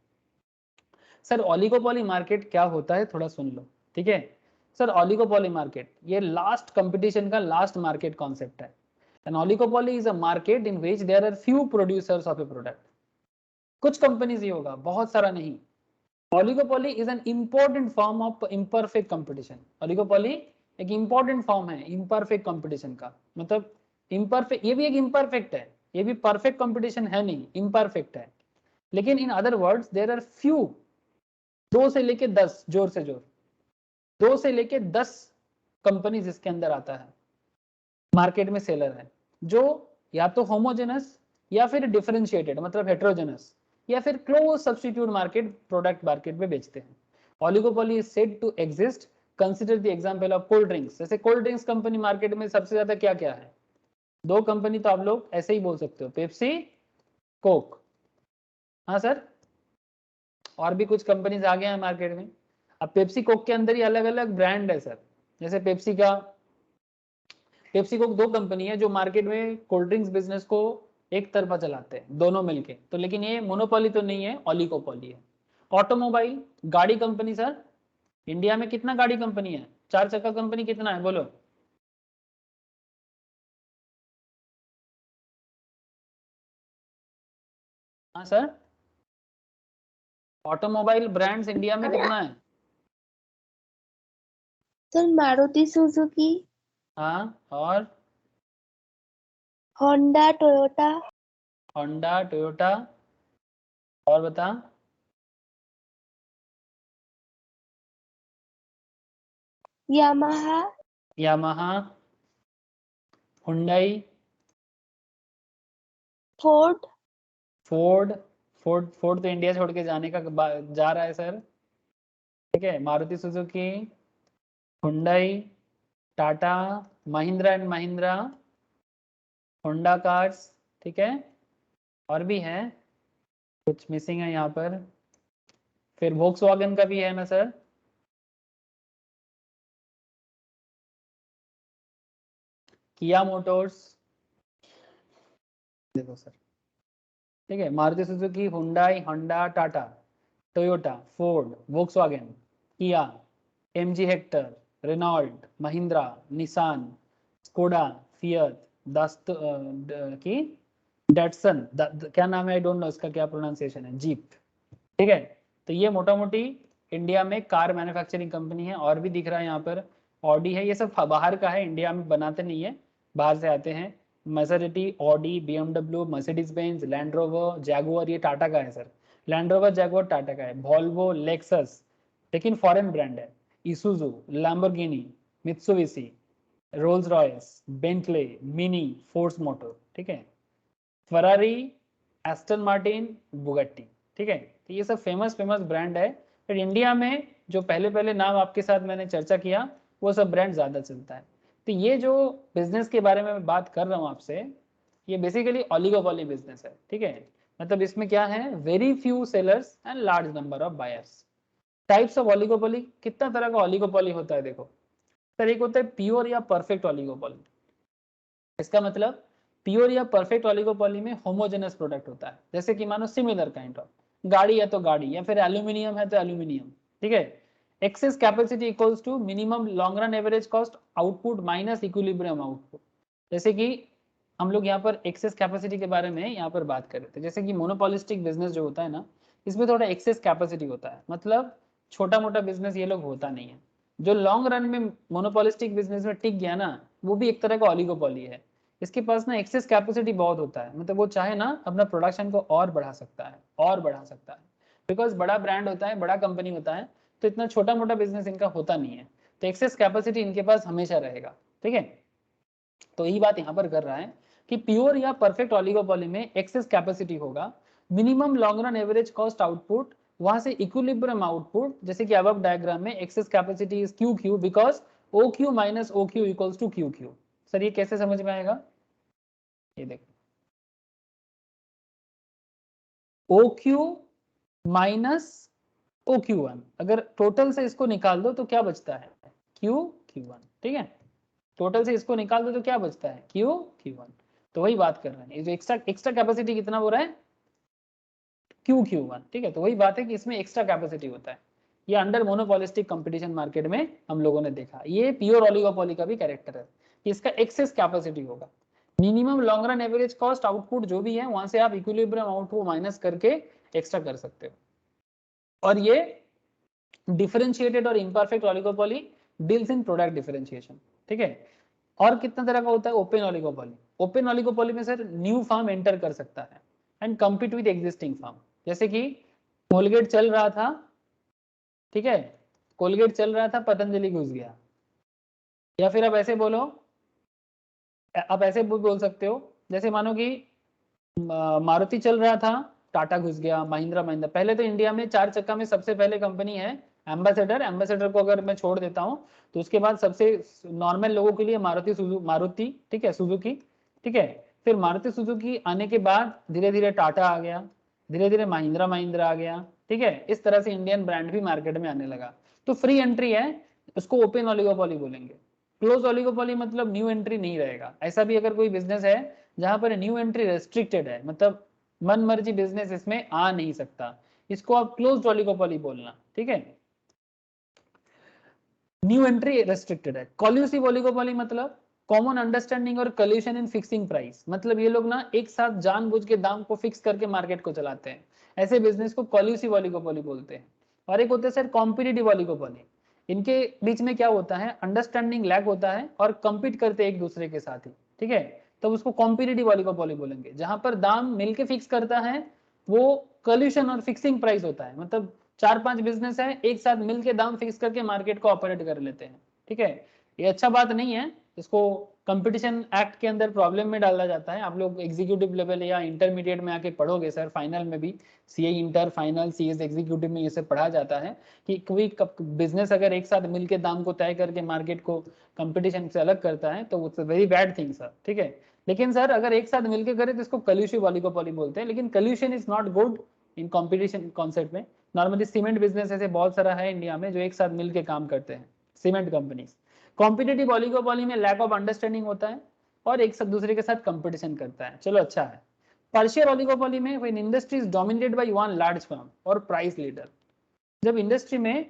सर। ओलिगोपोली मार्केट क्या होता है थोड़ा सुन लो, ठीक है सर। ओलिगोपोली मार्केट ये लास्ट कंपटीशन का लास्ट मार्केट कॉन्सेप्ट है। An oligopoly is a market in which there are few producers of a product. कुछ कंपनीज ही होगा, बहुत सारा नहीं। Oligopoly is an important form of imperfect competition. Oligopoly एक important form है imperfect competition का, मतलब imperfect, ये भी एक imperfect है, ये भी perfect competition है नहीं, imperfect है। लेकिन in other words there are few, 2 से लेके 10, जोर से जोर 2 से लेके 10 कंपनीज इसके अंदर आता है, मार्केट में सेलर है, जो या तो होमोजेनस या फिर डिफरेंशिएटेड मतलब हेट्रोजेनस या फिर close substitute market product market में बेचते हैं। Oligopoly is said to exist, consider the example of cold drinks. जैसे कोल्ड ड्रिंक्स कंपनी मार्केट में सबसे ज्यादा क्या क्या है? 2 कंपनी तो आप लोग ऐसे ही बोल सकते हो, पेप्सी, कोक। हाँ सर, और भी कुछ कंपनीज आ गए हैं मार्केट में। अब पेप्सी कोक के अंदर ही अलग अलग ब्रांड है सर। जैसे पेप्सी कोक 2 कंपनी है जो मार्केट में कोल्ड ड्रिंक्स बिजनेस को एक तरफा चलाते हैं दोनों मिलके, तो लेकिन ये मोनोपोली तो नहीं है, ओलिगोपोली है। ऑटोमोबाइल, गाड़ी कंपनी सर, इंडिया में कितना गाड़ी कंपनी है? 4 चक्का कंपनी कितना है बोलो? हाँ सर, ऑटोमोबाइल ब्रांड्स इंडिया में कितना है? सर मारुति सुजुकी, हाँ, और होंडा, टोयोटा, होंडा, टोयोटा, और बता। Yamaha, Yamaha, Hyundai, Ford, Ford. Ford तो इंडिया छोड़ के जाने का जा रहा है सर, ठीक है। Maruti Suzuki, Hyundai, Tata, Mahindra and Mahindra, Honda cars, ठीक है। और भी है, कुछ मिसिंग है यहाँ पर। फिर वोक्सवैगन का भी है ना सर, किया मोटर्स, देखो सर, ठीक है। Maruti Suzuki, Hyundai, Honda, Tata, Toyota, Ford, Volkswagen, Kia, MG Hector, Renault, Mahindra, Nissan, Skoda, Fiat, दस्त की डैटसन, क्या नाम है आई डोंट नो इसका क्या प्रोनाउंसिएशन है, जीप, ठीक है। तो ये मोटा मोटी इंडिया में कार मैन्युफैक्चरिंग कंपनी है। और भी दिख रहा है यहाँ पर, ऑडी है, ये सब बाहर का है, इंडिया में बनाते नहीं है, बाहर से आते हैं। Maserati, Audi, BMW, Mercedes Benz, Land Rover, Jaguar, ये टाटा का है sir. Land Rover, Jaguar Tata का है। वॉल्वो, लेक्सस लेकिन फॉरेन ब्रांड है। Isuzu, Lamborghini, Mitsubishi, Rolls Royce, Bentley, Mini, Force Motor, ठीक है। फरारी, एस्टन मार्टिन, बुगट्टी, ठीक है। तो ये सब फेमस ब्रांड है। पर इंडिया में जो पहले पहले नाम आपके साथ मैंने चर्चा किया वो सब ब्रांड ज्यादा चलता है। तो ये जो बिजनेस के बारे में मैं बात कर रहा हूँ आपसे, ये बेसिकली ओलिगोपोली बिजनेस है, ठीक है। मतलब इसमें क्या है, very few sellers and large number of buyers. Types of oligopoly, कितना तरह का ओलिगोपोली होता है देखो सर। एक होता है प्योर या परफेक्ट ओलिगोपोली। इसका मतलब प्योर या परफेक्ट ओलिगोपोली में होमोजेनस प्रोडक्ट होता है, जैसे कि मानो सिमिलर काइंड ऑफ गाड़ी है तो गाड़ी, या फिर एल्यूमिनियम है तो एल्यूमिनियम, ठीक है। Excess capacity equals to minimum long run average cost output minus equilibrium output. जैसे कि हम लोग यहाँ पर एक्सेस कैपेसिटी के बारे में यहाँ पर बात कर रहे थे। जैसे कि मोनोपोलिस्टिक बिजनेस जो होता है ना, इसमें थोड़ा एक्सेस कैपेसिटी होता है, मतलब छोटा मोटा बिजनेस ये लोग होता नहीं है। जो लॉन्ग रन में मोनोपोलिस्टिक बिजनेस में टिक गया ना, वो भी एक तरह का ऑलिगोपोली है। इसके पास ना एक्सेस कैपेसिटी बहुत होता है, मतलब वो चाहे ना अपना प्रोडक्शन को और बढ़ा सकता है, और बढ़ा सकता है, बिकॉज बड़ा ब्रांड होता है, बड़ा कंपनी होता है, तो इतना छोटा मोटा बिजनेस इनका होता नहीं है, तो एक्सेस कैपेसिटी इनके पास हमेशा रहेगा। ठीक है, तो यही बात यहाँ पर कर रहा है कि प्योर या परफेक्ट ऑलिगोपोली में एक्सेस कैपेसिटी होगा, minimum long run average cost output, वहां से इक्विलिब्रियम आउटपुट, जैसे कि अब डायग्राम में excess capacity is Q Q because O Q minus O Q equals to Q Q. Sir ये कैसे समझ में आएगा, ये देखो O Q minus O Q one, अगर टोटल से इसको निकाल दो तो क्या बचता है, क्यू क्यू वन। ठीक है, टोटल से इसको निकाल दो तो क्या बचता है, क्यू क्यू वन। तो वही बात कर रहे हैं, ये जो एक्स्ट्रा कैपेसिटी कितना हो रहा है, क्यू क्यू वन। ठीक है, तो वही बात है कि इसमें एक्स्ट्रा कैपेसिटी होता है, ये अंडर मोनोपोलिस्टिक कंपटीशन मार्केट में हम लोगों ने देखा। ये प्योर ऑलिगोपोली का भी कैरेक्टर है कि इसका एक्सेस कैपेसिटी होगा, minimum long run average cost output जो भी है वहां से आप इक्विलिब्रियम आउटपुट माइनस करके एक्स्ट्रा कर सकते हो। और ये डिफरेंशिएटेड और imperfect oligopoly deals in product differentiation. ठीक है, और कितना तरह का होता है ओपन ऑलिगोपोली। ओपन ऑलिगोपोली में सर न्यू फर्म एंटर कर सकता है and compete with existing firm, जैसे कि कोलगेट चल रहा था, ठीक है, कोलगेट चल रहा था, पतंजलि घुस गया, या फिर आप ऐसे बोलो, आप ऐसे बोल सकते हो, जैसे मानो कि मारुति चल रहा था, टाटा घुस गया, महिंद्रा महिंद्रा। पहले तो इंडिया में 4 चक्का में सबसे पहले कंपनी है एम्बेसडर, एम्बेसडर को अगर मैं छोड़ देता हूँ तो उसके बाद सबसे नॉर्मल लोगों के लिए मारुति, ठीक है, सुजुकी। ठीक है, फिर मारुति सुजुकी आने के बाद धीरे धीरे टाटा आ गया, धीरे धीरे महिंद्रा महिंद्रा आ गया। ठीक है, इस तरह से इंडियन ब्रांड भी मार्केट में आने लगा, तो फ्री एंट्री है, उसको ओपन ऑलिगोपोली बोलेंगे। क्लोज ऑलिगोपोली मतलब न्यू एंट्री नहीं रहेगा। ऐसा भी अगर कोई बिजनेस है जहां पर न्यू एंट्री रेस्ट्रिक्टेड है, मतलब मन मर्जी बिजनेस इसमें आ नहीं सकता, इसको आप क्लोज्ड ऑलिगोपोली बोलना। ठीक है, न्यू एंट्री रेस्ट्रिक्टेड है। कॉल्यूसिव ऑलिगोपोली मतलब कॉमन अंडरस्टैंडिंग और कल्यूशन इन फिक्सिंग प्राइस, मतलब ये लोग ना एक साथ जानबूझ के दाम को फिक्स करके मार्केट को चलाते हैं, ऐसे बिजनेस को कॉल्यूसिव ऑलिगोपोली बोलते हैं। और एक होता है सर कॉम्पिटिटिव ऑलिगोपोली, इनके बीच में क्या होता है, अंडरस्टैंडिंग लैक होता है और कंपीट करते हैं एक दूसरे के साथ ही। ठीक है, तब उसको कॉम्पिटिटिव ऑलिगोपोली बोलेंगे। जहां पर दाम मिलके फिक्स करता है वो कल्यूशन और फिक्सिंग प्राइस होता है, मतलब 4-5 बिजनेस है एक साथ मिलके दाम फिक्स करके मार्केट को ऑपरेट कर लेते हैं। ठीक है, ये अच्छा बात नहीं है, इसको कंपटीशन एक्ट के अंदर प्रॉब्लम में डाला जाता है। आप लोग एग्जीक्यूटिव लेवल या इंटरमीडिएट में आके पढ़ोगे सर, फाइनल में भी CA inter, final CS executive में इसे पढ़ा जाता है कि कोई बिजनेस अगर एक साथ मिलके दाम को तय करके मार्केट को कंपटीशन से अलग करता है तो it's very bad thing sir. ठीक है, लेकिन सर अगर एक साथ मिलके करे तो इसको कल्यूसिव ऑलिगोपोली बोलते हैं, लेकिन collusion is not good in competition concept में। नॉर्मली सीमेंट बिजनेस ऐसे बहुत सारा है इंडिया में जो एक साथ मिलके काम करते हैं, सीमेंट कंपनीज। कॉम्पिटिटिव ऑलिगोपोली में लैक ऑफ अंडरस्टैंडिंग होता है और एक साथ दूसरे के साथ कंपटीशन करता है, चलो अच्छा है। पार्शियल ऑलिगोपोली में when industry is dominated by one large firm और प्राइस लीडर, जब इंडस्ट्री में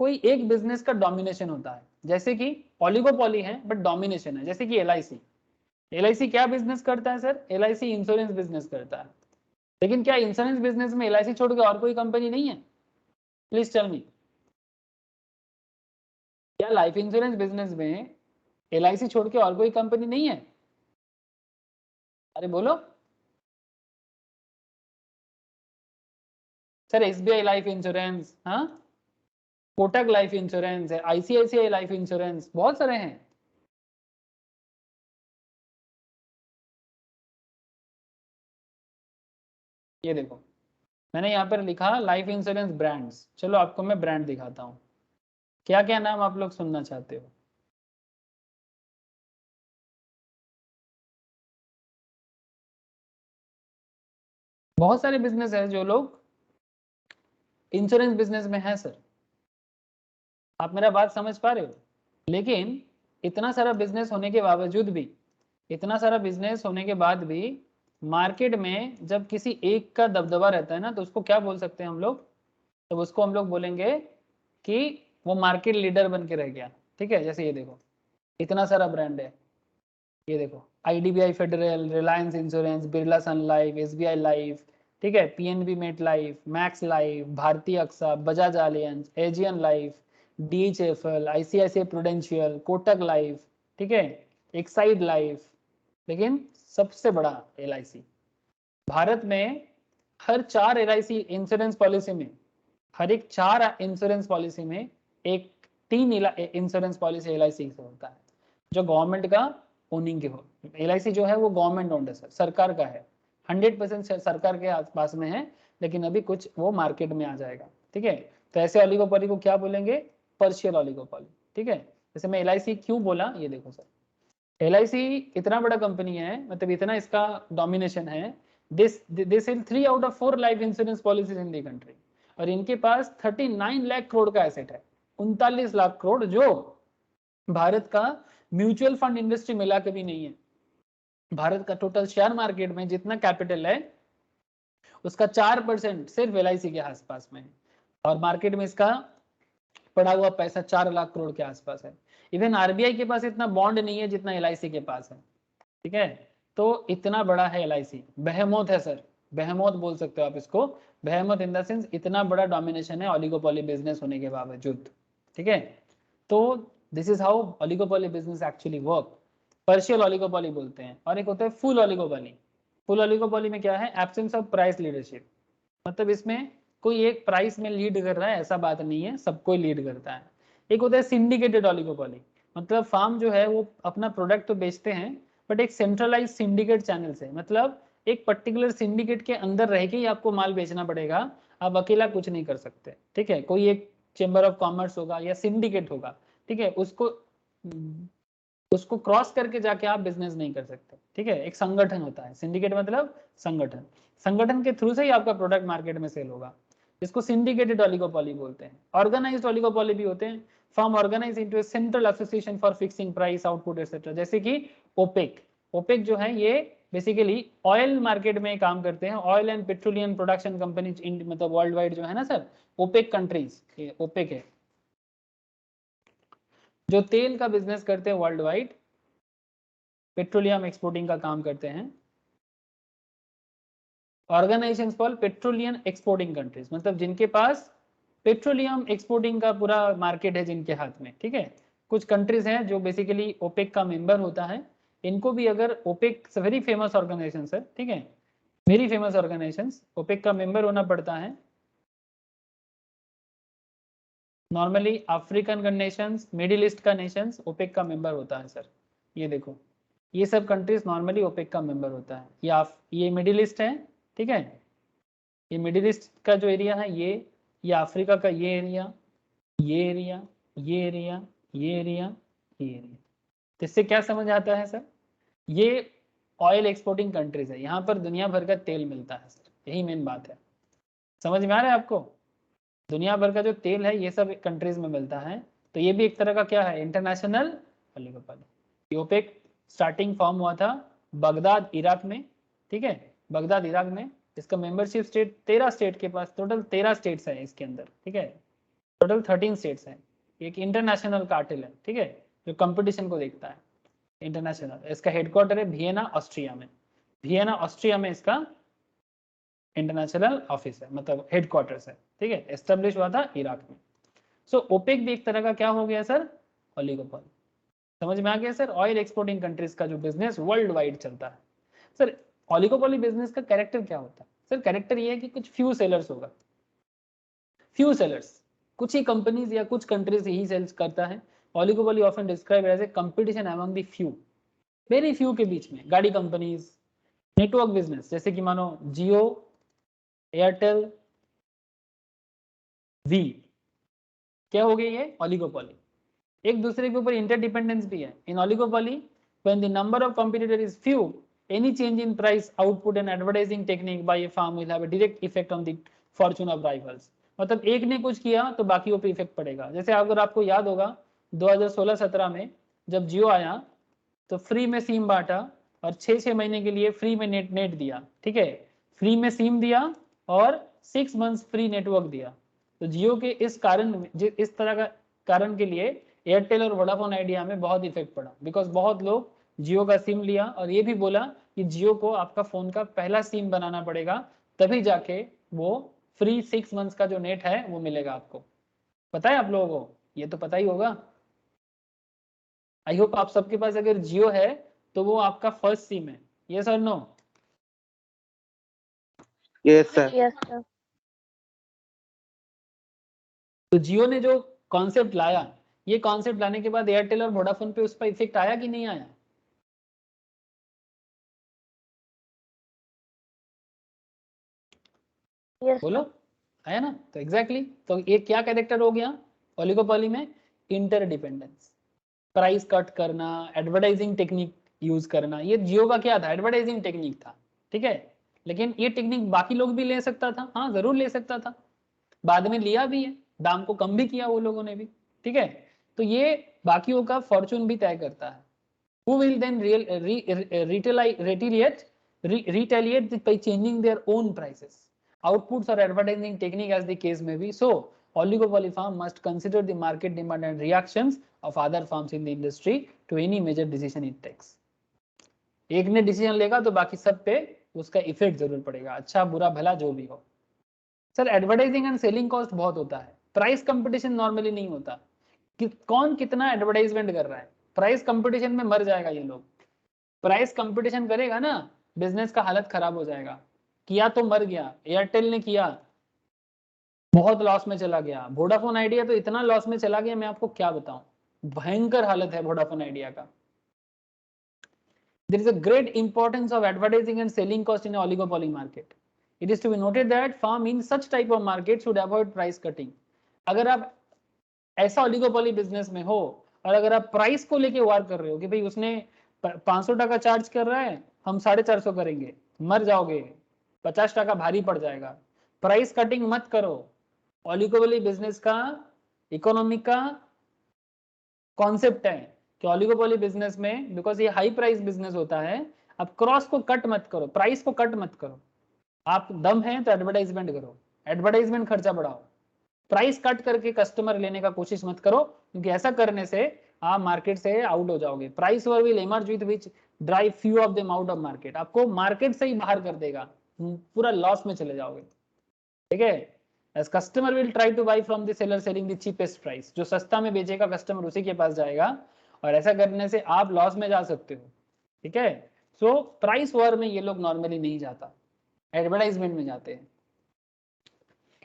कोई एक बिजनेस का डोमिनेशन होता है, जैसे कि ऑलिगोपोली है बट डोमिनेशन है, जैसे कि एलआईसी। एलआईसी क्या बिजनेस करता है सर, एलआईसी इंश्योरेंस बिजनेस करता है, लेकिन क्या इंश्योरेंस बिजनेस में एलआईसी छोड़ के और कोई कंपनी नहीं है, प्लीज टेल मी। क्या लाइफ इंश्योरेंस बिजनेस में एलआईसी छोड़ के और कोई कंपनी नहीं है, अरे बोलो सर। एसबीआई लाइफ इंश्योरेंस, हाँ, कोटक लाइफ इंश्योरेंस है, आईसीआईसीआई लाइफ इंश्योरेंस, बहुत सारे हैं। ये देखो मैंने यहाँ पर लिखा लाइफ इंश्योरेंस ब्रांड्स, चलो आपको मैं ब्रांड दिखाता हूँ, क्या क्या नाम आप लोग सुनना चाहते हो। बहुत सारे बिजनेस है जो लोग इंश्योरेंस बिजनेस में है सर, आप मेरा बात समझ पा रहे हो। लेकिन इतना सारा बिजनेस होने के बावजूद भी, इतना सारा बिजनेस होने के बाद भी मार्केट में जब किसी एक का दबदबा रहता है ना, तो उसको क्या बोल सकते हैं हम लोग, तो उसको हम लोग बोलेंगे कि वो मार्केट लीडर बन के रह गया। ठीक है, जैसे ये देखो इतना सारा ब्रांड है, ये देखो IDBI Federal, Reliance insurance, Birla Sun Life, SBI Life, ठीक है, PNB Met Life, Max Life, Bharatiya AXA, Bajaj Allianz, Aegon Life, DHFL, ICICI Prudential, Kotak Life, ठीक है, एक्साइड लाइफ। लेकिन सबसे बड़ा एलआईसी भारत में, हर 4 एलआईसी इंश्योरेंस पॉलिसी में, हर एक 4 इंश्योरेंस पॉलिसी में एक 3 इंश्योरेंस पॉलिसी एलआईसी से होता है जो गवर्नमेंट का ओनिंग के हो। एलआईसी जो है वो गवर्नमेंट ओन्ड है सर, सरकार का है, 100% सरकार के आसपास में है, लेकिन अभी कुछ वो मार्केट में आ जाएगा। ठीक है, तो ऐसे ऑलिगोपोली को क्या बोलेंगे? Partial oligopoly. ठीक है, जैसे मैं एलआईसी क्यों बोला, ये देखो सर, एलआईसी इतना बड़ा कंपनी है, मतलब इतना इसका डोमिनेशन है, this sell 3 out of 4 life insurance policies in the country, और इनके पास 39 लाख करोड़ का एसेट है, 39 लाख करोड़, जो भारत का म्यूचुअल फंड इंडस्ट्री मिला के भी नहीं है। भारत का टोटल शेयर मार्केट में जितना कैपिटल है उसका 4% सिर्फ एलआईसी के आसपास में है, और मार्केट में इसका पड़ा हुआ पैसा 4 लाख करोड़ के आसपास है। इवन आरबीआई के पास इतना बॉन्ड नहीं है जितना एलआईसी के पास है। ठीक है, तो इतना बड़ा है एलआईसी, बेहेमोथ है सर, बेहेमोथ बोल सकते हो आप इसको, बेहेमोथ इन द सेंस इतना बड़ा डोमिनेशन है ऑलिगोपोली बिजनेस होने के बावजूद। ठीक है, तो this is how oligopoly business actually work, partial oligopoly बोलते हैं। और एक होता है फुल ऑलिगोपोली। फुल ऑलिगोपोली में क्या है? एब्सेंस ऑफ प्राइस लीडरशिप, मतलब इसमें कोई एक प्राइस में लीड कर रहा है ऐसा बात नहीं है, सब कोई लीड करता है। एक होता है सिंडिकेटेड ऑलिगोपोली, मतलब फार्म जो है वो अपना प्रोडक्ट तो बेचते हैं बट एक सेंट्रलाइज सिंडिकेट चैनल से, मतलब एक पर्टिकुलर सिंडिकेट के अंदर रह के ही आपको माल बेचना पड़ेगा, आप अकेला कुछ नहीं कर सकते। ठीक है, कोई एक चेंबर ऑफ कॉमर्स होगा या सिंडिकेट होगा, ठीक है, उसको क्रॉस करके जाके आप बिजनेस नहीं कर सकते। ठीक है, एक संगठन होता है, सिंडिकेट मतलब संगठन, संगठन के थ्रू से ही आपका प्रोडक्ट मार्केट में सेल होगा, इसको सिंडिकेटेड ऑलिगोपोली बोलते हैं। ऑर्गेनाइज्ड ऑलिगोपोली भी होते हैं, firm organise into a central association for fixing price, output etcetera, जैसे कि ओपेक। ओपेक जो है ये बेसिकली ऑयल मार्केट में काम करते हैं, oil and petroleum production company, मतलब वर्ल्ड वाइड जो है ना सर, ओपेक कंट्रीज, ये ओपेक है जो तेल का बिजनेस करते हैं वर्ल्ड वाइड, पेट्रोलियम एक्सपोर्टिंग का काम करते हैं। Organisation for petroleum exporting countries, मतलब जिनके पास पेट्रोलियम एक्सपोर्टिंग का पूरा मार्केट है जिनके हाथ में। ठीक है, कुछ कंट्रीज हैं जो बेसिकली ओपेक का मेंबर होता है, इनको भी अगर ओपेक वेरी फेमस ऑर्गेनाइजेशन है, ठीक है, वेरी फेमस ऑर्गेनाइजेशन, ओपेक का मेंबर होना पड़ता है। नॉर्मली अफ्रीकन का नेशंस, मिडिल ईस्ट का नेशंस ओपेक का मेंबर होता है सर। ये देखो, ये सब कंट्रीज नॉर्मली ओपेक का मेंबर होता है। ये मिडिल ईस्ट है, ठीक है, ये मिडिल ईस्ट का जो एरिया है, ये अफ्रीका का ये एरिया, ये एरिया, ये एरिया, ये एरिया, ये एरिया। तो इससे क्या समझ आता है सर? ये ऑयल एक्सपोर्टिंग कंट्रीज है, यहाँ पर दुनिया भर का तेल मिलता है सर, यही मेन बात है। समझ में आ रहा है आपको? दुनिया भर का जो तेल है ये सब कंट्रीज में मिलता है, तो ये भी एक तरह का क्या है? International oligopoly. OPEC starting form हुआ था बगदाद इराक में। ठीक है, बगदाद इराक में, इसका मेंबरशिप स्टेट 13 स्टेट के पास, टोटल 13 स्टेट्स है इसके अंदर। ठीक है, टोटल 13 स्टेट्स हैं। एक इंटरनेशनल कार्टेल है, ठीक है, जो कंपटीशन को देखता है, इंटरनेशनल। इसका हेडक्वार्टर है वियना ऑस्ट्रिया में, वियना ऑस्ट्रिया में इसका इंटरनेशनल ऑफिस है, मतलब हेडक्वार्टर्स है। ठीक है, एस्टेब्लिश हुआ था इराक में। सो ओपेक भी एक तरह का क्या हो गया सर? ऑलिगोपोली। समझ में आ गया सर? ऑयल एक्सपोर्टिंग कंट्रीज का जो बिजनेस वर्ल्ड वाइड चलता है सर। ऑलिगोपोली बिजनेस का कैरेक्टर क्या होता है सर? कैरेक्टर ये है कि कुछ फ्यू सेलर्स होगा, फ्यू सेलर्स, कुछ ही कंपनीज या कुछ कंट्रीज ही सेल्स करता है। Oligopoly often describe as a competition among the few, very few के बीच में। गाड़ी कंपनीज, नेटवर्क बिजनेस, जैसे कि मानो जियो, एयरटेल, वी, क्या हो गई ये? ऑलिगोपोली। एक दूसरे के ऊपर इंटरडिपेंडेंस भी है। In oligopoly when the number of competitor is few, any change in price, output and advertising technique by a firm will have a direct effect on the fortune of rivals। मतलब एक ने कुछ किया तो बाकियों पे इफेक्ट पड़ेगा। जैसे अगर आपको याद होगा 2016-17 में जब जियो आया तो फ्री में सिम बांटा और 6 महीने के लिए फ्री में नेट दिया। ठीक है, फ्री में सिम दिया और 6 मंथ्स फ्री नेटवर्क दिया। तो जियो के इस तरह का कारण के लिए एयरटेल और वोडाफोन आइडिया में बहुत इफेक्ट पड़ा, बिकॉज बहुत लोग जियो का सिम लिया और ये भी बोला कि जियो को आपका फोन का पहला सिम बनाना पड़ेगा तभी जाके वो फ्री 6 मंथ्स का जो नेट है वो मिलेगा आपको। पता है आप लोगों को? ये तो पता ही होगा। आई होप आप सबके पास अगर जियो है तो वो आपका फर्स्ट सिम है। यस और no? Yes sir. Yes sir. तो जियो ने जो कॉन्सेप्ट लाया, ये कॉन्सेप्ट लाने के बाद एयरटेल और वोडाफोन पे उस पर इफेक्ट आया कि नहीं आया? यस बोलो, सर। आया ना? तो एग्जैक्टली तो ये क्या कैरेक्टर हो गया ओलिगोपोली में? इंटरडिपेंडेंस। प्राइस कट करना, एडवर्टाइजिंग टेक्निक यूज करना, ये जियो का क्या था? एडवर्टाइजिंग टेक्निक था, ठीक है। लेकिन ये टेक्निक बाकी लोग भी ले सकता था, हाँ जरूर ले सकता था, बाद में लिया भी है, दाम को कम भी किया वो लोगों ने भी, ठीक है। तो ये बाकियों का फॉर्चून भी तय करता है। Who will then retaliate by changing their own prices, outputs or advertising technique as the case may be. So oligopoly firm must consider the market demand and reactions of other firms in the industry to any major decision it takes. एक ने decision लेगा तो बाकी सब पे उसका effect जरूर पड़ेगा, अच्छा बुरा भला जो भी हो। Sir advertising and selling cost बहुत होता है, प्राइस कंपटीशन नॉर्मली नहीं होता कि कौन कितना एडवर्टाइजमेंट कर रहा है। प्राइस कंपटीशन में मर जाएगा ये लोग। प्राइस कंपटीशन करेगा ना, बिजनेस का हालत खराब हो जाएगा। किया तो मर गया, एयरटेल ने किया, बहुत लॉस में चला गया। वोडाफोन आइडिया तो इतना लॉस में चला गया, मैं आपको क्या बताऊं, भयंकर हालत है वोडाफोन आइडिया का। There is a great importance of advertising and selling cost in an oligopoly market. It is to be noted that firm in such type of market should avoid price cutting. अगर आप ऐसा oligopoly business में हो और अगर आप price को लेके वार कर रहे हो कि भाई उसने 500 टका चार्ज कर रहा है, हम 450 करेंगे, मर जाओगे, 50 टका भारी पड़ जाएगा। प्राइस कटिंग मत करो। ओलिगोपोली बिजनेस का इकोनॉमी का कॉन्सेप्ट है कि ओलिगोपोली बिजनेस में, बिकॉज ये हाई प्राइस बिजनेस होता है, आप क्रॉस को कट मत करो, प्राइस को कट मत करो। आप दम है तो एडवर्टाइजमेंट करो, एडवर्टाइजमेंट खर्चा बढ़ाओ, प्राइस कट करके कस्टमर लेने का कोशिश मत करो, क्योंकि ऐसा करने से आप मार्केट से आउट हो जाओगे। Price war will emerge with which drive few of them out of market, आपको मार्केट से ही बाहर कर देगा, पूरा लॉस में चले जाओगे, ठीक है। As customer will try to buy from the seller selling the cheapest price, जो सस्ता में बेचेगा कस्टमर उसी के पास जाएगा, और ऐसा करने से आप लॉस में जा सकते हो, ठीक है। सो प्राइस वॉर में ये लोग नॉर्मली नहीं जाता, एडवर्टाइजमेंट में जाते हैं।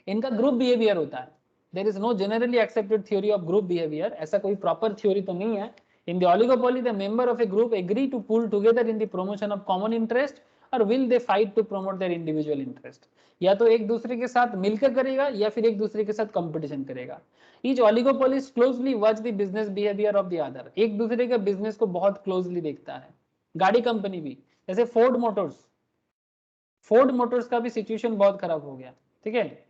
इनका ग्रुप बिहेवियर होता है। There is no generally accepted theory of group behaviour, ऐसा कोई प्रॉपर थ्योरी तो नहीं है। In the oligopoly the member of a group agree to pull together in the promotion of common interest, और will they fight to promote their individual interest. या तो एक दूसरे के साथ मिलकर करेगा या फिर एक दूसरे के साथ कंपटीशन करेगा। Each oligopolist closely watch the business behaviour of the other, एक दूसरे के बिजनेस को बहुत क्लोजली देखता है। गाड़ी कंपनी भी, जैसे फोर्ड मोटर्स का भी सिचुएशन बहुत खराब हो गया, ठीक है।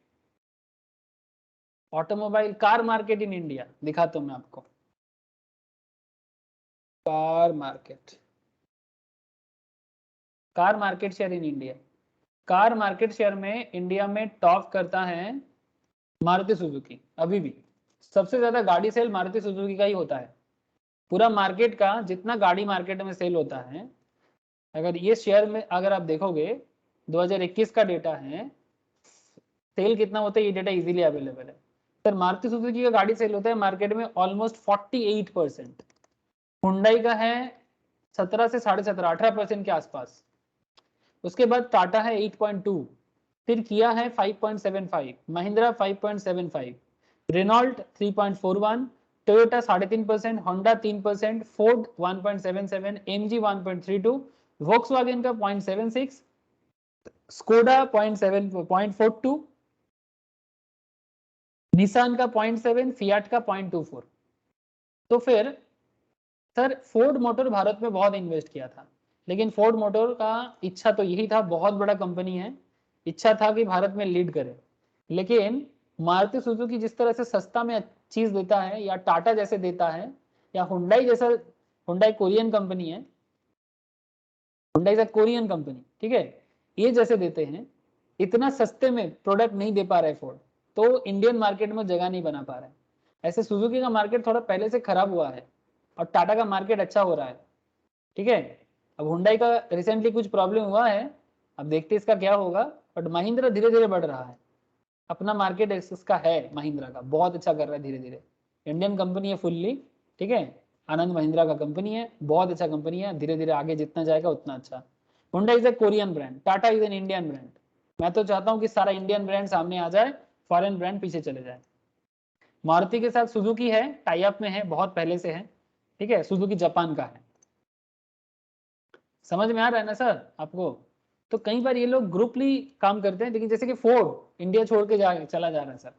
Automobile car market in India दिखाता हूं मैं आपको। Car market share in India, car market share में इंडिया में टॉप करता है मारुति सुजुकी। अभी भी सबसे ज्यादा गाड़ी सेल मारुति सुजुकी का ही होता है। पूरा मार्केट का जितना गाड़ी मार्केट में सेल होता है, अगर ये शेयर में अगर आप देखोगे 2021 का डेटा है, सेल कितना होता है ये डेटा इजीली अवेलेबल है। सर मारुति सुजुकी का गाड़ी सेल होता है मार्केट में ऑलमोस्ट 48%, हुंडई का है 17 से 17.5 18% के आसपास, उसके बाद टाटा है 8.2, फिर किया है 5.75, Mahindra 5.75, Renault 3.41, Toyota 3.5%, Honda 3%, Ford 1.77, MG 1.32, Volkswagen का 0.76, स्कोडा 0.42, निसान का 0.7, फियाट का 0.24। तो फिर सर फोर्ड मोटर भारत में बहुत इन्वेस्ट किया था, लेकिन फोर्ड मोटर का इच्छा तो यही था, बहुत बड़ा कंपनी है, इच्छा था कि भारत में लीड करे। लेकिन मारुति सुजुकी जिस तरह से सस्ता में चीज देता है, या टाटा जैसे देता है, या हुंडई जैसा, हुंडई कोरियन कंपनी है, हुंडई इज कोरियन कंपनी, ठीक है, ये जैसे देते हैं, इतना सस्ते में प्रोडक्ट नहीं दे पा रहे फोर्ड, तो इंडियन मार्केट में जगह नहीं बना पा रहा है। ऐसे सुजुकी का मार्केट थोड़ा पहले से खराब हुआ है और टाटा का मार्केट अच्छा हो रहा है, ठीक है। अब हुंडई का रिसेंटली कुछ प्रॉब्लम हुआ है, अब देखते इसका क्या होगा, बट महिंद्रा धीरे धीरे बढ़ रहा है, अपना मार्केट इसका है, महिंद्रा का बहुत अच्छा कर रहा है धीरे धीरे। इंडियन कंपनी है फुल्ली, ठीक है, आनंद महिंद्रा का कंपनी है, बहुत अच्छा कंपनी है, धीरे धीरे आगे जितना जाएगा उतना अच्छा। Honda is a Korean brand, Tata is an Indian brand. मैं तो चाहता हूँ कि सारा इंडियन ब्रांड सामने आ जाए, फॉरेन ब्रांड पीछे चले जाए। मारुति के साथ सुजुकी है, टाई अप में है, बहुत पहले से है, ठीक है, सुजुकी जापान का है। समझ में आ रहा है ना सर आपको? तो कई बार ये लोग ग्रुपली काम करते हैं, लेकिन जैसे कि फोर्ड इंडिया छोड़ के चला जा रहा है सर,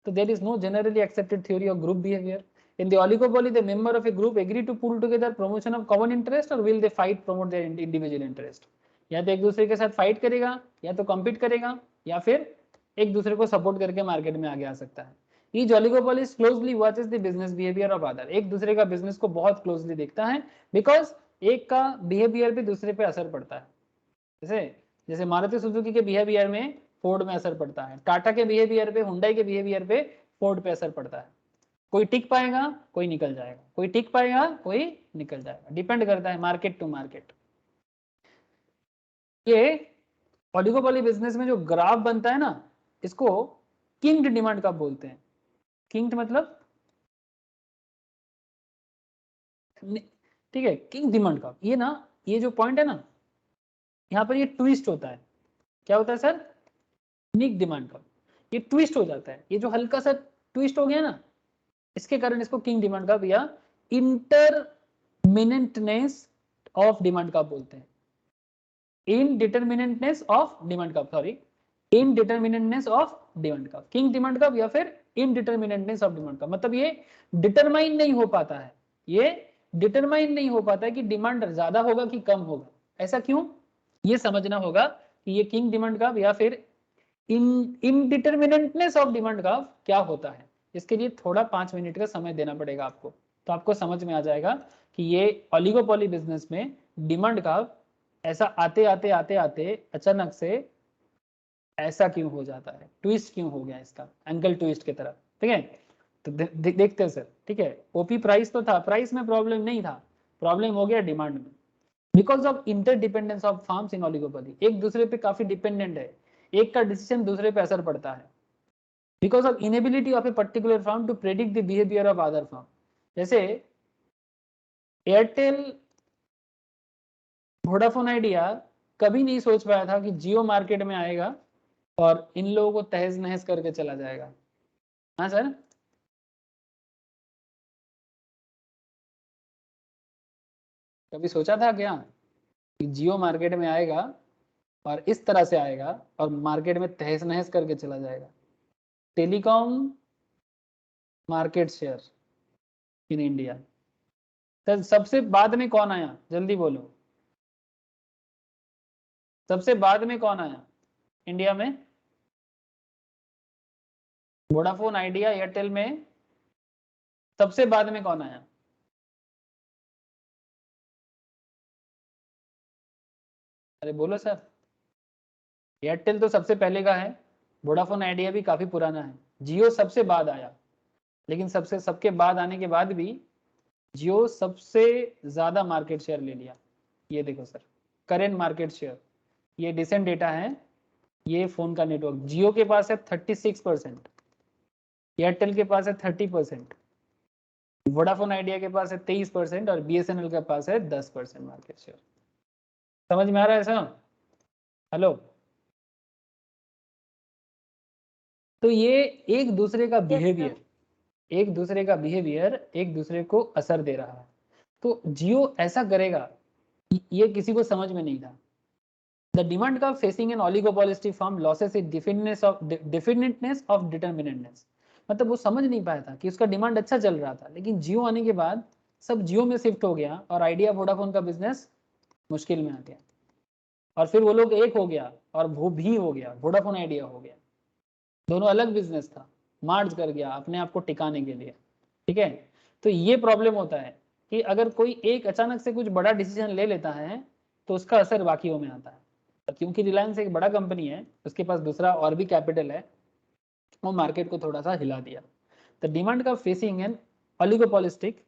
तो there is no generally accepted theory of group behaviour. In the oligopoly, the member of a group agree to pull together promotion of common interest, or will they fight promote their individual interest? या तो एक दूसरे के साथ fight करेगा, या तो compete करेगा, या फिर एक दूसरे को सपोर्ट करके मार्केट में आगे आ सकता है। Each oligopoly closely watches the business behavior of other, एक दूसरे का बिजनेस को बहुत क्लोजली देखता है, बिकॉज एक का बिहेवियर भी दूसरे पे असर पड़ता है। जैसे जैसे मारुति सुजुकी के बिहेवियर में फोर्ड में असर पड़ता है, टाटा के बिहेवियर पे, हुंडई के बिहेवियर पे फोर्ड पे असर पड़ता है। कोई टिक पाएगा, कोई निकल जाएगा, कोई टिक पाएगा, कोई निकल जाएगा, डिपेंड करता है मार्केट टू मार्केट। ये ओलिगोपोली बिजनेस में जो ग्राफ बनता है ना, इसको किंग्ड डिमांड कर्व बोलते हैं। किंग्ड मतलब, ठीक है, किंग डिमांड कर्व। ये ना, ये जो पॉइंट है ना, यहाँ पर ये ट्विस्ट होता है। क्या होता है सर? निक डिमांड कर्व, ये ट्विस्ट हो जाता है। ये जो हल्का सा ट्विस्ट हो गया ना, इसके कारण इसको किंग डिमांड कर्व या इंटरमिनेंटनेस ऑफ डिमांड कर्व बोलते हैं। Indeterminateness of demand curve, sorry, indeterminateness of demand curve, kink demand curve या फिर इनडिटरमिनेंटनेस ऑफ डिमांड कर्व। मतलब ये डिटरमाइन नहीं हो पाता है, ये डिटरमाइन नहीं हो पाता है कि डिमांड ज्यादा होगा कि कम होगा। ऐसा क्यों? ये समझना होगा कि ये किंग डिमांड कर्व या फिर इनडिटरमिनेंटनेस ऑफ डिमांड कर्व क्या होता है। इसके लिए थोड़ा 5 मिनट का समय देना पड़ेगा आपको, तो आपको समझ में आ जाएगा कि ये ओलिगोपोली बिजनेस में डिमांड कर्व ऐसा आते आते आते आते अचानक से ऐसा क्यों हो जाता है, ट्विस्ट क्यों हो गया इसका, एंगल ट्विस्ट की तरफ। ठीक है, तो देखते हैं सर। ठीक है, ओपी प्राइस तो था, प्राइस में प्रॉब्लम नहीं था, प्रॉब्लम हो गया डिमांड में, because of interdependence of farms in oligopoly. एक दूसरे पे काफी डिपेंडेंट है, एक का डिसीजन दूसरे पे असर पड़ता है, because of inability of a particular firm to predict the behaviour of other firm. जैसे एयरटेल, वोडाफोन आइडिया कभी नहीं सोच पाया था कि जियो मार्केट में आएगा और इन लोगों को तहस नहस करके चला जाएगा। हाँ सर, कभी सोचा था क्या कि जियो मार्केट में आएगा और इस तरह से आएगा और मार्केट में तहस नहस करके चला जाएगा? Telecom market share in India, तो सबसे बाद में कौन आया, जल्दी बोलो, सबसे बाद में कौन आया इंडिया में? वोडाफोन आइडिया एयरटेल में सबसे बाद में कौन आया? अरे बोलो सर। एयरटेल तो सबसे पहले का है, वोडाफोन आइडिया भी काफी पुराना है, जियो सबसे बाद आया। लेकिन सबके बाद आने के बाद भी जियो सबसे ज्यादा मार्केट शेयर ले लिया। ये देखो सर, करेंट मार्केट शेयर, ये डिसेंट डेटा है, ये फोन का नेटवर्क। जियो के पास है 36%, एयरटेल के पास है 30%, वोडाफोन आइडिया के पास है 23% और बीएसएनएल के पास है 10% मार्केट शेयर। समझ में आ रहा है सर? हेलो, तो ये एक दूसरे का बिहेवियर, एक दूसरे का बिहेवियर एक दूसरे को असर दे रहा है। तो जियो ऐसा करेगा ये किसी को समझ में नहीं था। The demand curve facing an oligopolistic firm loses it definiteness of determinateness. मतलब वो समझ नहीं पाया था कि उसका डिमांड अच्छा चल रहा था, लेकिन जियो आने के बाद सब जियो में शिफ्ट हो गया और आइडिया वोडाफोन का बिजनेस मुश्किल में आ गया, और फिर वो लोग एक हो गया और वो भी हो गया, वोडाफोन आइडिया हो गया। दोनों अलग बिजनेस था, मार्ज कर गया अपने आप को टिकाने के लिए। ठीक है, तो ये प्रॉब्लम होता है कि अगर कोई एक अचानक से कुछ बड़ा डिसीजन ले लेता है तो उसका असर बाकियों में आता है। क्योंकि रिलायंस एक बड़ा कंपनी है, उसके पास दूसरा और भी कैपिटल है, वो मार्केट को थोड़ा सा हिला दिया। द डिमांड का फेसिंग एन ओलिगोपोलिस्टिक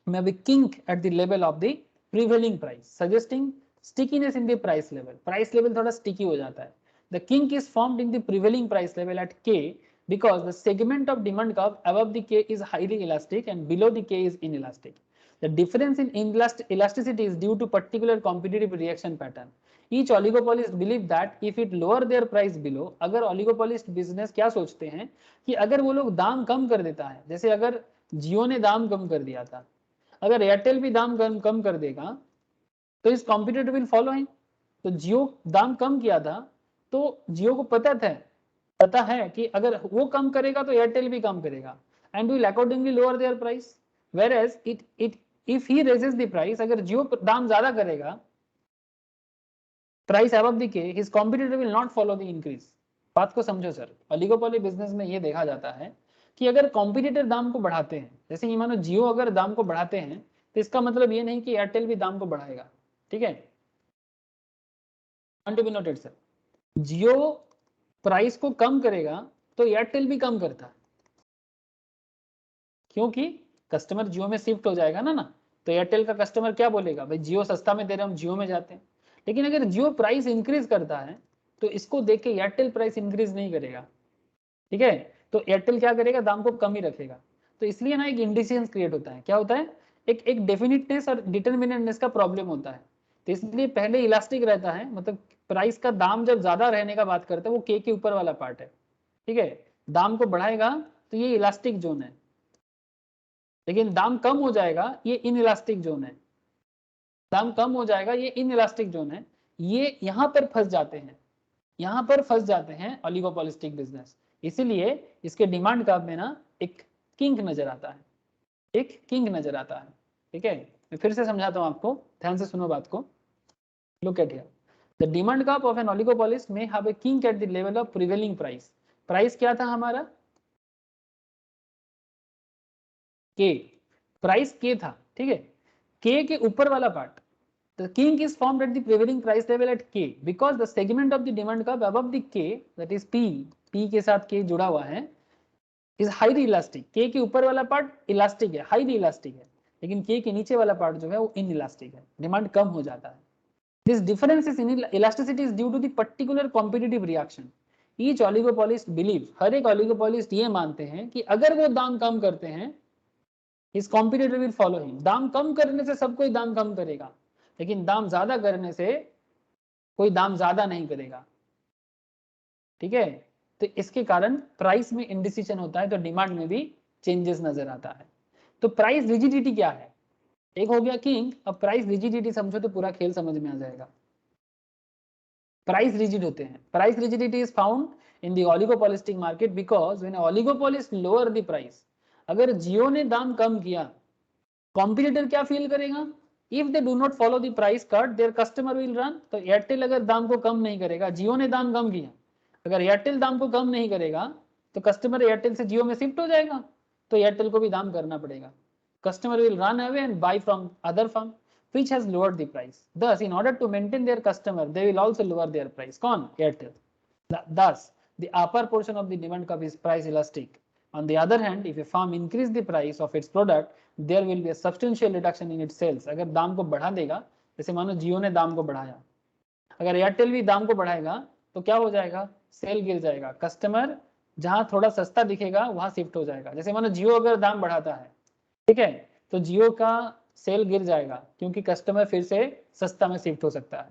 में be kink at the level of the prevailing price, suggesting stickiness in the price level. Price level थोड़ा स्टिकी हो जाता है। The kink is formed in the prevailing price level at K because the segment of demand curve above the K is highly elastic and below the K is inelastic. The difference in elasticity is due to particular competitive reaction pattern. Each oligopolist believe that if it lower their price below, अगर oligopolist business क्या सोचते हैं कि अगर वो लोग दाम कम कर देता है, जैसे अगर जियो ने दाम कम कर दिया था, अगर एयरटेल भी दाम कम कर देगा तो इस कॉम्पिटिटर विल फॉलो हिम। तो जियो दाम कम किया था तो जियो को पता है कि अगर वो कम करेगा तो एयरटेल भी कम करेगा and will accordingly lower there price. Whereas if he raises the price, अगर जियो दाम ज्यादा करेगा प्राइस अबव द के, his competitor will not follow the increase. बात को समझो सर, ओलिगोपोली बिजनेस में ये देखा जाता है कि अगर कॉम्पिटिटर दाम को बढ़ाते हैं, जैसे कि मानो जियो अगर दाम को बढ़ाते हैं तो इसका मतलब ये नहीं कि एयरटेल भी दाम को बढ़ाएगा, ठीक है, to be noted sir. Jio price को कम करेगा तो एयरटेल भी कम करता है, क्योंकि कस्टमर जियो में शिफ्ट हो जाएगा ना तो एयरटेल का कस्टमर क्या बोलेगा, भाई जियो सस्ता में दे रहे हम जियो में जाते हैं। लेकिन अगर जियो प्राइस इंक्रीज करता है तो इसको देख के एयरटेल प्राइस इंक्रीज नहीं करेगा, ठीक है, तो एयरटेल क्या करेगा, दाम को कम ही रखेगा। तो इसलिए ना एक इंडिसियंस क्रिएट होता है, क्या होता है, एक डेफिनिटनेस और डिटरमिनेटनेस का प्रॉब्लम होता है। तो इसलिए पहले इलास्टिक रहता है, मतलब प्राइस का दाम जब ज्यादा रहने का बात करते हैं वो के ऊपर वाला पार्ट है, ठीक है, दाम को बढ़ाएगा तो ये इलास्टिक जोन है, लेकिन दाम कम हो जाएगा ये इनइलास्टिक जोन है, दाम कम हो जाएगा ये इनइलास्टिक जोन है। ये यहाँ पर फंस जाते हैं ओलिगोपोलिस्टिक बिजनेस। इसीलिए इसके डिमांड कर्व में ना एक किंक नजर आता है, ठीक है। मैं फिर से समझाता हूँ आपको, ध्यान से सुनो बात को। Look at here, the demand curve of an oligopolist may have a kink at the level of prevailing price. Price क्या था हमारा, के, प्राइस के था, ठीक है, के ऊपर वाला part. The kink is formed at the prevailing price level at K because the segment of the demand curve above the K, that is P के साथ K जुड़ा हुआ है, is highly elastic। K के ऊपर वाला पार्ट इलास्टिक है, highly elastic है, लेकिन K के नीचे वाला पार्ट जो है वो inelastic है, डिमांड कम हो जाता है। This difference is in elasticity is due to the particular competitive reaction। Each oligopolist believe, हर एक oligopolist ये मानते हैं कि अगर वो दाम कम करते हैं his competitor will follow him। दाम कम करने से सब कोई दाम कम करेगा, लेकिन दाम ज्यादा करने से कोई दाम ज्यादा नहीं करेगा, ठीक है। तो इसके कारण प्राइस में इंडिसिजन होता है, तो डिमांड में भी चेंजेस नजर आता है। तो प्राइस रिजिडिटी क्या है, एक हो गया किंग, अब प्राइस रिजिडिटी समझो तो पूरा खेल समझ में आ जाएगा। प्राइस रिजिड होते हैं, price rigidity is found in the oligopolistic market because when oligopolist lower the price, अगर जियो ने दाम कम किया, कॉम्पिटिटर क्या फील करेगा, if they do not follow the price cut their customer will run. तो एयरटेल अगर दाम को कम नहीं करेगा, जियो ने दाम कम किया, अगर एयरटेल दाम को कम नहीं करेगा तो कस्टमर एयरटेल से जियो में शिफ्ट हो जाएगा, तो एयरटेल को भी दाम करना पड़ेगा। Customer will run away and buy from other firm which has lowered the price. Thus, in order to maintain their customer, they will also lower their price. कौन, Airtel. Thus, the upper portion of the demand curve is price elastic. On the other hand, if a firm increase the price of its product, there will be a substantial reduction in its sales। अगर दाम को बढ़ा देगा, जैसे मानो जियो ने दाम को बढ़ाया, अगर एयरटेल भी दाम को बढ़ाएगा तो क्या हो जाएगा, सेल गिर जाएगा, कस्टमर जहां थोड़ा सस्ता दिखेगा वहां शिफ्ट हो जाएगा। जैसे मानो जियो अगर दाम बढ़ाता है, ठीक है, तो जियो का सेल गिर जाएगा क्योंकि कस्टमर फिर से सस्ता में शिफ्ट हो सकता है।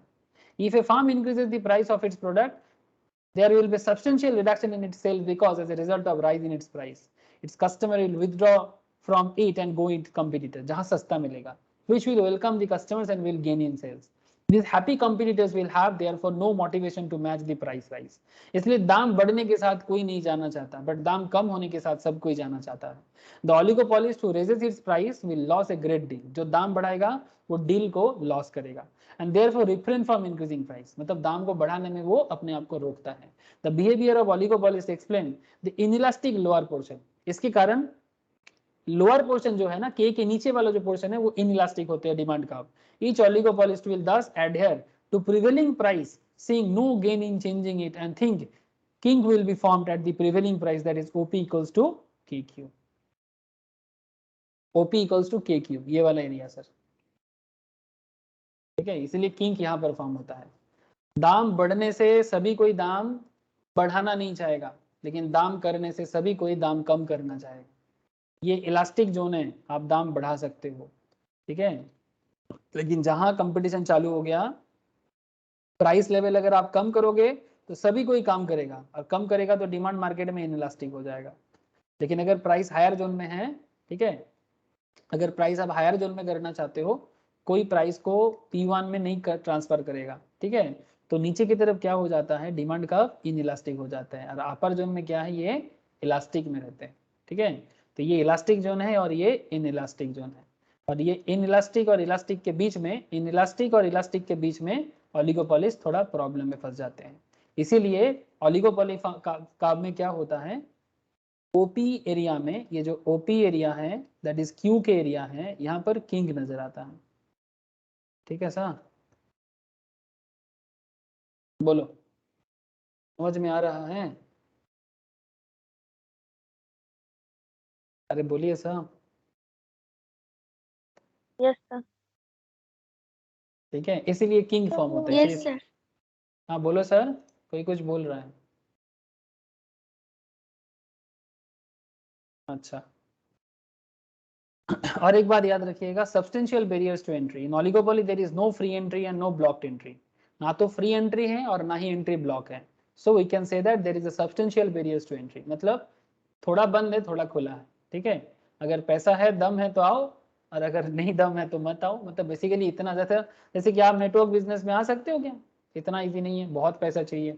If A firm increases the price of its product, there will be substantial reduction in its sales because as a result of rise in its price, its customer will withdraw from it and go into competitor जहां सस्ता मिलेगा, which will welcome the customers and will gain in sales। These happy competitors will have therefore no motivation to match the price rise। इसलिए दाम बढ़ने के साथ कोई नहीं जाना चाहता, बट दाम कम होने के साथ सब कोई जाना चाहता है। The oligopolist who raises its price will lose a great deal। जो दाम बढ़ाएगा वो डील को लॉस करेगा, and therefore refrain from increasing price। मतलब दाम को बढ़ाने में वो अपने आप को रोकता है। The behavior of oligopolist explain the inelastic lower portion। इसके कारण लोअर पोर्शन जो है ना, के नीचे वाला जो पोर्शन है वो इनइलास्टिक होते हैं डिमांड का। Each oligopolist will thus adhere to prevailing price, seeing no gain in changing it, and think kink will be formed at the prevailing price, that is OP equals to KQ। OP equals to KQ, ये वाला area sir, ठीक है, इसलिए kink यहाँ पर form होता है। दाम बढ़ने से सभी कोई दाम बढ़ाना नहीं चाहेगा, लेकिन दाम करने से सभी कोई दाम कम करना चाहेगा। ये इलास्टिक जोन है, आप दाम बढ़ा सकते हो, ठीक है। लेकिन जहां कंपटीशन चालू हो गया, प्राइस लेवल अगर आप कम करोगे तो सभी कोई काम करेगा, और कम करेगा तो डिमांड मार्केट में इनइलास्टिक हो जाएगा। लेकिन अगर प्राइस हायर जोन में है, ठीक है, अगर प्राइस आप हायर जोन में करना चाहते हो, कोई प्राइस को P1 में नहीं ट्रांसफर करेगा, ठीक है, तो नीचे की तरफ क्या हो जाता है, डिमांड का इनइलास्टिक हो जाता है, और अपर जोन में क्या है, ये इलास्टिक में रहते हैं, ठीक है। तो ये इलास्टिक जोन है और ये इनइलास्टिक जोन है, और ये इनइलास्टिक और इलास्टिक के बीच में, इनइलास्टिक और इलास्टिक के बीच में ओलिगोपोलिस थोड़ा प्रॉब्लम में फंस जाते हैं। इसीलिए ओलिगोपोली का में क्या होता है, ओपी एरिया में, ये जो ओपी एरिया है दैट इज क्यू के एरिया है, यहाँ पर किंग नजर आता है, ठीक है सर। बोलो, समझ में आ रहा है? अरे बोलिए सर। Yes sir. ठीक है, इसीलिए किंग फॉर्म होता है। Yes sir. हाँ बोलो सर, कोई कुछ बोल रहा है? अच्छा। और एक बात याद रखिएगा, substantial barriers to entry in oligopoly, there is no free entry and no blocked entry. ना तो फ्री एंट्री है और ना ही एंट्री ब्लॉक है, so we can say that there is a substantial barriers to entry, मतलब थोड़ा बंद है थोड़ा खुला है, ठीक है। अगर पैसा है, दम है तो आओ, और अगर नहीं दम है तो मत आओ। मतलब बेसिकली इतना, जैसे कि आप नेटवर्क बिजनेस में आ सकते हो क्या? इतना इजी नहीं है, बहुत पैसा चाहिए,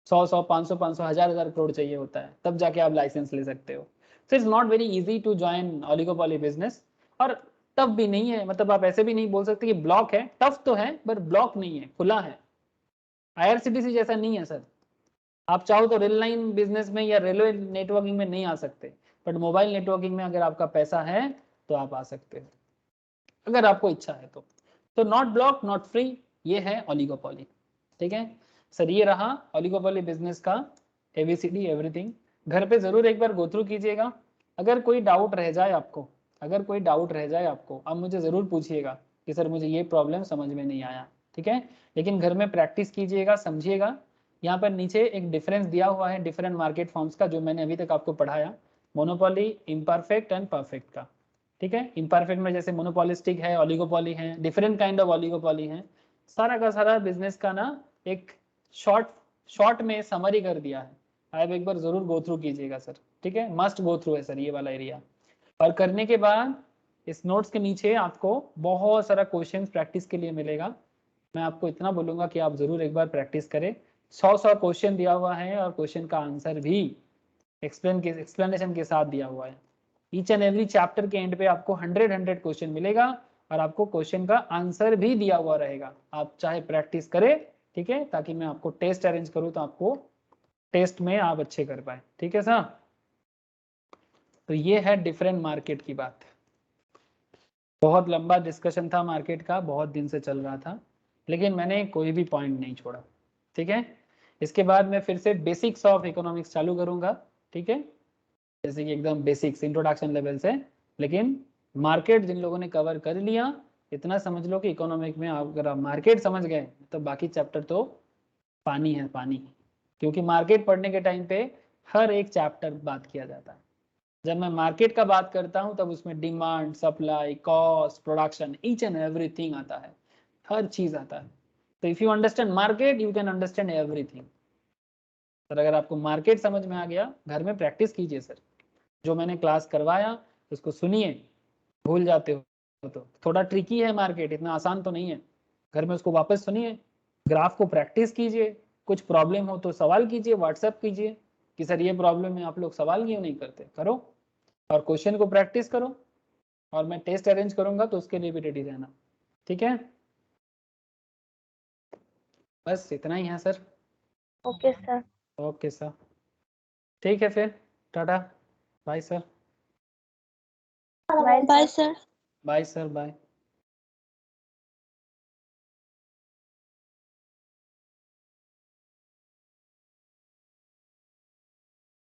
100 500 1000 करोड़ चाहिए होता है, तब जाके आप लाइसेंस ले सकते हो। So it's not very easy to join oligopoly business. और टफ भी नहीं है, मतलब आप ऐसे भी नहीं बोल सकते कि ब्लॉक है, टफ तो है पर ब्लॉक नहीं है, खुला है। IRCTC जैसा नहीं है सर। आप चाहो तो रेल लाइन बिजनेस में या रेलवे नेटवर्किंग में नहीं आ सकते, बट मोबाइल नेटवर्किंग में अगर आपका पैसा है तो आप आ सकते हो, अगर आपको इच्छा है तो नॉट ब्लॉक नॉट फ्री, ये है ओलिगोपोली, ठीक है सर। ये रहा ओलिगोपोली बिजनेस का ABCD एवरीथिंग। घर पे जरूर एक बार गो थ्रू कीजिएगा। अगर कोई डाउट रह जाए आपको, अगर कोई डाउट रह जाए आपको, आप मुझे जरूर पूछिएगा कि सर मुझे ये प्रॉब्लम समझ में नहीं आया, ठीक है। लेकिन घर में प्रैक्टिस कीजिएगा, समझिएगा। यहाँ पर नीचे एक डिफरेंस दिया हुआ है डिफरेंट मार्केट फॉर्म्स का, जो मैंने अभी तक आपको पढ़ाया, मोनोपोली, इम्परफेक्ट एंड परफेक्ट का, ठीक है। इम्परफेक्ट में जैसे मोनोपोलिस्टिक है, ओलिगोपोली है, डिफरेंट काइंड ऑफ ओलिगोपोली है, सारा का सारा बिजनेस का ना एक शॉर्ट शॉर्ट में समरी कर दिया है। आप एक बार जरूर गो थ्रू कीजिएगा सर, ठीक है, मस्ट गो थ्रू है सर ये वाला एरिया। और करने के बाद इस नोट्स के नीचे आपको बहुत सारा क्वेश्चन प्रैक्टिस के लिए मिलेगा। मैं आपको इतना बोलूंगा कि आप जरूर एक बार प्रैक्टिस करें। 100 क्वेश्चन दिया हुआ है और क्वेश्चन का आंसर भी एक्सप्लेनेशन के साथ दिया हुआ है। ईच एंड एवरी चैप्टर के एंड पे आपको 100 क्वेश्चन मिलेगा, और आपको क्वेश्चन का आंसर भी दिया हुआ रहेगा। आप चाहे प्रैक्टिस करें, ठीक है, ताकि मैं आपको टेस्ट अरेंज करूं तो आपको टेस्ट में आप अच्छे कर पाए, ठीक है सर। तो ये है डिफरेंट मार्केट की बात। बहुत लंबा डिस्कशन था मार्केट का, बहुत दिन से चल रहा था, लेकिन मैंने कोई भी पॉइंट नहीं छोड़ा, ठीक है। इसके बाद मैं फिर से बेसिक्स ऑफ इकोनॉमिक्स चालू करूंगा, ठीक है, जैसे कि एकदम बेसिक्स इंट्रोडक्शन लेवल से। लेकिन मार्केट जिन लोगों ने कवर कर लिया, इतना समझ लो कि इकोनॉमिक में अगर आप मार्केट समझ गए तो बाकी चैप्टर तो पानी है पानी। क्योंकि मार्केट पढ़ने के टाइम पे हर एक चैप्टर बात किया जाता है। जब मैं मार्केट का बात करता हूं तब उसमें demand, supply, cost, production, each and everything आता है, हर चीज आता है। तो if you understand market you can understand everything. Sir अगर आपको मार्केट समझ में आ गया, घर में प्रैक्टिस कीजिए सर, जो मैंने क्लास करवाया उसको सुनिए। भूल जाते हो तो थोड़ा ट्रिकी है मार्केट, इतना आसान तो नहीं है। घर में उसको वापस सुनिए, ग्राफ को प्रैक्टिस कीजिए, कुछ प्रॉब्लम हो तो सवाल कीजिए, व्हाट्सएप कीजिए कि सर ये प्रॉब्लम है, आप लोग सवाल क्यों नहीं करते, करो और क्वेश्चन को प्रैक्टिस करो। और मैं टेस्ट अरेंज करूंगा तो उसके लिए भी रेडी रहना, ठीक है। बस इतना ही है sir. Okay sir. Okay sir, ठीक है फिर, tata, bye sir. Bye sir. Bye sir, bye.